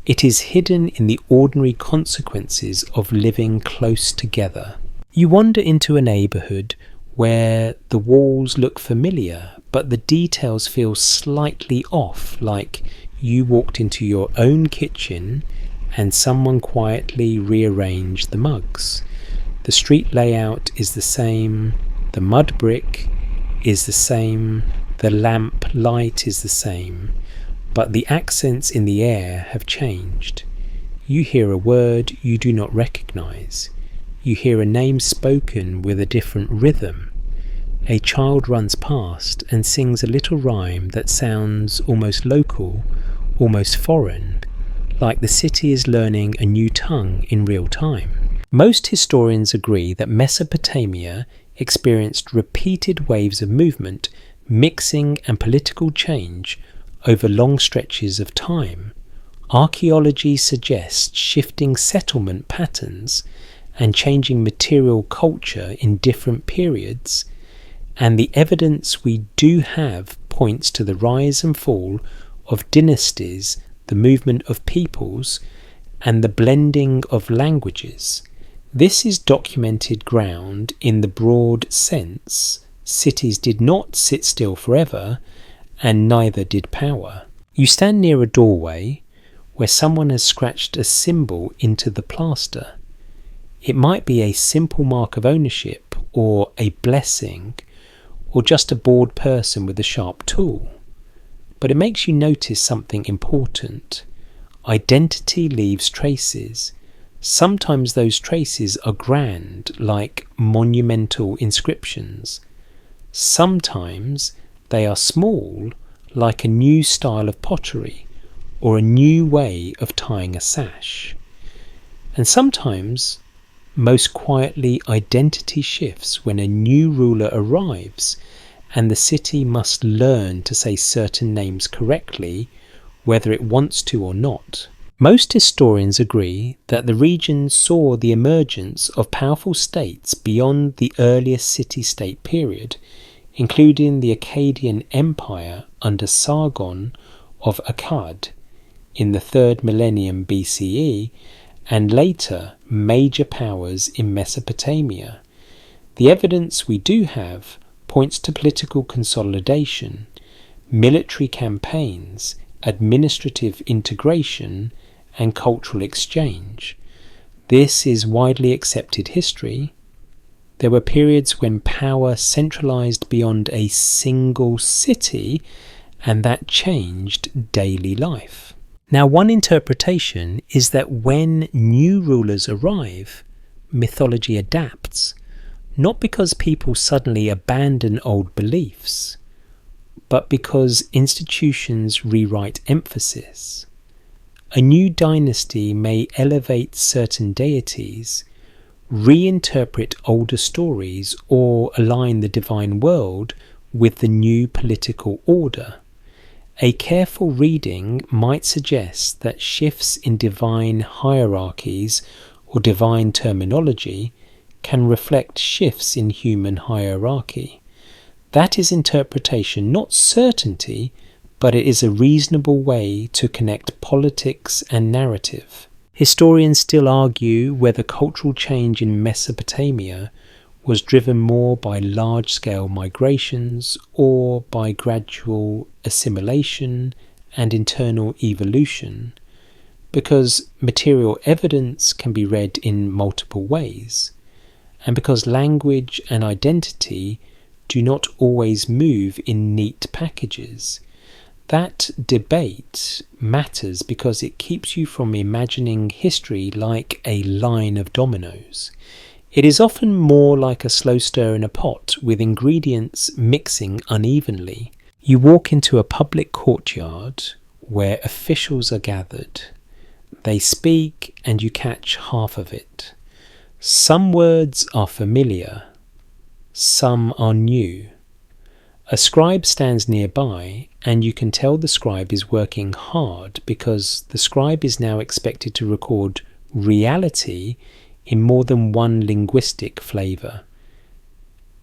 It is hidden in the ordinary consequences of living close together. You wander into a neighbourhood where the walls look familiar, but the details feel slightly off, like you walked into your own kitchen and someone quietly rearranged the mugs. The street layout is the same, the mud brick is the same, the lamp light is the same, but the accents in the air have changed. You hear a word you do not recognise. You hear a name spoken with a different rhythm. A child runs past and sings a little rhyme that sounds almost local, almost foreign, like the city is learning a new tongue in real time. Most historians agree that Mesopotamia experienced repeated waves of movement, mixing and political change over long stretches of time. Archaeology suggests shifting settlement patterns and changing material culture in different periods, and the evidence we do have points to the rise and fall of dynasties, the movement of peoples, and the blending of languages. This is documented ground in the broad sense. Cities did not sit still forever, and neither did power. You stand near a doorway where someone has scratched a symbol into the plaster. It might be a simple mark of ownership, or a blessing, or just a bored person with a sharp tool. But it makes you notice something important. Identity leaves traces. Sometimes those traces are grand, like monumental inscriptions. Sometimes they are small, like a new style of pottery, or a new way of tying a sash. And sometimes, most quietly, identity shifts when a new ruler arrives, and the city must learn to say certain names correctly, whether it wants to or not. Most historians agree that the region saw the emergence of powerful states beyond the earliest city-state period, including the Akkadian Empire under Sargon of Akkad in the 3rd millennium BCE, and later major powers in Mesopotamia. The evidence we do have points to political consolidation, military campaigns, administrative integration, and cultural exchange. This is widely accepted history. There were periods when power centralized beyond a single city, and that changed daily life. Now, one interpretation is that when new rulers arrive, mythology adapts, not because people suddenly abandon old beliefs, but because institutions rewrite emphasis. A new dynasty may elevate certain deities, reinterpret older stories, or align the divine world with the new political order. A careful reading might suggest that shifts in divine hierarchies or divine terminology can reflect shifts in human hierarchy. That is interpretation, not certainty, but it is a reasonable way to connect politics and narrative. Historians still argue whether cultural change in Mesopotamia was driven more by large-scale migrations or by gradual assimilation and internal evolution, because material evidence can be read in multiple ways, and because language and identity do not always move in neat packages. That debate matters because it keeps you from imagining history like a line of dominoes. It is often more like a slow stir in a pot with ingredients mixing unevenly. You walk into a public courtyard where officials are gathered. They speak and you catch half of it. Some words are familiar, some are new. A scribe stands nearby, and you can tell the scribe is working hard because the scribe is now expected to record reality in more than one linguistic flavour.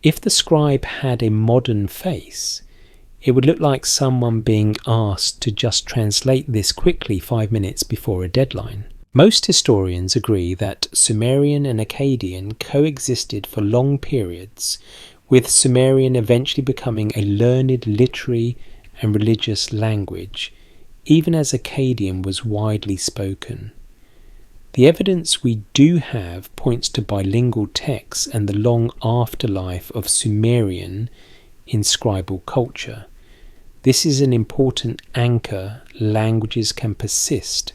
If the scribe had a modern face, it would look like someone being asked to just translate this quickly 5 minutes before a deadline. Most historians agree that Sumerian and Akkadian coexisted for long periods, with Sumerian eventually becoming a learned literary and religious language, even as Akkadian was widely spoken. The evidence we do have points to bilingual texts and the long afterlife of Sumerian in scribal culture. This is an important anchor. Languages can persist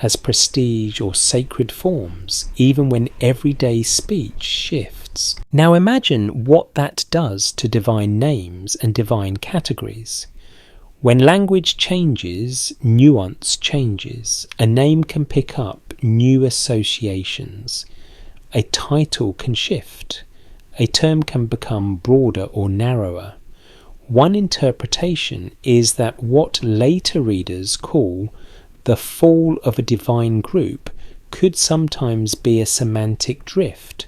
as prestige or sacred forms, even when everyday speech shifts. Now imagine what that does to divine names and divine categories. When language changes, nuance changes. A name can pick up new associations. A title can shift. A term can become broader or narrower. One interpretation is that what later readers call the fall of a divine group could sometimes be a semantic drift,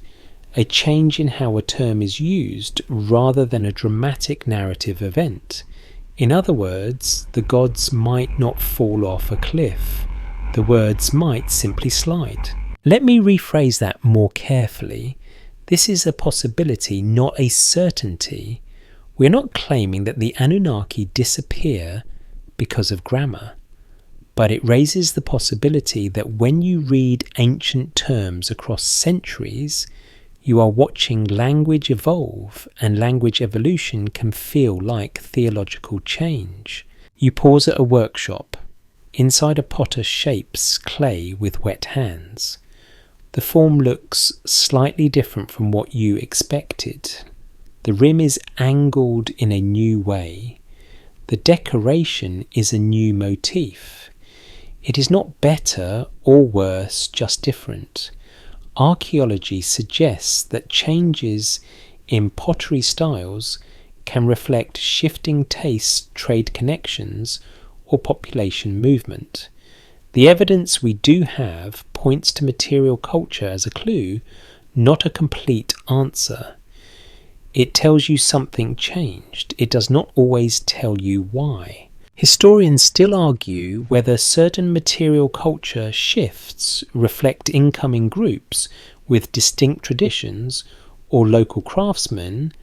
a change in how a term is used rather than a dramatic narrative event. In other words, the gods might not fall off a cliff. The words might simply slide. Let me rephrase that more carefully. This is a possibility, not a certainty. We're not claiming that the Anunnaki disappear because of grammar, but it raises the possibility that when you read ancient terms across centuries, you are watching language evolve, and language evolution can feel like theological change. You pause at a workshop. Inside a potter shapes clay with wet hands. The form looks slightly different from what you expected. The rim is angled in a new way. The decoration is a new motif. It is not better or worse, just different. Archaeology suggests that changes in pottery styles can reflect shifting tastes, trade connections, or population movement. The evidence we do have points to material culture as a clue, not a complete answer. It tells you something changed. It does not always tell you why. Historians still argue whether certain material culture shifts reflect incoming groups with distinct traditions or local craftsmen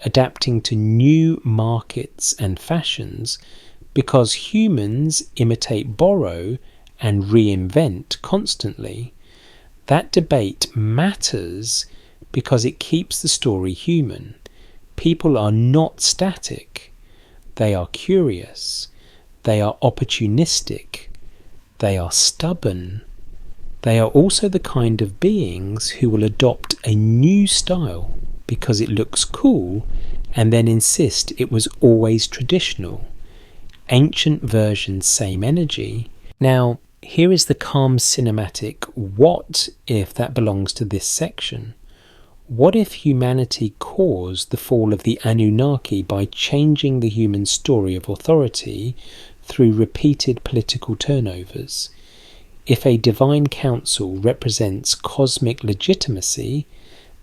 adapting to new markets and fashions, because humans imitate, borrow, and reinvent constantly. That debate matters because it keeps the story human. People are not static. They are curious. They are opportunistic. They are stubborn. They are also the kind of beings who will adopt a new style because it looks cool and then insist it was always traditional. Ancient version, same energy. Now, here is the calm cinematic what if that belongs to this section. What if humanity caused the fall of the Anunnaki by changing the human story of authority through repeated political turnovers? If a divine council represents cosmic legitimacy,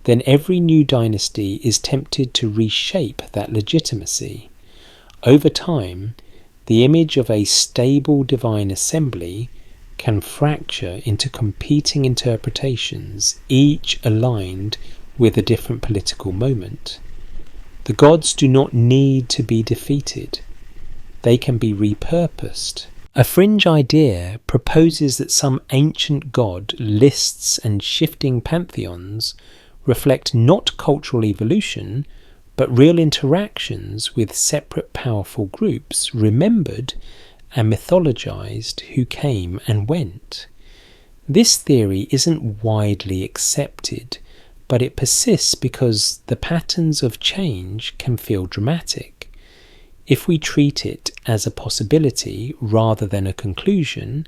then every new dynasty is tempted to reshape that legitimacy. Over time, the image of a stable divine assembly can fracture into competing interpretations, each aligned with a different political moment. The gods do not need to be defeated. They can be repurposed. A fringe idea proposes that some ancient god lists and shifting pantheons reflect not cultural evolution, but real interactions with separate powerful groups remembered and mythologized who came and went. This theory isn't widely accepted, but it persists because the patterns of change can feel dramatic. If we treat it as a possibility rather than a conclusion,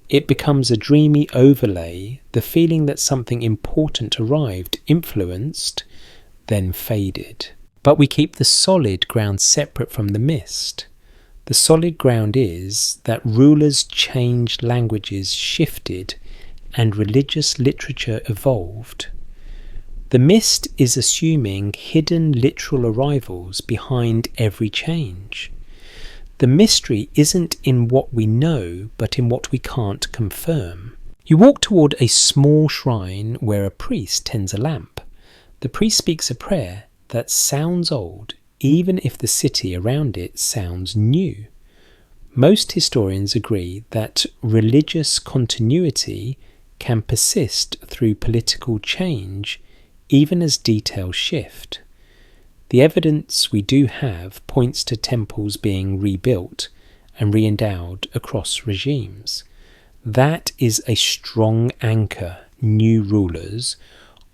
it becomes a dreamy overlay, the feeling that something important arrived, influenced, then faded. But we keep the solid ground separate from the mist. The solid ground is that rulers changed, languages shifted, and religious literature evolved. The mist is assuming hidden literal arrivals behind every change. The mystery isn't in what we know, but in what we can't confirm. You walk toward a small shrine where a priest tends a lamp. The priest speaks a prayer that sounds old, even if the city around it sounds new. Most historians agree that religious continuity can persist through political change, even as details shift. The evidence we do have points to temples being rebuilt and re-endowed across regimes. That is a strong anchor. New rulers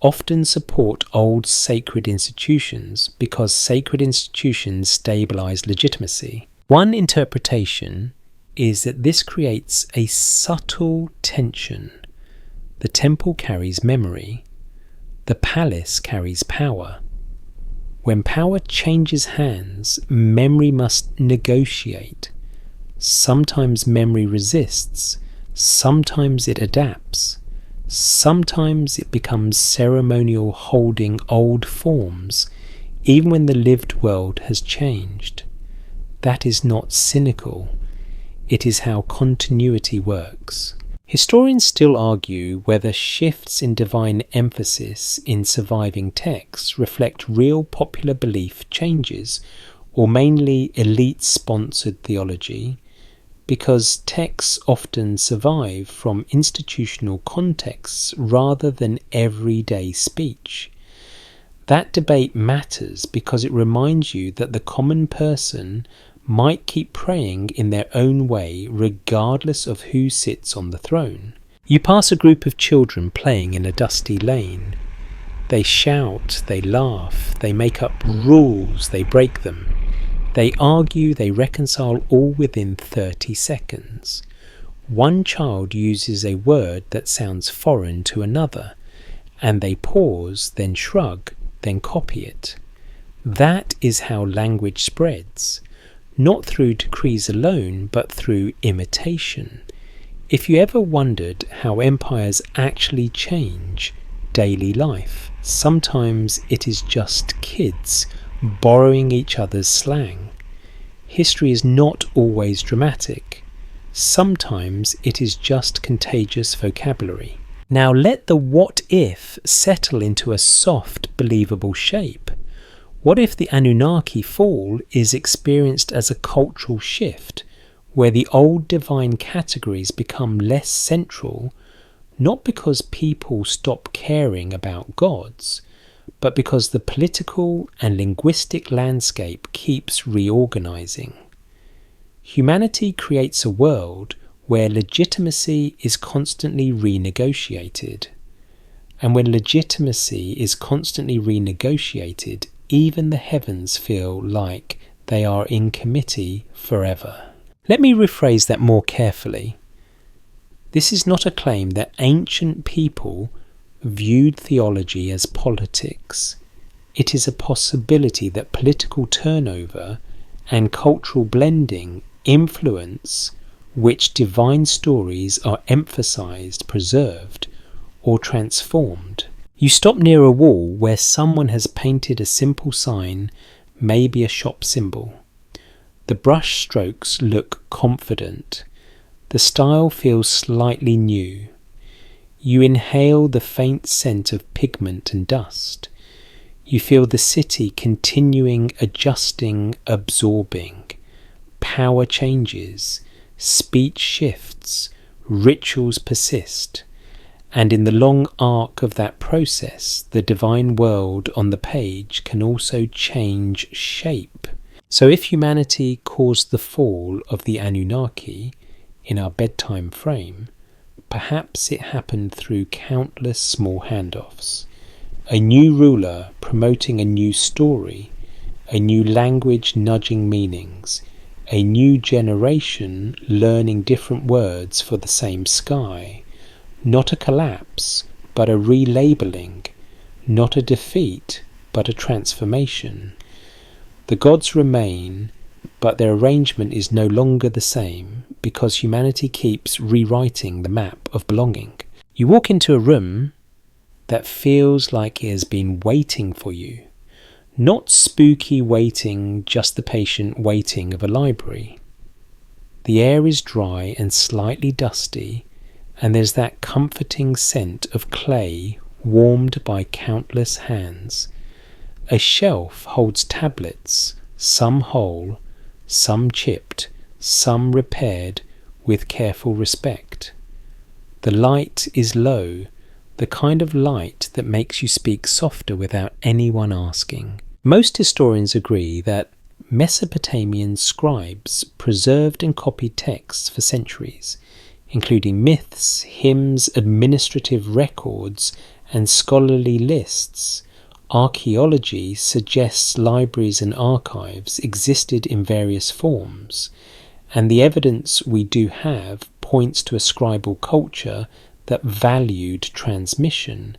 often support old sacred institutions because sacred institutions stabilize legitimacy. One interpretation is that this creates a subtle tension. The temple carries memory. The palace carries power. When power changes hands, memory must negotiate. Sometimes memory resists, sometimes it adapts, sometimes it becomes ceremonial, holding old forms, even when the lived world has changed. That is not cynical, it is how continuity works. Historians still argue whether shifts in divine emphasis in surviving texts reflect real popular belief changes or mainly elite-sponsored theology, because texts often survive from institutional contexts rather than everyday speech. That debate matters because it reminds you that the common person might keep praying in their own way regardless of who sits on the throne. You pass a group of children playing in a dusty lane. They shout, they laugh, they make up rules, they break them. They argue, they reconcile, all within 30 seconds. One child uses a word that sounds foreign to another, and they pause, then shrug, then copy it. That is how language spreads. Not through decrees alone, but through imitation. If you ever wondered how empires actually change daily life, sometimes it is just kids borrowing each other's slang. History is not always dramatic. Sometimes it is just contagious vocabulary. Now let the what if settle into a soft, believable shape. What if the Anunnaki fall is experienced as a cultural shift, where the old divine categories become less central, not because people stop caring about gods, but because the political and linguistic landscape keeps reorganizing? Humanity creates a world where legitimacy is constantly renegotiated. And when legitimacy is constantly renegotiated, even the heavens feel like they are in committee forever. Let me rephrase that more carefully. This is not a claim that ancient people viewed theology as politics. It is a possibility that political turnover and cultural blending influence which divine stories are emphasized, preserved, or transformed. You stop near a wall where someone has painted a simple sign, maybe a shop symbol. The brush strokes look confident. The style feels slightly new. You inhale the faint scent of pigment and dust. You feel the city continuing, adjusting, absorbing. Power changes, speech shifts, rituals persist. And in the long arc of that process, the divine world on the page can also change shape. So if humanity caused the fall of the Anunnaki in our bedtime frame, perhaps it happened through countless small handoffs. A new ruler promoting a new story, a new language nudging meanings, a new generation learning different words for the same sky. Not a collapse, but a relabeling. Not a defeat, but a transformation. The gods remain, but their arrangement is no longer the same because humanity keeps rewriting the map of belonging. You walk into a room that feels like it has been waiting for you. Not spooky waiting, just the patient waiting of a library. The air is dry and slightly dusty, and there's that comforting scent of clay warmed by countless hands. A shelf holds tablets, some whole, some chipped, some repaired with careful respect. The light is low, the kind of light that makes you speak softer without anyone asking. Most historians agree that Mesopotamian scribes preserved and copied texts for centuries, including myths, hymns, administrative records, and scholarly lists. Archaeology suggests libraries and archives existed in various forms, and the evidence we do have points to a scribal culture that valued transmission.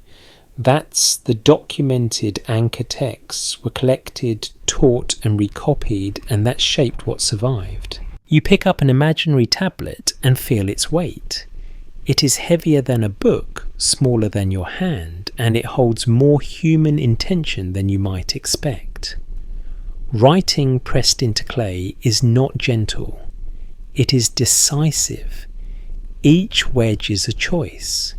That's the documented anchor texts were collected, taught and recopied, and that shaped what survived. You pick up an imaginary tablet and feel its weight. It is heavier than a book, smaller than your hand, and it holds more human intention than you might expect. Writing pressed into clay is not gentle. It is decisive. Each wedge is a choice.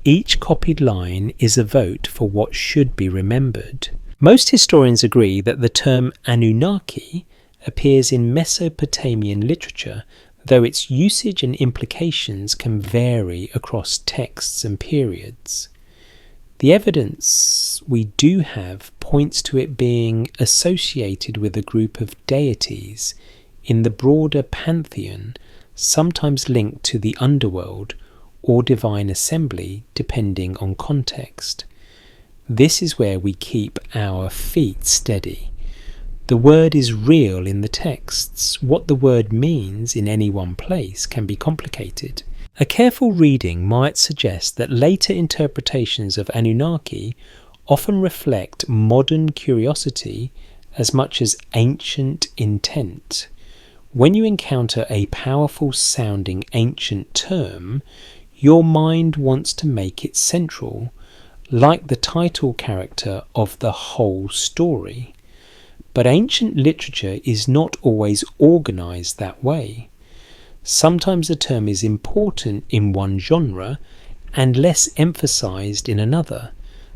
Each copied line is a vote for what should be remembered. Most historians agree that the term Anunnaki appears in Mesopotamian literature, though its usage and implications can vary across texts and periods. The evidence we do have points to it being associated with a group of deities in the broader pantheon, sometimes linked to the underworld or divine assembly, depending on context. This is where we keep our feet steady. The word is real in the texts. What the word means in any one place can be complicated. A careful reading might suggest that later interpretations of Anunnaki often reflect modern curiosity as much as ancient intent. When you encounter a powerful sounding ancient term, your mind wants to make it central, like the title character of the whole story. But ancient literature is not always organized that way. Sometimes a term is important in one genre and less emphasized in another.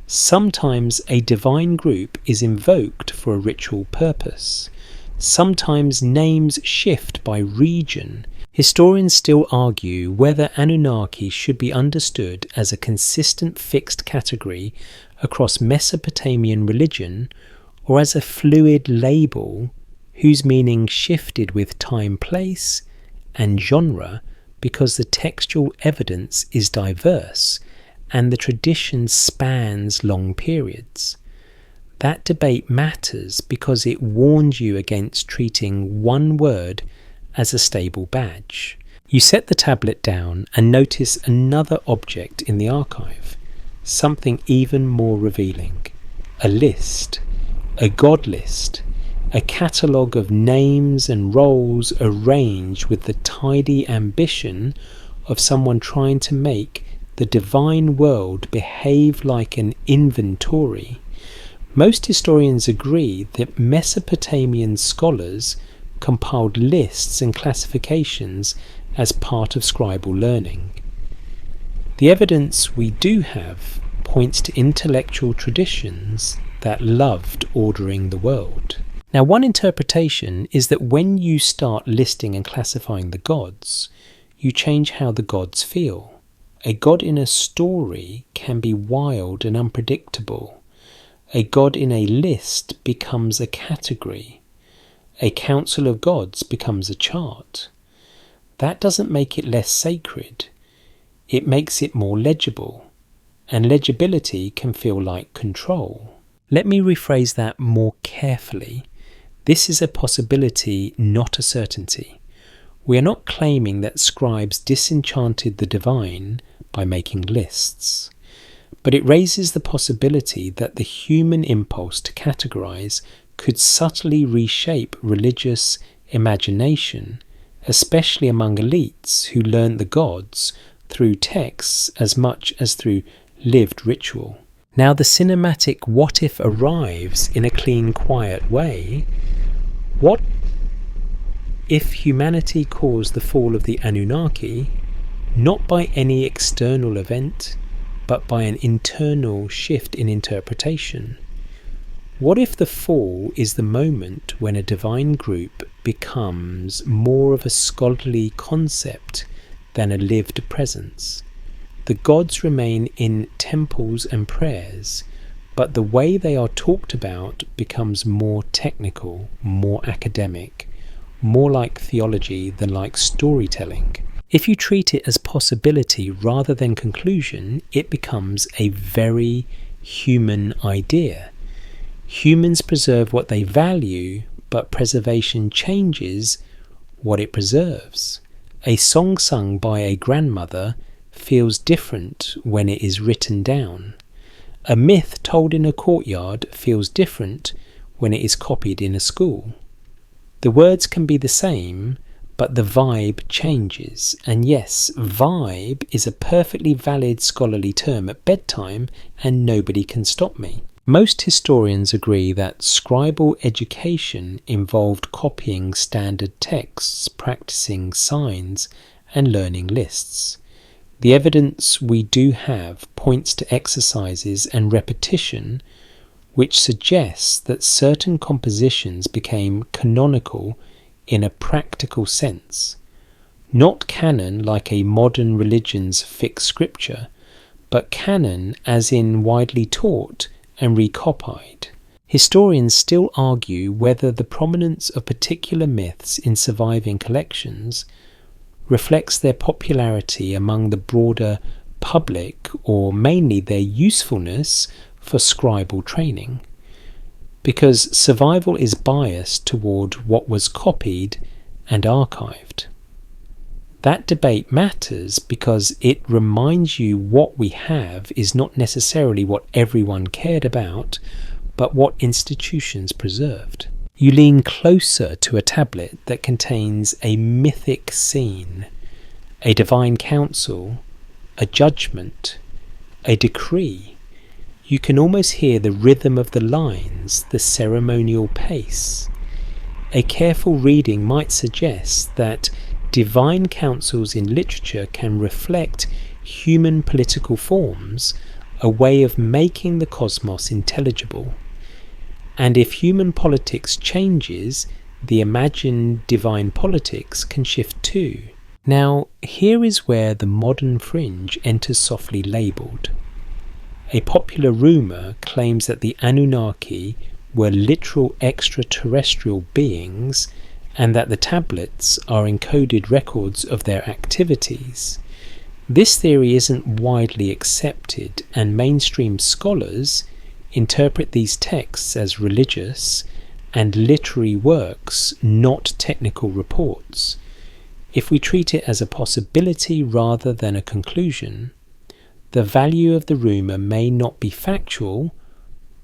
Sometimes a divine group is invoked for a ritual purpose. Sometimes names shift by region. Historians still argue whether Anunnaki should be understood as a consistent fixed category across Mesopotamian religion or as a fluid label whose meaning shifted with time, place, and genre because the textual evidence is diverse and the tradition spans long periods. That debate matters because it warns you against treating one word as a stable badge. You set the tablet down and notice another object in the archive, something even more revealing. A list, a god list, a catalogue of names and roles arranged with the tidy ambition of someone trying to make the divine world behave like an inventory. Most historians agree that Mesopotamian scholars compiled lists and classifications as part of scribal learning. The evidence we do have points to intellectual traditions that loved ordering the world. Now, one interpretation is that when you start listing and classifying the gods, you change how the gods feel. A god in a story can be wild and unpredictable. A god in a list becomes a category. A council of gods becomes a chart. That doesn't make it less sacred. It makes it more legible. And legibility can feel like control. Let me rephrase that more carefully. This is a possibility, not a certainty. We are not claiming that scribes disenchanted the divine by making lists, but it raises the possibility that the human impulse to categorize could subtly reshape religious imagination, especially among elites who learned the gods through texts as much as through lived ritual. Now the cinematic what if arrives in a clean, quiet way. What if humanity caused the fall of the Anunnaki, not by any external event, but by an internal shift in interpretation? What if the fall is the moment when a divine group becomes more of a scholarly concept than a lived presence? The gods remain in temples and prayers, but the way they are talked about becomes more technical, more academic, more like theology than like storytelling. If you treat it as possibility rather than conclusion, it becomes a very human idea. Humans preserve what they value, but preservation changes what it preserves. A song sung by a grandmother feels different when it is written down. A myth told in a courtyard feels different when it is copied in a school. The words can be the same, but the vibe changes. And yes, vibe is a perfectly valid scholarly term at bedtime, and nobody can stop me. Most historians agree that scribal education involved copying standard texts, practicing signs, and learning lists. The evidence we do have points to exercises and repetition, which suggests that certain compositions became canonical in a practical sense. Not canon like a modern religion's fixed scripture, but canon as in widely taught and recopied. Historians still argue whether the prominence of particular myths in surviving collections reflects their popularity among the broader public or mainly their usefulness for scribal training, because survival is biased toward what was copied and archived. That debate matters because it reminds you what we have is not necessarily what everyone cared about, but what institutions preserved. You lean closer to a tablet that contains a mythic scene, a divine council, a judgment, a decree. You can almost hear the rhythm of the lines, the ceremonial pace. A careful reading might suggest that divine councils in literature can reflect human political forms, a way of making the cosmos intelligible. And if human politics changes, the imagined divine politics can shift too. Now, here is where the modern fringe enters softly labelled. A popular rumour claims that the Anunnaki were literal extraterrestrial beings and that the tablets are encoded records of their activities. This theory isn't widely accepted, and mainstream scholars, interpret these texts as religious and literary works, not technical reports. If we treat it as a possibility rather than a conclusion, the value of the rumour may not be factual,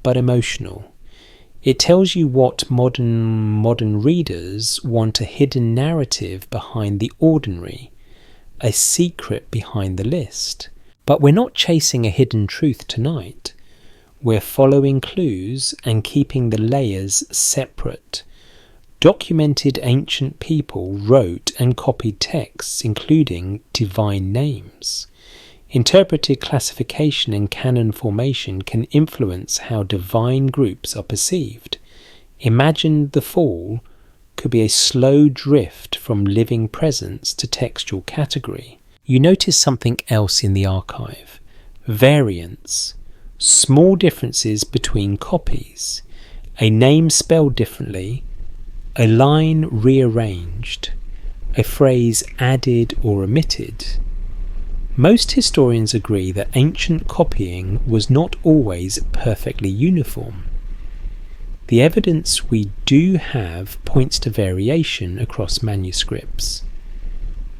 but emotional. It tells you what modern readers want: a hidden narrative behind the ordinary, a secret behind the list. But we're not chasing a hidden truth tonight. We're following clues and keeping the layers separate. Documented ancient people wrote and copied texts, including divine names. Interpreted classification and canon formation can influence how divine groups are perceived. Imagine the fall could be a slow drift from living presence to textual category. You notice something else in the archive: variance, small differences between copies, a name spelled differently, a line rearranged, a phrase added or omitted. Most historians agree that ancient copying was not always perfectly uniform. The evidence we do have points to variation across manuscripts.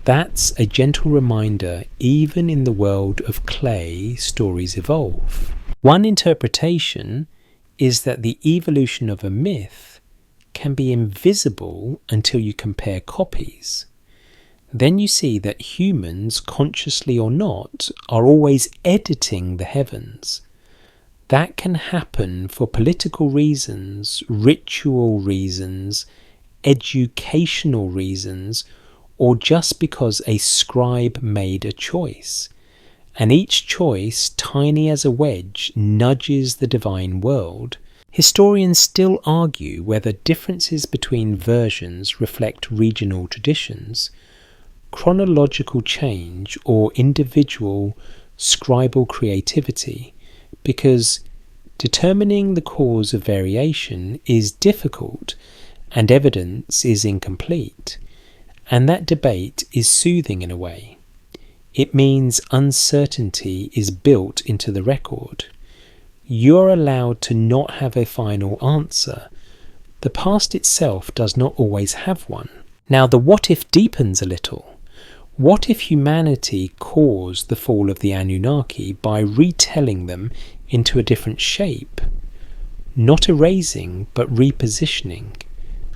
That's a gentle reminder: even in the world of clay, stories evolve. One interpretation is that the evolution of a myth can be invisible until you compare copies. Then you see that humans, consciously or not, are always editing the heavens. That can happen for political reasons, ritual reasons, educational reasons, or just because a scribe made a choice. And each choice, tiny as a wedge, nudges the divine world. Historians still argue whether differences between versions reflect regional traditions, chronological change, or individual scribal creativity, because determining the cause of variation is difficult and evidence is incomplete. And that debate is soothing in a way. It means uncertainty is built into the record. You're allowed to not have a final answer. The past itself does not always have one. Now the what if deepens a little. What if humanity caused the fall of the Anunnaki by retelling them into a different shape? Not erasing, but repositioning.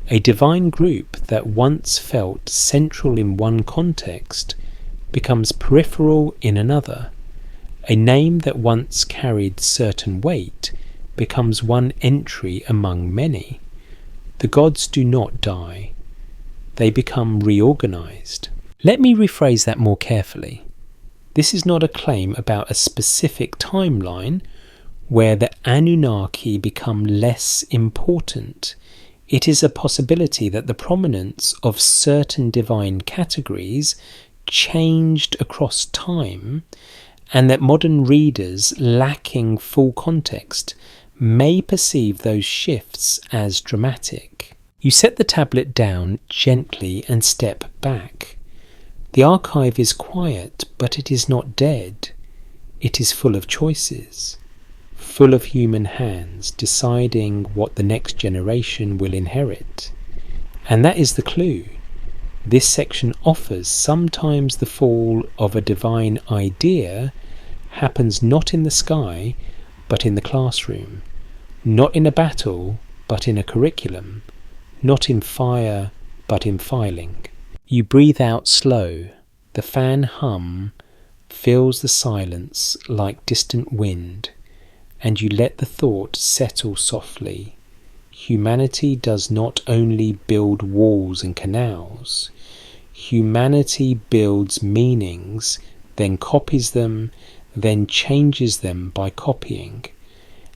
A divine group that once felt central in one context becomes peripheral in another. A name that once carried certain weight becomes one entry among many. The gods do not die. They become reorganized. Let me rephrase that more carefully. This is not a claim about a specific timeline where the Anunnaki become less important. It is a possibility that the prominence of certain divine categories changed across time, and that modern readers lacking full context may perceive those shifts as dramatic. You set the tablet down gently and step back. The archive is quiet, but it is not dead. It is full of choices, full of human hands deciding what the next generation will inherit. And that is the clue. This section offers sometimes the fall of a divine idea happens not in the sky, but in the classroom, not in a battle, but in a curriculum, not in fire, but in filing. You breathe out slow. The fan hum fills the silence like distant wind, and you let the thought settle softly. Humanity does not only build walls and canals. Humanity builds meanings, then copies them, then changes them by copying.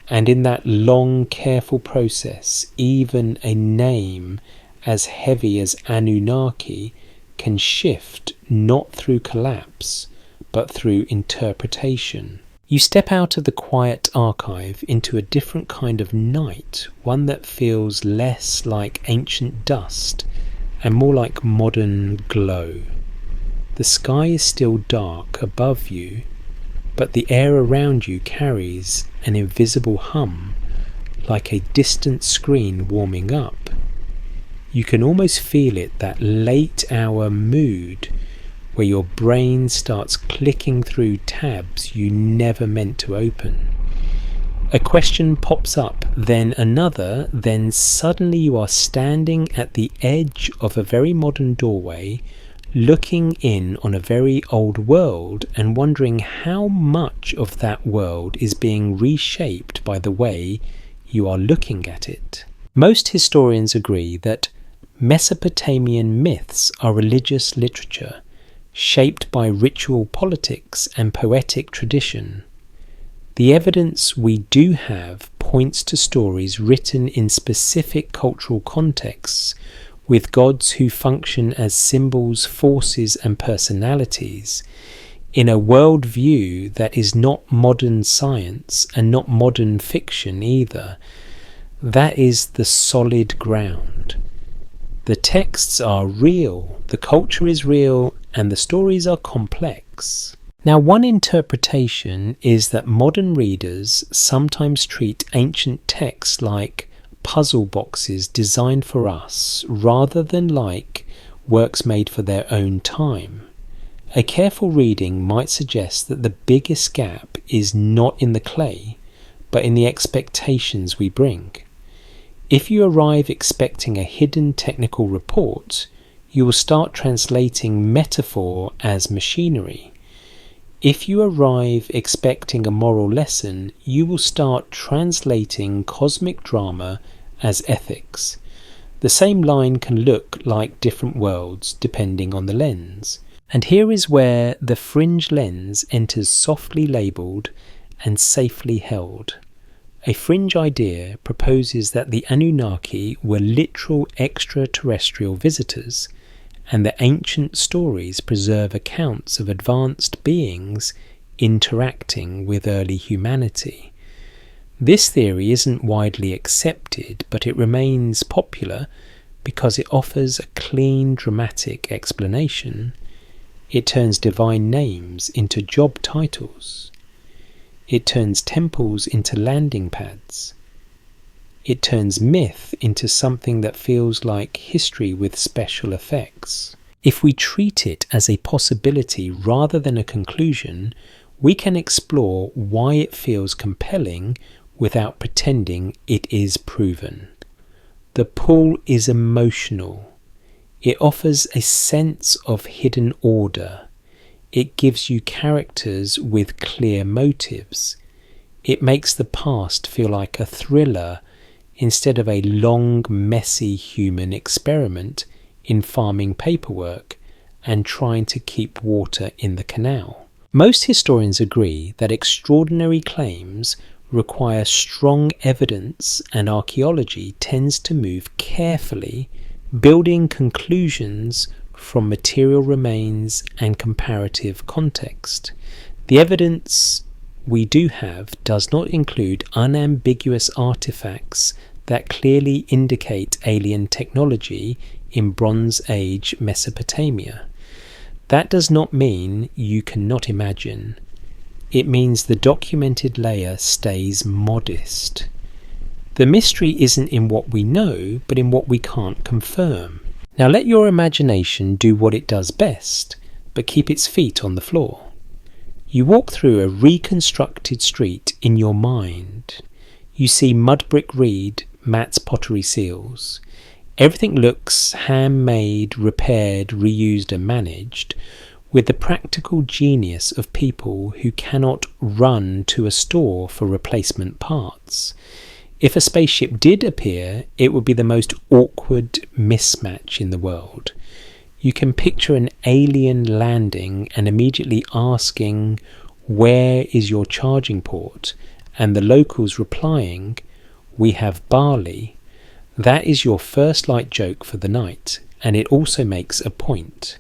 And in that long, careful process, even a name as heavy as Anunnaki can shift not through collapse, but through interpretation. You step out of the quiet archive into a different kind of night, one that feels less like ancient dust and more like modern glow. The sky is still dark above you, but the air around you carries an invisible hum, like a distant screen warming up. You can almost feel it, that late hour mood where your brain starts clicking through tabs you never meant to open. A question pops up, then another, then suddenly you are standing at the edge of a very modern doorway, looking in on a very old world and wondering how much of that world is being reshaped by the way you are looking at it. Most historians agree that Mesopotamian myths are religious literature, shaped by ritual politics and poetic tradition. The evidence we do have points to stories written in specific cultural contexts, with gods who function as symbols, forces and personalities, in a worldview that is not modern science and not modern fiction either. That is the solid ground. The texts are real, the culture is real, and the stories are complex. Now, one interpretation is that modern readers sometimes treat ancient texts like puzzle boxes designed for us, rather than like works made for their own time. A careful reading might suggest that the biggest gap is not in the clay, but in the expectations we bring. If you arrive expecting a hidden technical report, you will start translating metaphor as machinery. If you arrive expecting a moral lesson, you will start translating cosmic drama as ethics. The same line can look like different worlds depending on the lens. And here is where the fringe lens enters, softly labelled and safely held. A fringe idea proposes that the Anunnaki were literal extraterrestrial visitors, and the ancient stories preserve accounts of advanced beings interacting with early humanity. This theory isn't widely accepted, but it remains popular because it offers a clean, dramatic explanation. It turns divine names into job titles. It turns temples into landing pads. It turns myth into something that feels like history with special effects. If we treat it as a possibility rather than a conclusion, we can explore why it feels compelling without pretending it is proven. The pull is emotional. It offers a sense of hidden order. It gives you characters with clear motives. It makes the past feel like a thriller instead of a long, messy human experiment in farming paperwork and trying to keep water in the canal. Most historians agree that extraordinary claims require strong evidence, and archaeology tends to move carefully, building conclusions from material remains and comparative context. The evidence we do have does not include unambiguous artifacts that clearly indicate alien technology in Bronze Age Mesopotamia. That does not mean you cannot imagine. It means the documented layer stays modest. The mystery isn't in what we know, but in what we can't confirm. Now let your imagination do what it does best, but keep its feet on the floor. You walk through a reconstructed street in your mind. You see mud brick reed, Matt's pottery seals. Everything looks handmade, repaired, reused and managed, with the practical genius of people who cannot run to a store for replacement parts. If a spaceship did appear, it would be the most awkward mismatch in the world. You can picture an alien landing and immediately asking, "Where is your charging port?" and the locals replying, "We have barley." That is your first light joke for the night, and it also makes a point.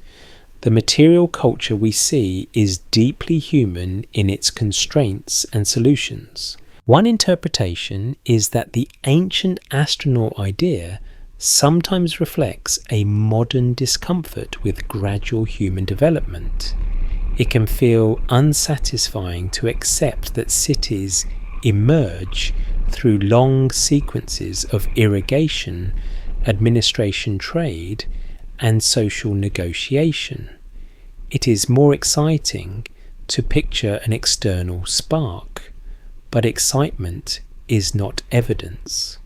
The material culture we see is deeply human in its constraints and solutions. One interpretation is that the ancient astronaut idea sometimes reflects a modern discomfort with gradual human development. It can feel unsatisfying to accept that cities emerge through long sequences of irrigation, administration, trade, and social negotiation. It is more exciting to picture an external spark, but excitement is not evidence.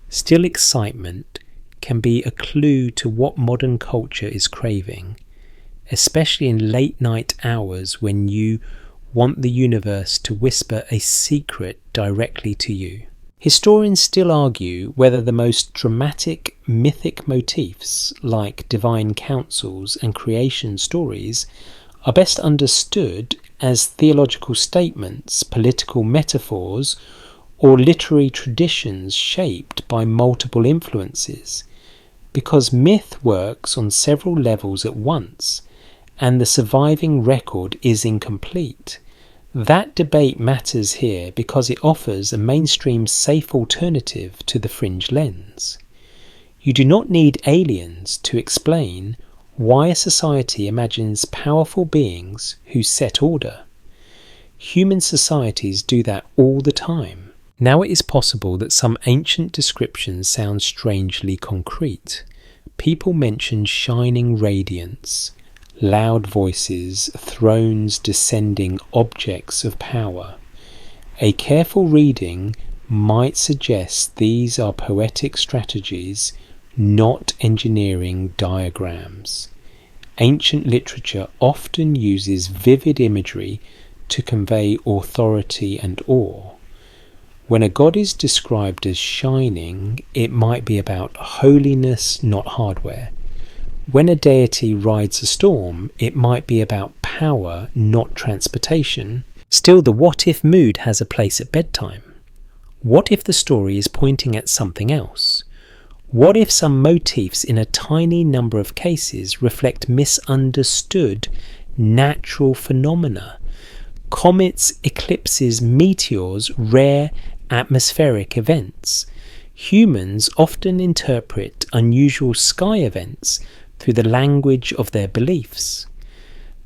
Still, excitement can be a clue to what modern culture is craving, especially in late night hours when you want the universe to whisper a secret directly to you. Historians still argue whether the most dramatic mythic motifs like divine councils and creation stories are best understood as theological statements, political metaphors, or literary traditions shaped by multiple influences, because myth works on several levels at once, and the surviving record is incomplete. That debate matters here because it offers a mainstream safe alternative to the fringe lens. You do not need aliens to explain why a society imagines powerful beings who set order. Human societies do that all the time. Now it is possible that some ancient descriptions sound strangely concrete. People mention shining radiance, loud voices, thrones descending objects of power. A careful reading might suggest these are poetic strategies, not engineering diagrams. Ancient literature often uses vivid imagery to convey authority and awe. When a god is described as shining, it might be about holiness, not hardware. When a deity rides a storm, it might be about power, not transportation. Still, the what-if mood has a place at bedtime. What if the story is pointing at something else? What if some motifs in a tiny number of cases reflect misunderstood natural phenomena? Comets, eclipses, meteors, rare atmospheric events. Humans often interpret unusual sky events through the language of their beliefs.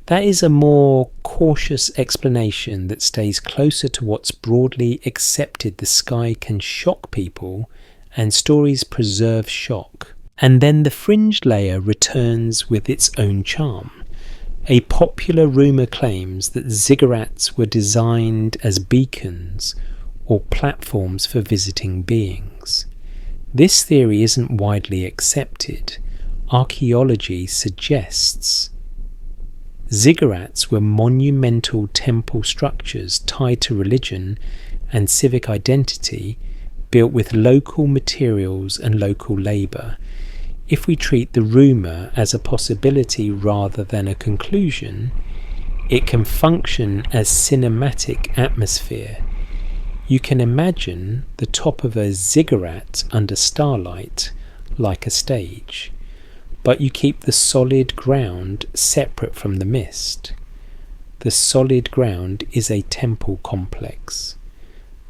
That is a more cautious explanation that stays closer to what's broadly accepted. The sky can shock people, and stories preserve shock. And then the fringe layer returns with its own charm. A popular rumour claims that ziggurats were designed as beacons or platforms for visiting beings. This theory isn't widely accepted. Archaeology suggests ziggurats were monumental temple structures tied to religion and civic identity, built with local materials and local labour. If we treat the rumour as a possibility rather than a conclusion, it can function as cinematic atmosphere. You can imagine the top of a ziggurat under starlight like a stage, but you keep the solid ground separate from the mist. The solid ground is a temple complex.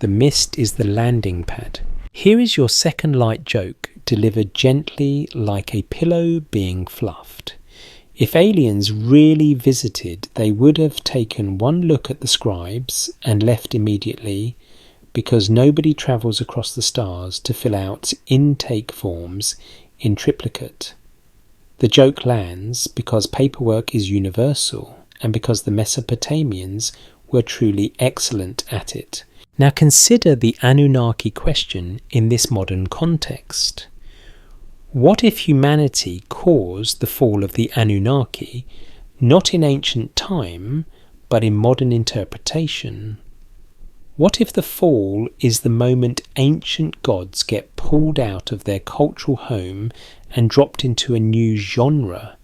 The mist is the landing pad. Here is your second light joke, delivered gently like a pillow being fluffed. If aliens really visited, they would have taken one look at the scribes and left immediately, because nobody travels across the stars to fill out intake forms in triplicate. The joke lands because paperwork is universal and because the Mesopotamians were truly excellent at it. Now consider the Anunnaki question in this modern context. What if humanity caused the fall of the Anunnaki, not in ancient time, but in modern interpretation? What if the fall is the moment ancient gods get pulled out of their cultural home and dropped into a new genre?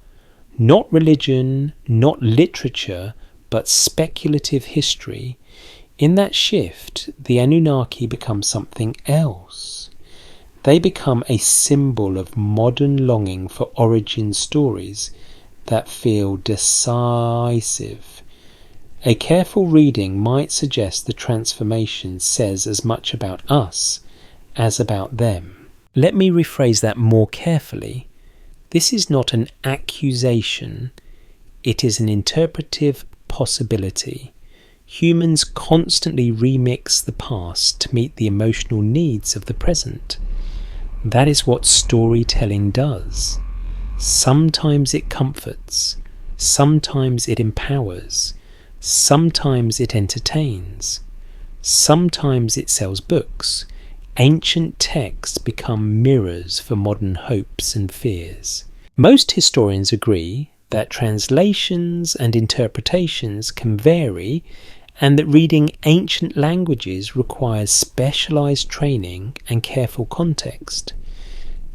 Not religion, not literature, but speculative history. In that shift, the Anunnaki become something else. They become a symbol of modern longing for origin stories that feel decisive. A careful reading might suggest the transformation says as much about us as about them. Let me rephrase that more carefully. This is not an accusation, it is an interpretive possibility. Humans constantly remix the past to meet the emotional needs of the present. That is what storytelling does. Sometimes it comforts, sometimes it empowers, sometimes it entertains, sometimes it sells books. Ancient texts become mirrors for modern hopes and fears. Most historians agree that translations and interpretations can vary, and that reading ancient languages requires specialized training and careful context.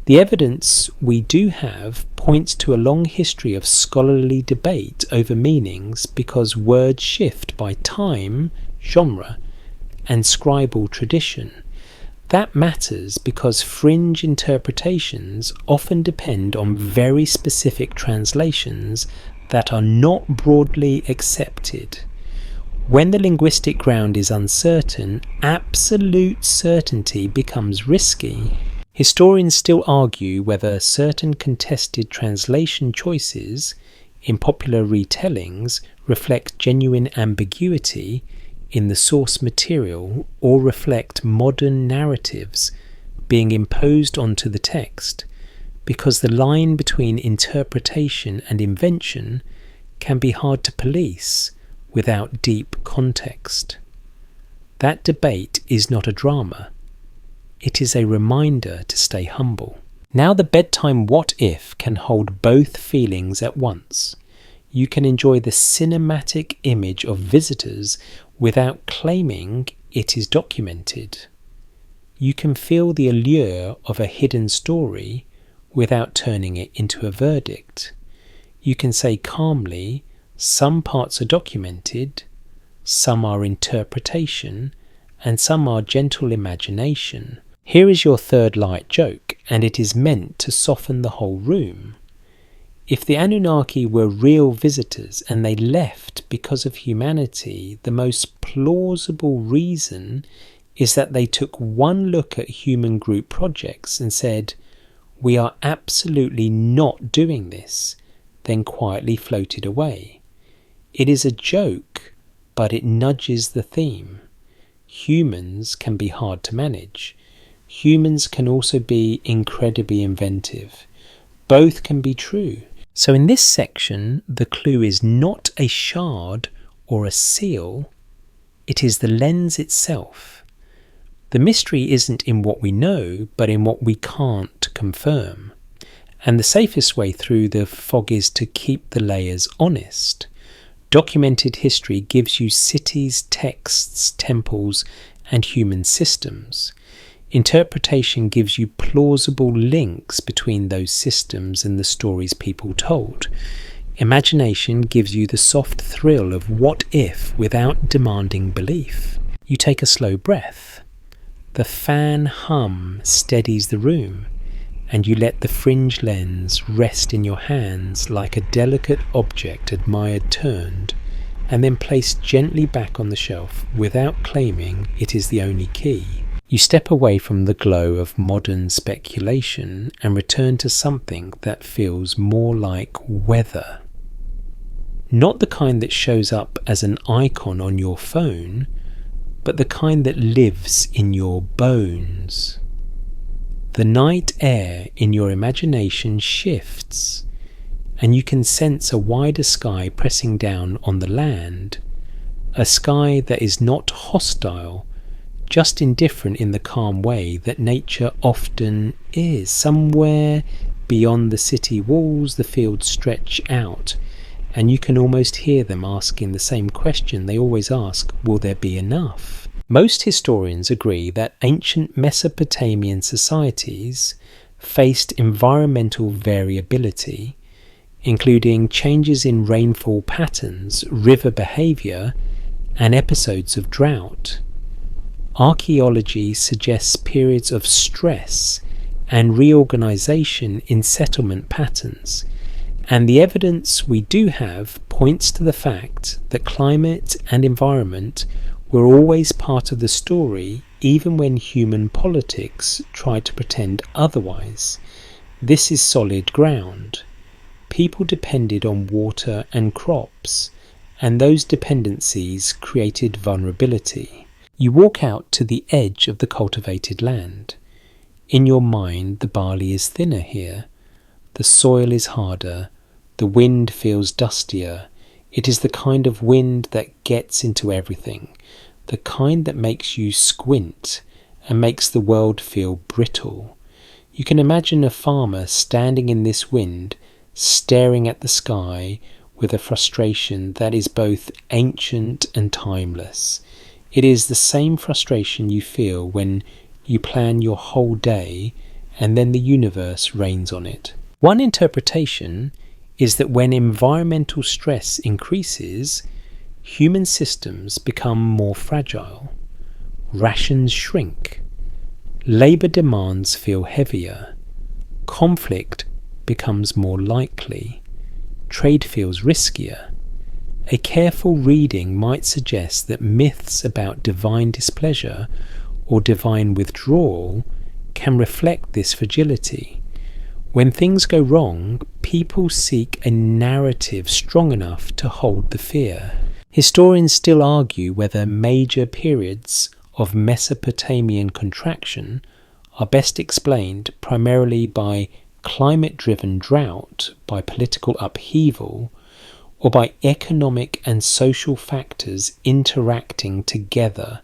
The evidence we do have points to a long history of scholarly debate over meanings because words shift by time, genre, and scribal tradition. That matters because fringe interpretations often depend on very specific translations that are not broadly accepted. When the linguistic ground is uncertain, absolute certainty becomes risky. Historians still argue whether certain contested translation choices in popular retellings reflect genuine ambiguity in the source material or reflect modern narratives being imposed onto the text, because the line between interpretation and invention can be hard to police without deep context. That debate is not a drama. It is a reminder to stay humble. Now the bedtime what if can hold both feelings at once. You can enjoy the cinematic image of visitors without claiming it is documented. You can feel the allure of a hidden story without turning it into a verdict. You can say calmly, some parts are documented, some are interpretation, and some are gentle imagination. Here is your third light joke, and it is meant to soften the whole room. If the Anunnaki were real visitors and they left because of humanity, the most plausible reason is that they took one look at human group projects and said, "We are absolutely not doing this," then quietly floated away. It is a joke, but it nudges the theme. Humans can be hard to manage. Humans can also be incredibly inventive. Both can be true. So in this section, the clue is not a shard or a seal, it is the lens itself. The mystery isn't in what we know, but in what we can't confirm. And the safest way through the fog is to keep the layers honest. Documented history gives you cities, texts, temples, and human systems. Interpretation gives you plausible links between those systems and the stories people told. Imagination gives you the soft thrill of what if without demanding belief. You take a slow breath. The fan hum steadies the room, and you let the fringe lens rest in your hands like a delicate object admired turned, and then placed gently back on the shelf without claiming it is the only key. You step away from the glow of modern speculation and return to something that feels more like weather. Not the kind that shows up as an icon on your phone, but the kind that lives in your bones. The night air in your imagination shifts, and you can sense a wider sky pressing down on the land, a sky that is not hostile, just indifferent in the calm way that nature often is. Somewhere beyond the city walls, the fields stretch out, and you can almost hear them asking the same question they always ask: will there be enough? Most historians agree that ancient Mesopotamian societies faced environmental variability, including changes in rainfall patterns, river behaviour, and episodes of drought. Archaeology suggests periods of stress and reorganization in settlement patterns, and the evidence we do have points to the fact that climate and environment were always part of the story, even when human politics tried to pretend otherwise. This is solid ground. People depended on water and crops, and those dependencies created vulnerability. You walk out to the edge of the cultivated land. In your mind, the barley is thinner here. The soil is harder. The wind feels dustier. It is the kind of wind that gets into everything, the kind that makes you squint and makes the world feel brittle. You can imagine a farmer standing in this wind, staring at the sky with a frustration that is both ancient and timeless. It is the same frustration you feel when you plan your whole day and then the universe rains on it. One interpretation is that when environmental stress increases, human systems become more fragile. Rations shrink. Labour demands feel heavier. Conflict becomes more likely. Trade feels riskier. A careful reading might suggest that myths about divine displeasure or divine withdrawal can reflect this fragility. When things go wrong, people seek a narrative strong enough to hold the fear. Historians still argue whether major periods of Mesopotamian contraction are best explained primarily by climate-driven drought, by political upheaval, or by economic and social factors interacting together,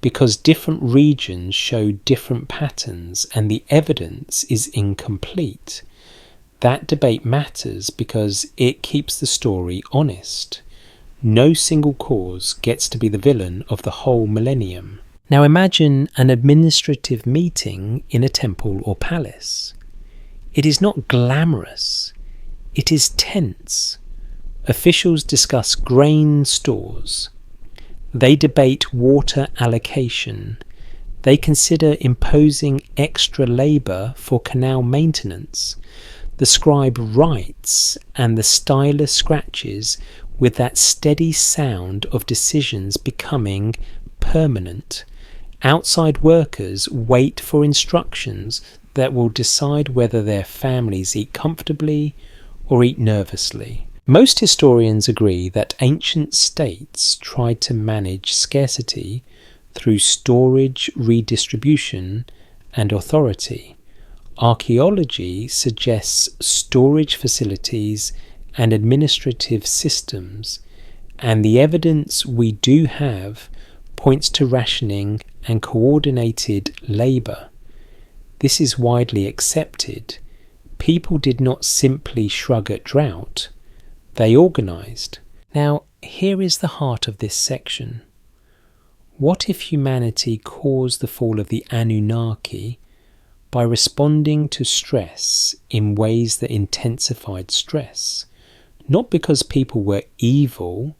because different regions show different patterns and the evidence is incomplete. That debate matters because it keeps the story honest. No single cause gets to be the villain of the whole millennium. Now imagine an administrative meeting in a temple or palace. It is not glamorous. It is tense. Officials discuss grain stores. They debate water allocation. They consider imposing extra labour for canal maintenance. The scribe writes and the stylus scratches with that steady sound of decisions becoming permanent. Outside workers wait for instructions that will decide whether their families eat comfortably or eat nervously. Most historians agree that ancient states tried to manage scarcity through storage, redistribution, and authority. Archaeology suggests storage facilities and administrative systems, and the evidence we do have points to rationing and coordinated labour. This is widely accepted. People did not simply shrug at drought. They organised. Now, here is the heart of this section. What if humanity caused the fall of the Anunnaki by responding to stress in ways that intensified stress? Not because people were evil,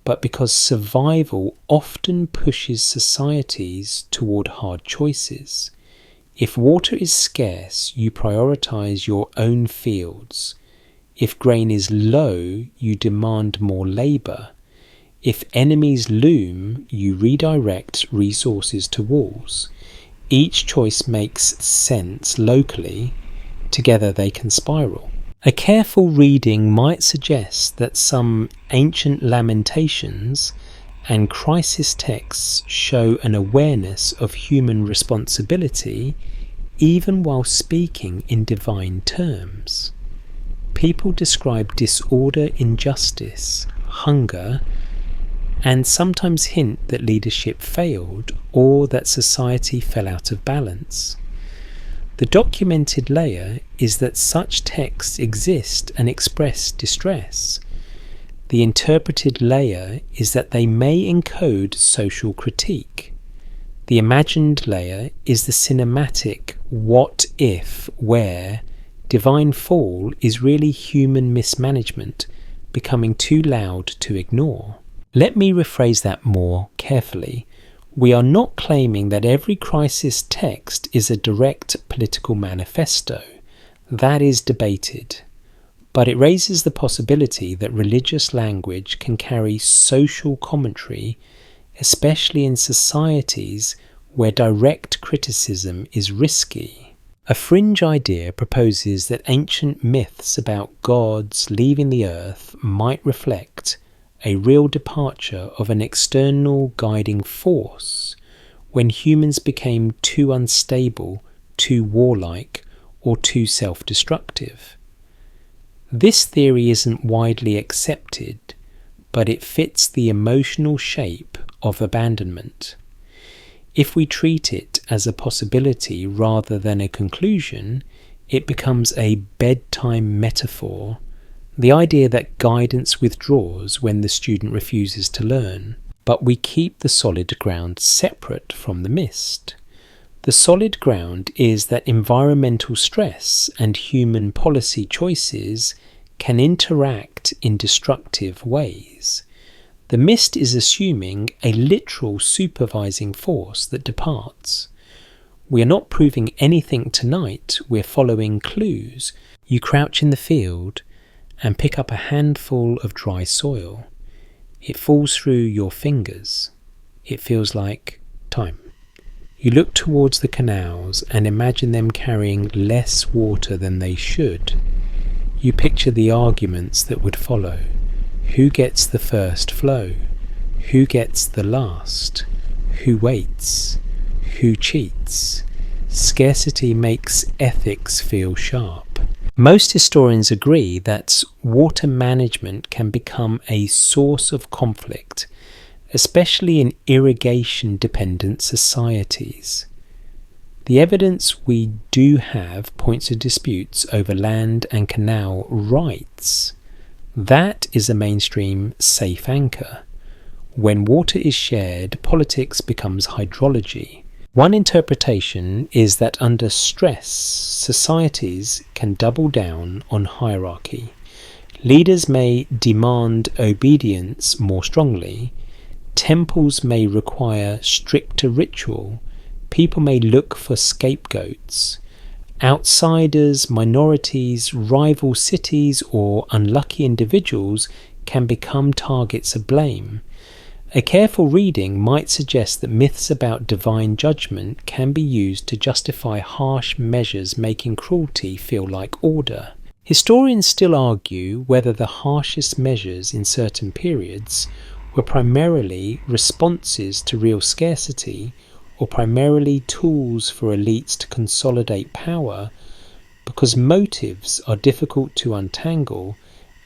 but because survival often pushes societies toward hard choices. If water is scarce, you prioritise your own fields. If grain is low, you demand more labour. If enemies loom, you redirect resources to wars. Each choice makes sense locally. Together they can spiral. A careful reading might suggest that some ancient lamentations and crisis texts show an awareness of human responsibility even while speaking in divine terms. People describe disorder, injustice, hunger, and sometimes hint that leadership failed or that society fell out of balance. The documented layer is that such texts exist and express distress. The interpreted layer is that they may encode social critique. The imagined layer is the cinematic what if, where divine fall is really human mismanagement becoming too loud to ignore. Let me rephrase that more carefully. We are not claiming that every crisis text is a direct political manifesto. That is debated. But it raises the possibility that religious language can carry social commentary, especially in societies where direct criticism is risky. A fringe idea proposes that ancient myths about gods leaving the earth might reflect a real departure of an external guiding force when humans became too unstable, too warlike, or too self-destructive. This theory isn't widely accepted, but it fits the emotional shape of abandonment. If we treat it as a possibility rather than a conclusion, it becomes a bedtime metaphor, the idea that guidance withdraws when the student refuses to learn, but we keep the solid ground separate from the mist. The solid ground is that environmental stress and human policy choices can interact in destructive ways. The mist is assuming a literal supervising force that departs. We are not proving anything tonight, we're following clues. You crouch in the field and pick up a handful of dry soil. It falls through your fingers. It feels like time. You look towards the canals and imagine them carrying less water than they should. You picture the arguments that would follow. Who gets the first flow? Who gets the last? Who waits? Who cheats? Scarcity makes ethics feel sharp. Most historians agree that water management can become a source of conflict, especially in irrigation-dependent societies. The evidence we do have points to disputes over land and canal rights. That is a mainstream safe anchor. When water is shared, politics becomes hydrology. One interpretation is that under stress, societies can double down on hierarchy. Leaders may demand obedience more strongly. Temples may require stricter ritual. People may look for scapegoats. Outsiders, minorities, rival cities, or unlucky individuals can become targets of blame. A careful reading might suggest that myths about divine judgment can be used to justify harsh measures making cruelty feel like order. Historians still argue whether the harshest measures in certain periods were primarily responses to real scarcity or primarily tools for elites to consolidate power, because motives are difficult to untangle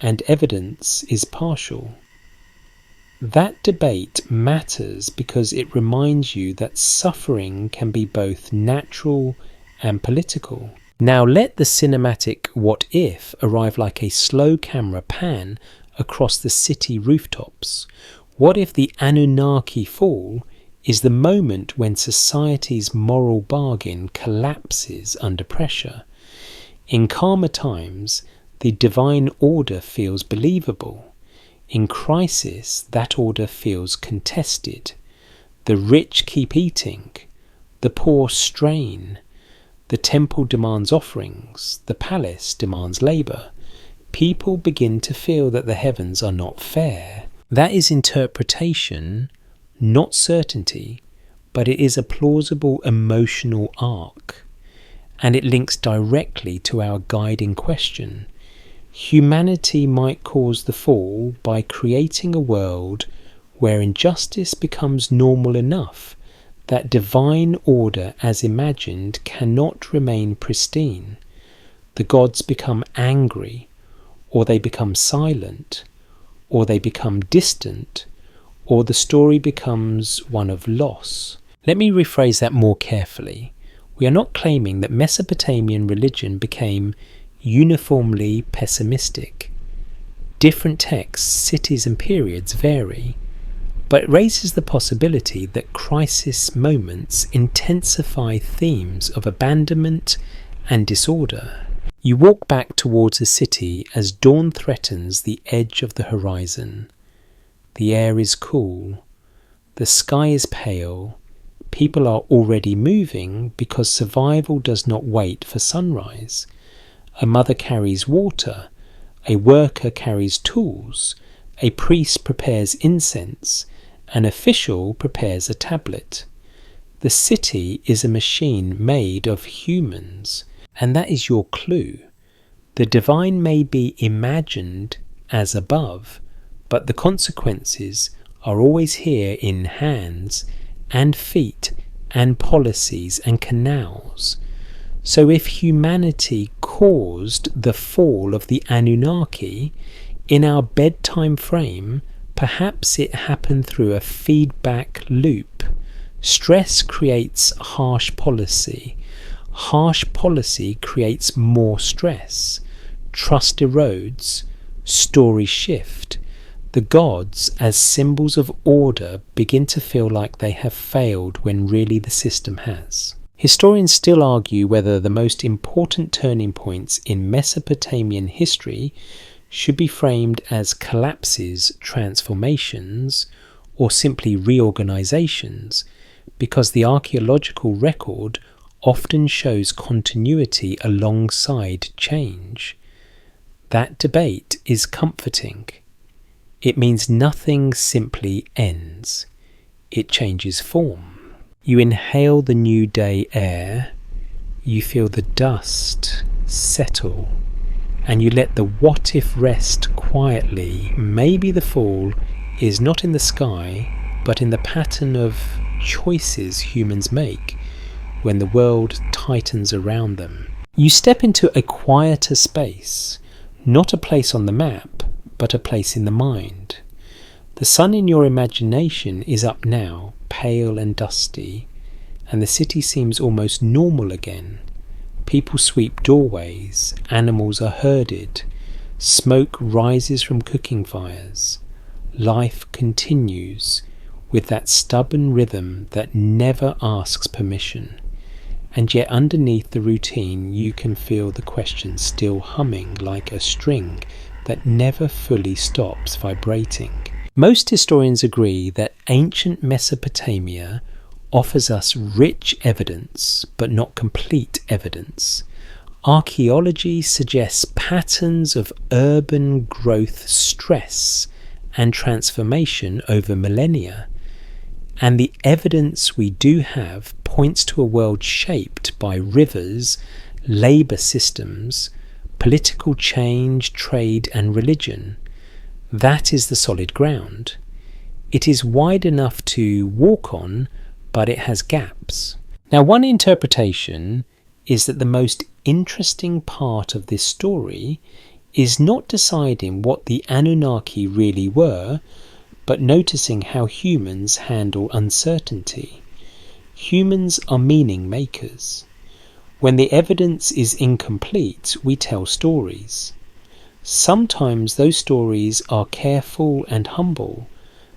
and evidence is partial. That debate matters because it reminds you that suffering can be both natural and political. Now let the cinematic what if arrive like a slow camera pan across the city rooftops. What if the Anunnaki fall is the moment when society's moral bargain collapses under pressure? In calmer times, the divine order feels believable. In crisis, that order feels contested. The rich keep eating. The poor strain. The temple demands offerings. The palace demands labour. People begin to feel that the heavens are not fair. That is interpretation, not certainty, but it is a plausible emotional arc. And it links directly to our guiding question. Humanity might cause the fall by creating a world where injustice becomes normal enough that divine order as imagined cannot remain pristine. The gods become angry, or they become silent, or they become distant, or the story becomes one of loss. Let me rephrase that more carefully. We are not claiming that Mesopotamian religion became uniformly pessimistic. Different texts, cities and periods vary, but it raises the possibility that crisis moments intensify themes of abandonment and disorder. You walk back towards the city as dawn threatens the edge of the horizon. The air is cool, the sky is pale, people are already moving because survival does not wait for sunrise. A mother carries water, a worker carries tools, a priest prepares incense, an official prepares a tablet. The city is a machine made of humans, and that is your clue. The divine may be imagined as above, but the consequences are always here in hands and feet and policies and canals. So if humanity caused the fall of the Anunnaki in our bedtime frame, perhaps it happened through a feedback loop. Stress creates harsh policy. Harsh policy creates more stress. Trust erodes. Stories shift. The gods, as symbols of order, begin to feel like they have failed when really the system has. Historians still argue whether the most important turning points in Mesopotamian history should be framed as collapses, transformations, or simply reorganizations, because the archaeological record often shows continuity alongside change. That debate is comforting. It means nothing simply ends. It changes form. You inhale the new day air, you feel the dust settle, and you let the what if rest quietly. Maybe the fall is not in the sky, but in the pattern of choices humans make when the world tightens around them. You step into a quieter space, not a place on the map, but a place in the mind. The sun in your imagination is up now, pale and dusty, and the city seems almost normal again. People sweep doorways, animals are herded, smoke rises from cooking fires. Life continues with that stubborn rhythm that never asks permission. And yet underneath the routine you can feel the question still humming like a string that never fully stops vibrating. Most historians agree that ancient Mesopotamia offers us rich evidence, but not complete evidence. Archaeology suggests patterns of urban growth, stress, and transformation over millennia. And the evidence we do have points to a world shaped by rivers, labour systems, political change, trade and religion. That is the solid ground. It is wide enough to walk on, but it has gaps. Now, one interpretation is that the most interesting part of this story is not deciding what the Anunnaki really were, but noticing how humans handle uncertainty. Humans are meaning makers. When the evidence is incomplete, we tell stories. Sometimes those stories are careful and humble.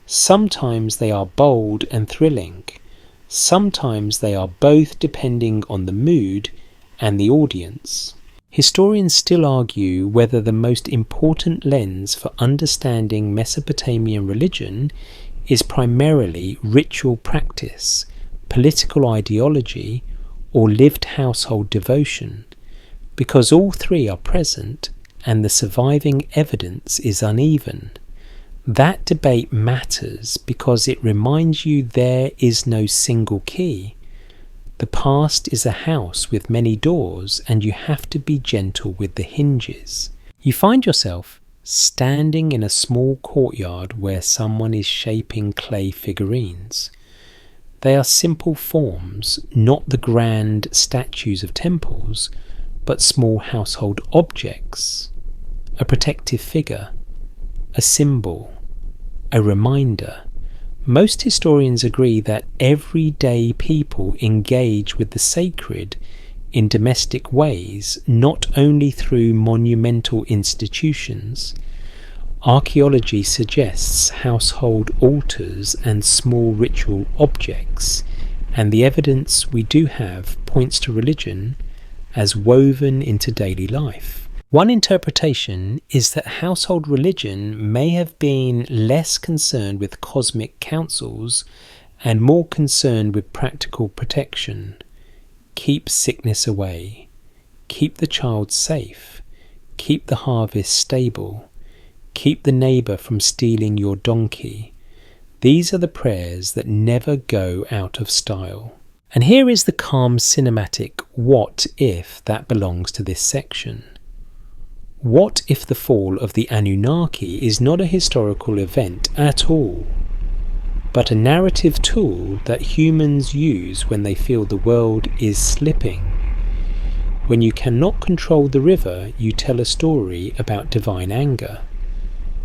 Sometimes they are bold and thrilling. Sometimes they are both, depending on the mood and the audience. Historians still argue whether the most important lens for understanding Mesopotamian religion is primarily ritual practice, political ideology, or lived household devotion, because all three are present and the surviving evidence is uneven. That debate matters because it reminds you there is no single key. The past is a house with many doors, and you have to be gentle with the hinges. You find yourself standing in a small courtyard where someone is shaping clay figurines. They are simple forms, not the grand statues of temples, but small household objects. A protective figure, a symbol, a reminder. Most historians agree that everyday people engage with the sacred in domestic ways, not only through monumental institutions. Archaeology suggests household altars and small ritual objects, and the evidence we do have points to religion as woven into daily life. One interpretation is that household religion may have been less concerned with cosmic councils and more concerned with practical protection. Keep sickness away. Keep the child safe. Keep the harvest stable. Keep the neighbour from stealing your donkey. These are the prayers that never go out of style. And here is the calm cinematic what if that belongs to this section. What if the fall of the Anunnaki is not a historical event at all, but a narrative tool that humans use when they feel the world is slipping? When you cannot control the river, you tell a story about divine anger.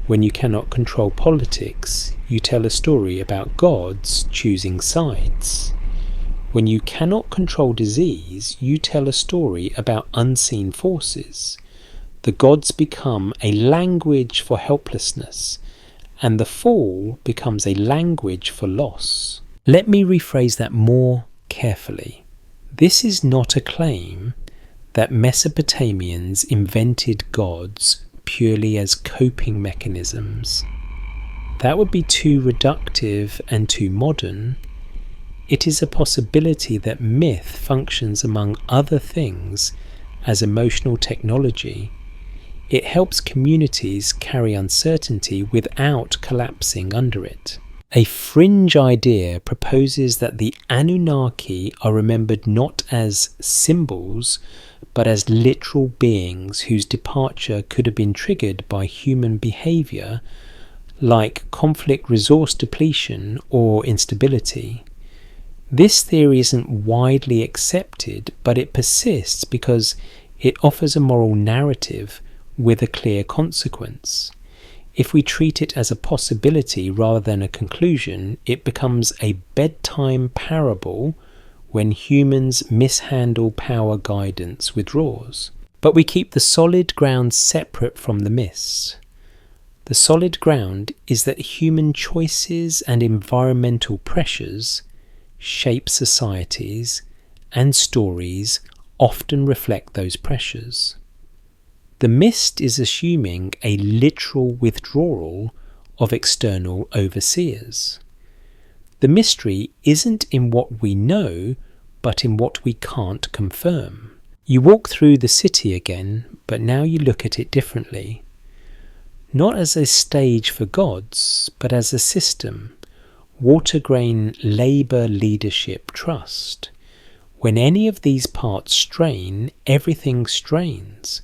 When you cannot control politics, you tell a story about gods choosing sides. When you cannot control disease, you tell a story about unseen forces. The gods become a language for helplessness, and the fall becomes a language for loss. Let me rephrase that more carefully. This is not a claim that Mesopotamians invented gods purely as coping mechanisms. That would be too reductive and too modern. It is a possibility that myth functions, among other things, as emotional technology. It helps communities carry uncertainty without collapsing under it. A fringe idea proposes that the Anunnaki are remembered not as symbols, but as literal beings whose departure could have been triggered by human behaviour, like conflict, resource depletion, or instability. This theory isn't widely accepted, but it persists because it offers a moral narrative with a clear consequence. If we treat it as a possibility rather than a conclusion, it becomes a bedtime parable when humans mishandle power guidance withdraws. But we keep the solid ground separate from the myths. The solid ground is that human choices and environmental pressures shape societies, and stories often reflect those pressures. The mist is assuming a literal withdrawal of external overseers. The mystery isn't in what we know, but in what we can't confirm. You walk through the city again, but now you look at it differently. Not as a stage for gods, but as a system. Water grain, labour, leadership, trust. When any of these parts strain, everything strains.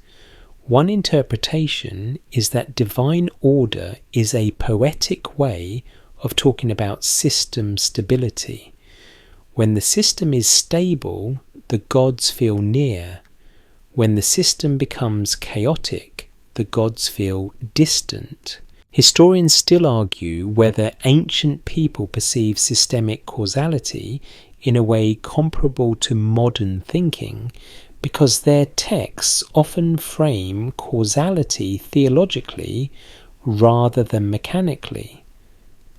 One interpretation is that divine order is a poetic way of talking about system stability. When the system is stable, the gods feel near. When the system becomes chaotic, the gods feel distant. Historians still argue whether ancient people perceive systemic causality in a way comparable to modern thinking, because their texts often frame causality theologically rather than mechanically.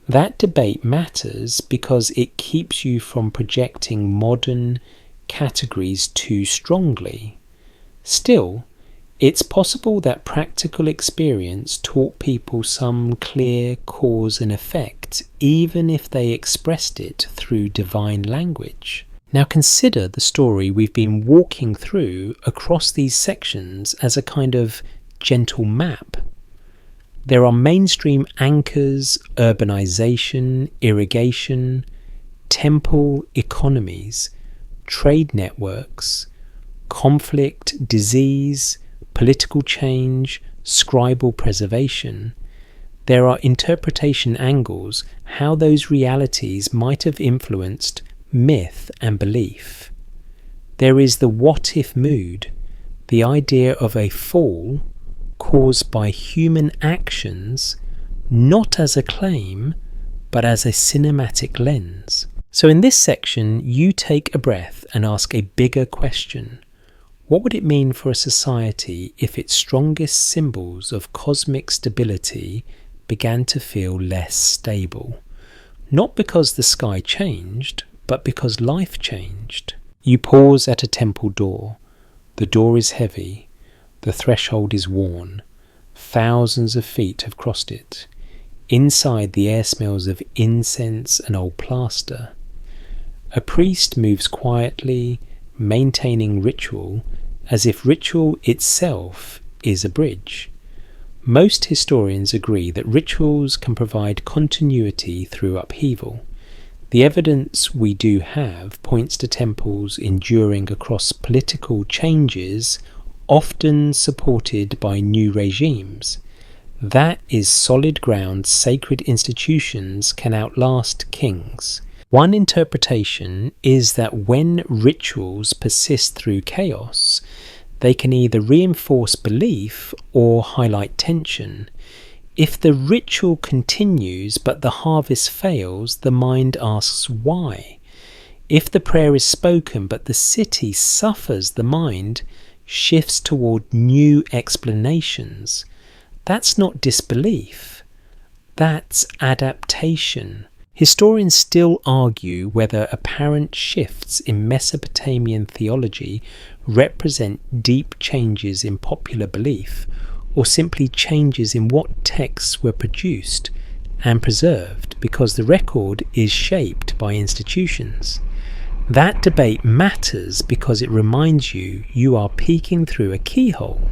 That debate matters because it keeps you from projecting modern categories too strongly. Still, it's possible that practical experience taught people some clear cause and effect, even if they expressed it through divine language. Now consider the story we've been walking through across these sections as a kind of gentle map. There are mainstream anchors: urbanization, irrigation, temple economies, trade networks, conflict, disease, political change, scribal preservation. There are interpretation angles, how those realities might have influenced myth and belief. There is the what-if mood, the idea of a fall caused by human actions, not as a claim, but as a cinematic lens. So in this section, you take a breath and ask a bigger question. What would it mean for a society if its strongest symbols of cosmic stability began to feel less stable? Not because the sky changed, but because life changed. You pause at a temple door. The door is heavy. The threshold is worn. Thousands of feet have crossed it. Inside, the air smells of incense and old plaster. A priest moves quietly, maintaining ritual, as if ritual itself is a bridge. Most historians agree that rituals can provide continuity through upheaval. The evidence we do have points to temples enduring across political changes often supported by new regimes. That is solid ground. Sacred institutions can outlast kings. One interpretation is that when rituals persist through chaos, they can either reinforce belief or highlight tension. If the ritual continues but the harvest fails, the mind asks why. If the prayer is spoken but the city suffers, the mind shifts toward new explanations. That's not disbelief, that's adaptation. Historians still argue whether apparent shifts in Mesopotamian theology represent deep changes in popular belief, or simply changes in what texts were produced and preserved, because the record is shaped by institutions. That debate matters because it reminds you you are peeking through a keyhole.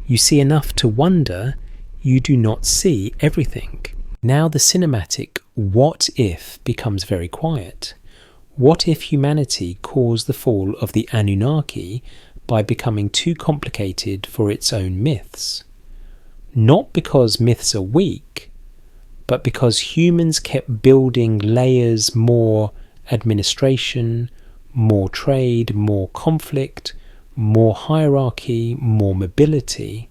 You see enough to wonder, you do not see everything. Now the cinematic what if becomes very quiet. What if humanity caused the fall of the Anunnaki by becoming too complicated for its own myths? Not because myths are weak, but because humans kept building layers, more administration, more trade, more conflict, more hierarchy, more mobility.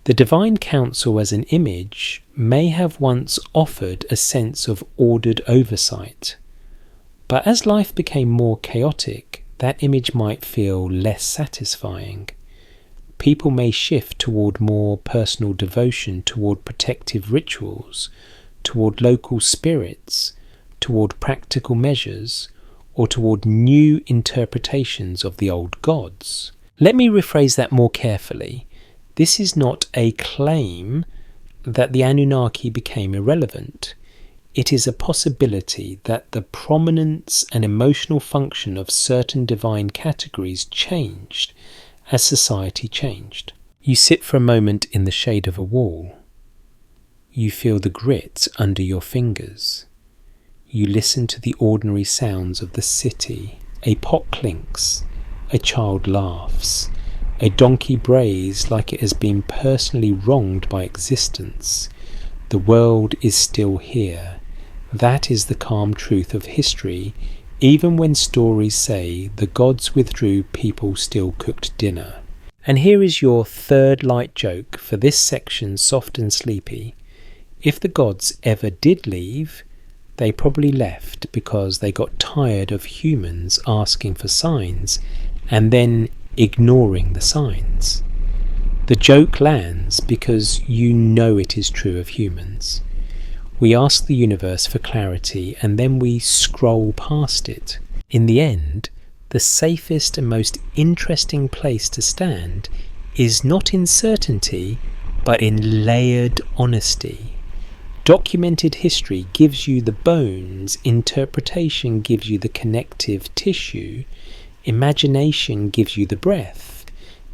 The divine council as an image may have once offered a sense of ordered oversight, but as life became more chaotic, that image might feel less satisfying. People may shift toward more personal devotion, toward protective rituals, toward local spirits, toward practical measures, or toward new interpretations of the old gods. Let me rephrase that more carefully. This is not a claim that the Anunnaki became irrelevant. It is a possibility that the prominence and emotional function of certain divine categories changed as society changed. You sit for a moment in the shade of a wall. You feel the grit under your fingers. You listen to the ordinary sounds of the city. A pot clinks. A child laughs. A donkey brays like it has been personally wronged by existence. The world is still here. That is the calm truth of history. Even when stories say the gods withdrew, people still cooked dinner. And here is your third light joke for this section, soft and sleepy. If the gods ever did leave, they probably left because they got tired of humans asking for signs and then ignoring the signs. The joke lands because you know it is true of humans. We ask the universe for clarity and then we scroll past it. In the end, the safest and most interesting place to stand is not in certainty, but in layered honesty. Documented history gives you the bones, interpretation gives you the connective tissue, imagination gives you the breath.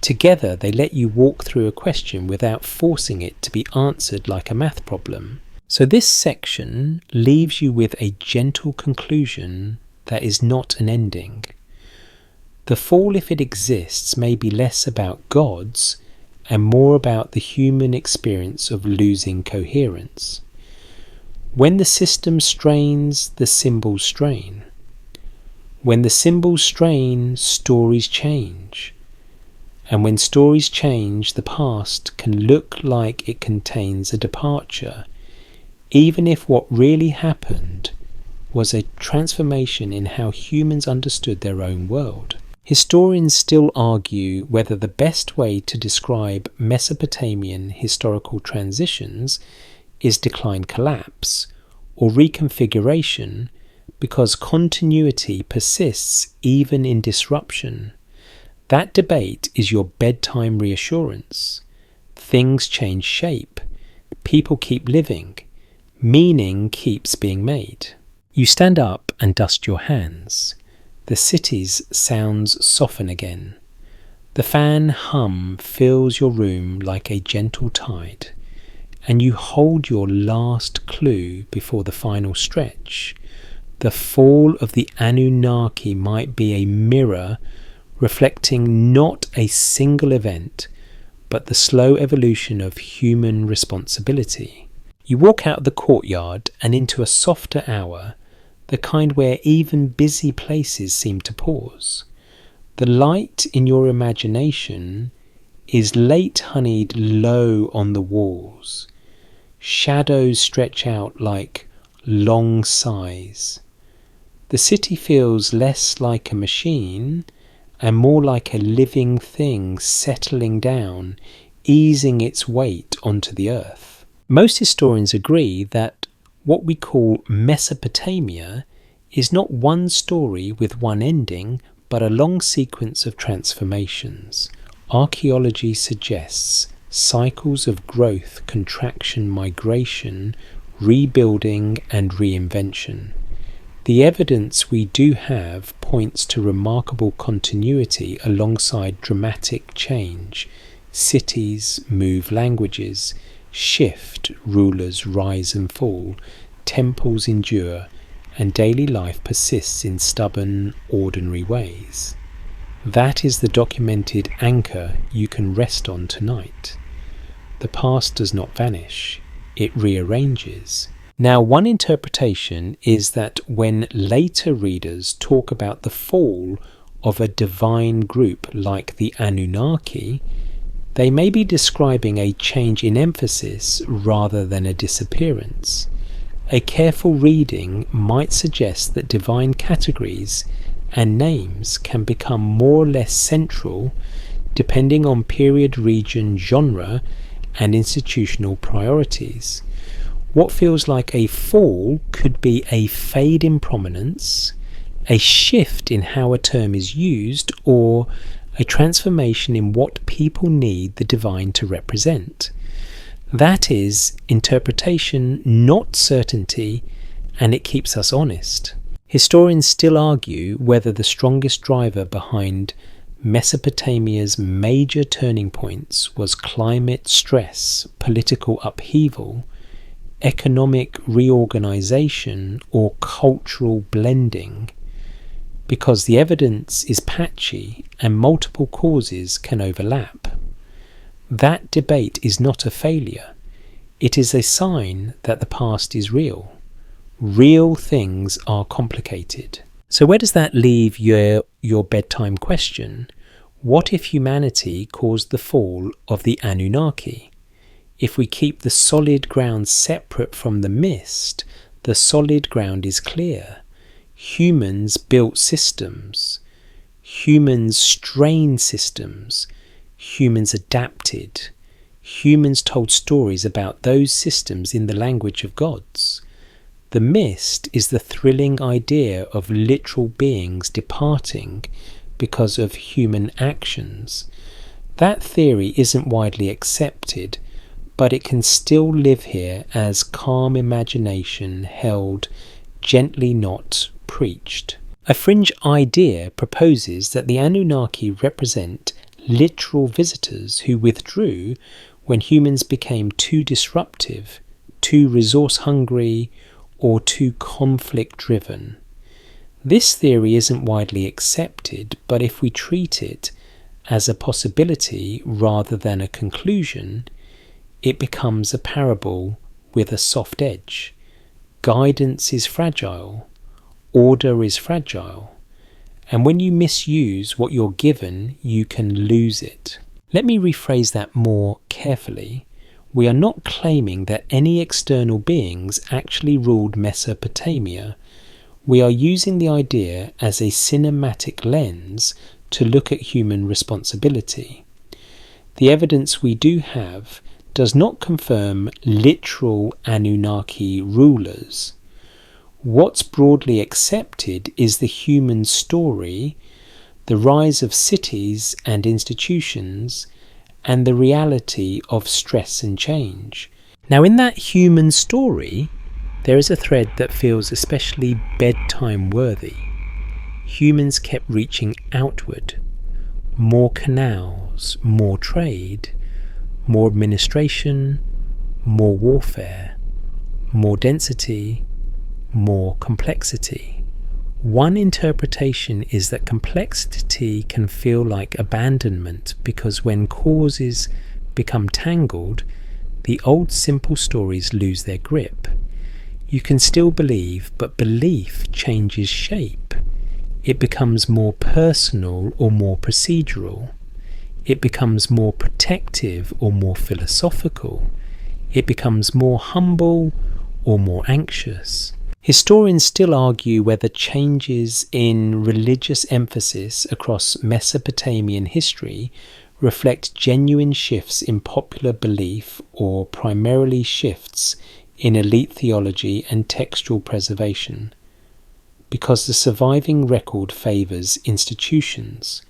Together they let you walk through a question without forcing it to be answered like a math problem. So this section leaves you with a gentle conclusion that is not an ending. The fall, if it exists, may be less about gods and more about the human experience of losing coherence. When the system strains, the symbols strain. When the symbols strain, stories change. And when stories change, the past can look like it contains a departure, even if what really happened was a transformation in how humans understood their own world. Historians still argue whether the best way to describe Mesopotamian historical transitions is decline-collapse or reconfiguration, because continuity persists even in disruption. That debate is your bedtime reassurance. Things change shape. People keep living. Meaning keeps being made. You stand up and dust your hands. The city's sounds soften again. The fan hum fills your room like a gentle tide, and you hold your last clue before the final stretch. The fall of the Anunnaki might be a mirror reflecting not a single event, but the slow evolution of human responsibility. You walk out of the courtyard and into a softer hour, the kind where even busy places seem to pause. The light in your imagination is late honeyed low on the walls. Shadows stretch out like long sighs. The city feels less like a machine and more like a living thing settling down, easing its weight onto the earth. Most historians agree that what we call Mesopotamia is not one story with one ending, but a long sequence of transformations. Archaeology suggests cycles of growth, contraction, migration, rebuilding and reinvention. The evidence we do have points to remarkable continuity alongside dramatic change. Cities move languages, shift, rulers rise and fall, temples endure, and daily life persists in stubborn, ordinary ways. That is the documented anchor you can rest on tonight. The past does not vanish, it rearranges. Now, one interpretation is that when later readers talk about the fall of a divine group like the Anunnaki, they may be describing a change in emphasis rather than a disappearance. A careful reading might suggest that divine categories and names can become more or less central depending on period, region, genre, and institutional priorities. What feels like a fall could be a fade in prominence, a shift in how a term is used, or a transformation in what people need the divine to represent. That is interpretation, not certainty, and it keeps us honest. Historians still argue whether the strongest driver behind Mesopotamia's major turning points was climate stress, political upheaval, economic reorganization, or cultural blending, because the evidence is patchy and multiple causes can overlap. That debate is not a failure. It is a sign that the past is real. Real things are complicated. So where does that leave your bedtime question? What if humanity caused the fall of the Anunnaki? If we keep the solid ground separate from the mist, the solid ground is clear. Humans built systems. Humans strained systems. Humans adapted. Humans told stories about those systems in the language of gods. The mist is the thrilling idea of literal beings departing because of human actions. That theory isn't widely accepted, but it can still live here as calm imagination held, gently not preached. A fringe idea proposes that the Anunnaki represent literal visitors who withdrew when humans became too disruptive, too resource-hungry, or too conflict-driven. This theory isn't widely accepted, but if we treat it as a possibility rather than a conclusion, it becomes a parable with a soft edge. Guidance is fragile, order is fragile, and when you misuse what you're given, you can lose it. Let me rephrase that more carefully. We are not claiming that any external beings actually ruled Mesopotamia. We are using the idea as a cinematic lens to look at human responsibility. The evidence we do have does not confirm literal Anunnaki rulers. What's broadly accepted is the human story, the rise of cities and institutions, and the reality of stress and change. Now, in that human story, there is a thread that feels especially bedtime worthy. Humans kept reaching outward. More canals, more trade, more administration, more warfare, more density, more complexity. One interpretation is that complexity can feel like abandonment because when causes become tangled, the old simple stories lose their grip. You can still believe, but belief changes shape. It becomes more personal or more procedural. It becomes more protective or more philosophical. It becomes more humble or more anxious. Historians still argue whether changes in religious emphasis across Mesopotamian history reflect genuine shifts in popular belief or primarily shifts in elite theology and textual preservation, because the surviving record favours institutions.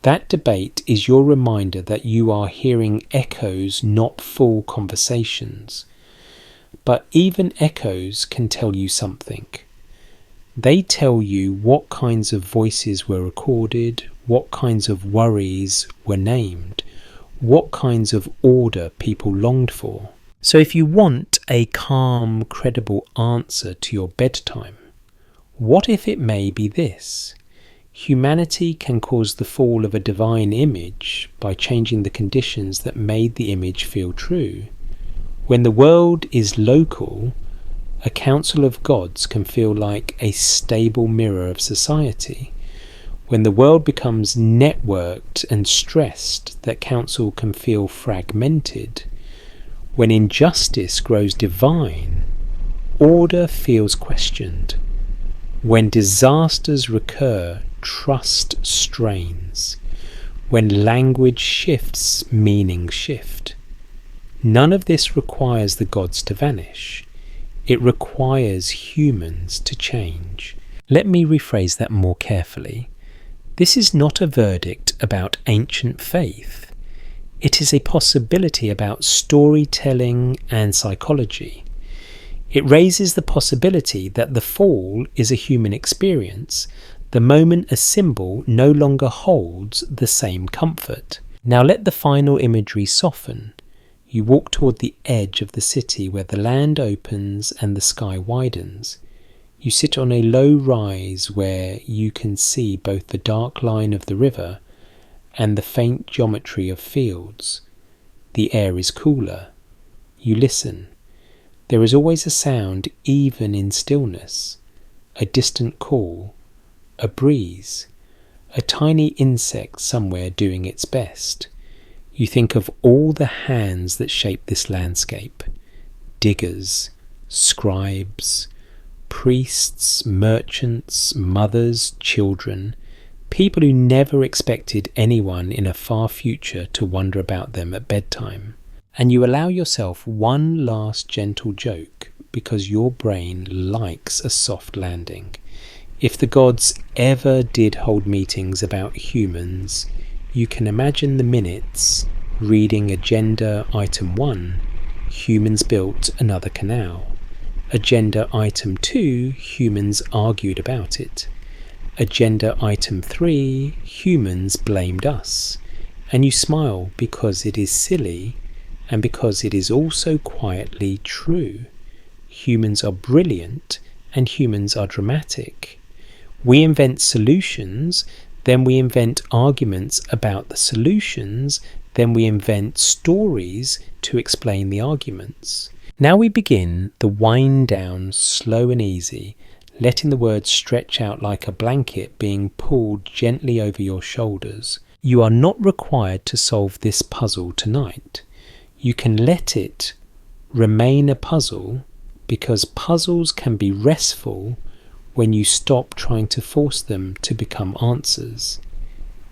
That debate is your reminder that you are hearing echoes, not full conversations. But even echoes can tell you something. They tell you what kinds of voices were recorded, what kinds of worries were named, what kinds of order people longed for. So if you want a calm, credible answer to your bedtime, what if it may be this? Humanity can cause the fall of a divine image by changing the conditions that made the image feel true. When the world is local, a council of gods can feel like a stable mirror of society. When the world becomes networked and stressed, that council can feel fragmented. When injustice grows divine, order feels questioned. When disasters recur, trust strains. When language shifts, meaning shift. None of this requires the gods to vanish. It requires humans to change. Let me rephrase that more carefully. This is not a verdict about ancient faith. It is a possibility about storytelling and psychology. It raises the possibility that the fall is a human experience, the moment a symbol no longer holds the same comfort. Now let the final imagery soften. You walk toward the edge of the city where the land opens and the sky widens. You sit on a low rise where you can see both the dark line of the river and the faint geometry of fields. The air is cooler. You listen. There is always a sound even in stillness. A distant call. A breeze. A tiny insect somewhere doing its best. You think of all the hands that shape this landscape. Diggers, scribes, priests, merchants, mothers, children, people who never expected anyone in a far future to wonder about them at bedtime. And you allow yourself one last gentle joke because your brain likes a soft landing. If the gods ever did hold meetings about humans, you can imagine the minutes reading Agenda Item 1, humans built another canal. Agenda Item 2, humans argued about it. Agenda Item 3, humans blamed us. And you smile because it is silly and because it is also quietly true. Humans are brilliant and humans are dramatic. We invent solutions, then we invent arguments about the solutions, then we invent stories to explain the arguments. Now we begin the wind down slow and easy, letting the words stretch out like a blanket being pulled gently over your shoulders. You are not required to solve this puzzle tonight. You can let it remain a puzzle because puzzles can be restful when you stop trying to force them to become answers.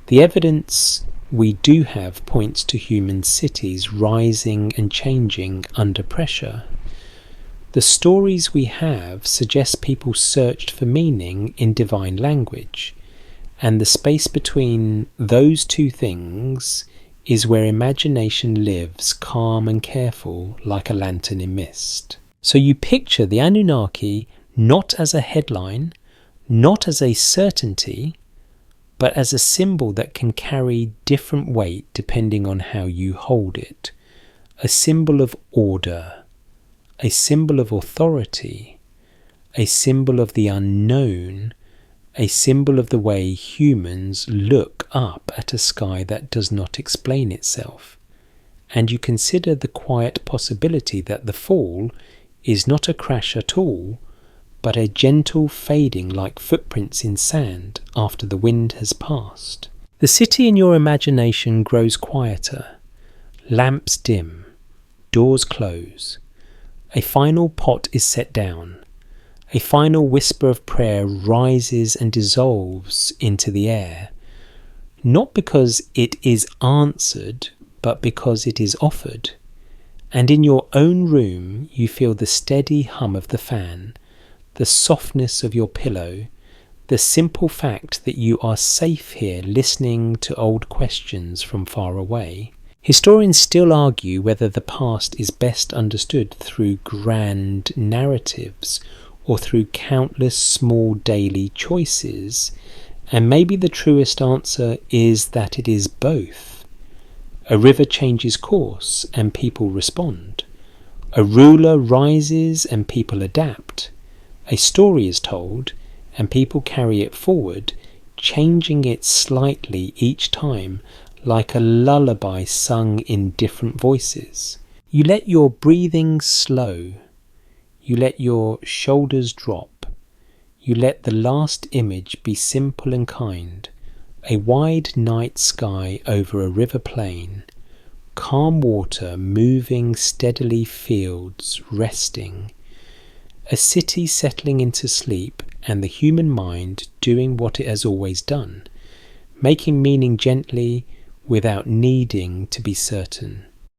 The evidence we do have points to human cities rising and changing under pressure. The stories we have suggest people searched for meaning in divine language, and the space between those two things is where imagination lives, calm and careful, like a lantern in mist. So you picture the Anunnaki not as a headline, not as a certainty, but as a symbol that can carry different weight depending on how you hold it. A symbol of order, a symbol of authority, a symbol of the unknown, a symbol of the way humans look up at a sky that does not explain itself, and you consider the quiet possibility that the fall is not a crash at all, but a gentle fading like footprints in sand after the wind has passed. The city in your imagination grows quieter. Lamps dim, doors close. A final pot is set down. A final whisper of prayer rises and dissolves into the air, not because it is answered, but because it is offered. And in your own room you feel the steady hum of the fan, the softness of your pillow, the simple fact that you are safe here listening to old questions from far away. Historians still argue whether the past is best understood through grand narratives or through countless small daily choices, and maybe the truest answer is that it is both. A river changes course and people respond. A ruler rises and people adapt. A story is told and people carry it forward, changing it slightly each time, like a lullaby sung in different voices. You let your breathing slow. You let your shoulders drop. You let the last image be simple and kind. A wide night sky over a river plain. Calm water moving steadily, fields resting. A city settling into sleep, and the human mind doing what it has always done, making meaning gently without needing to be certain.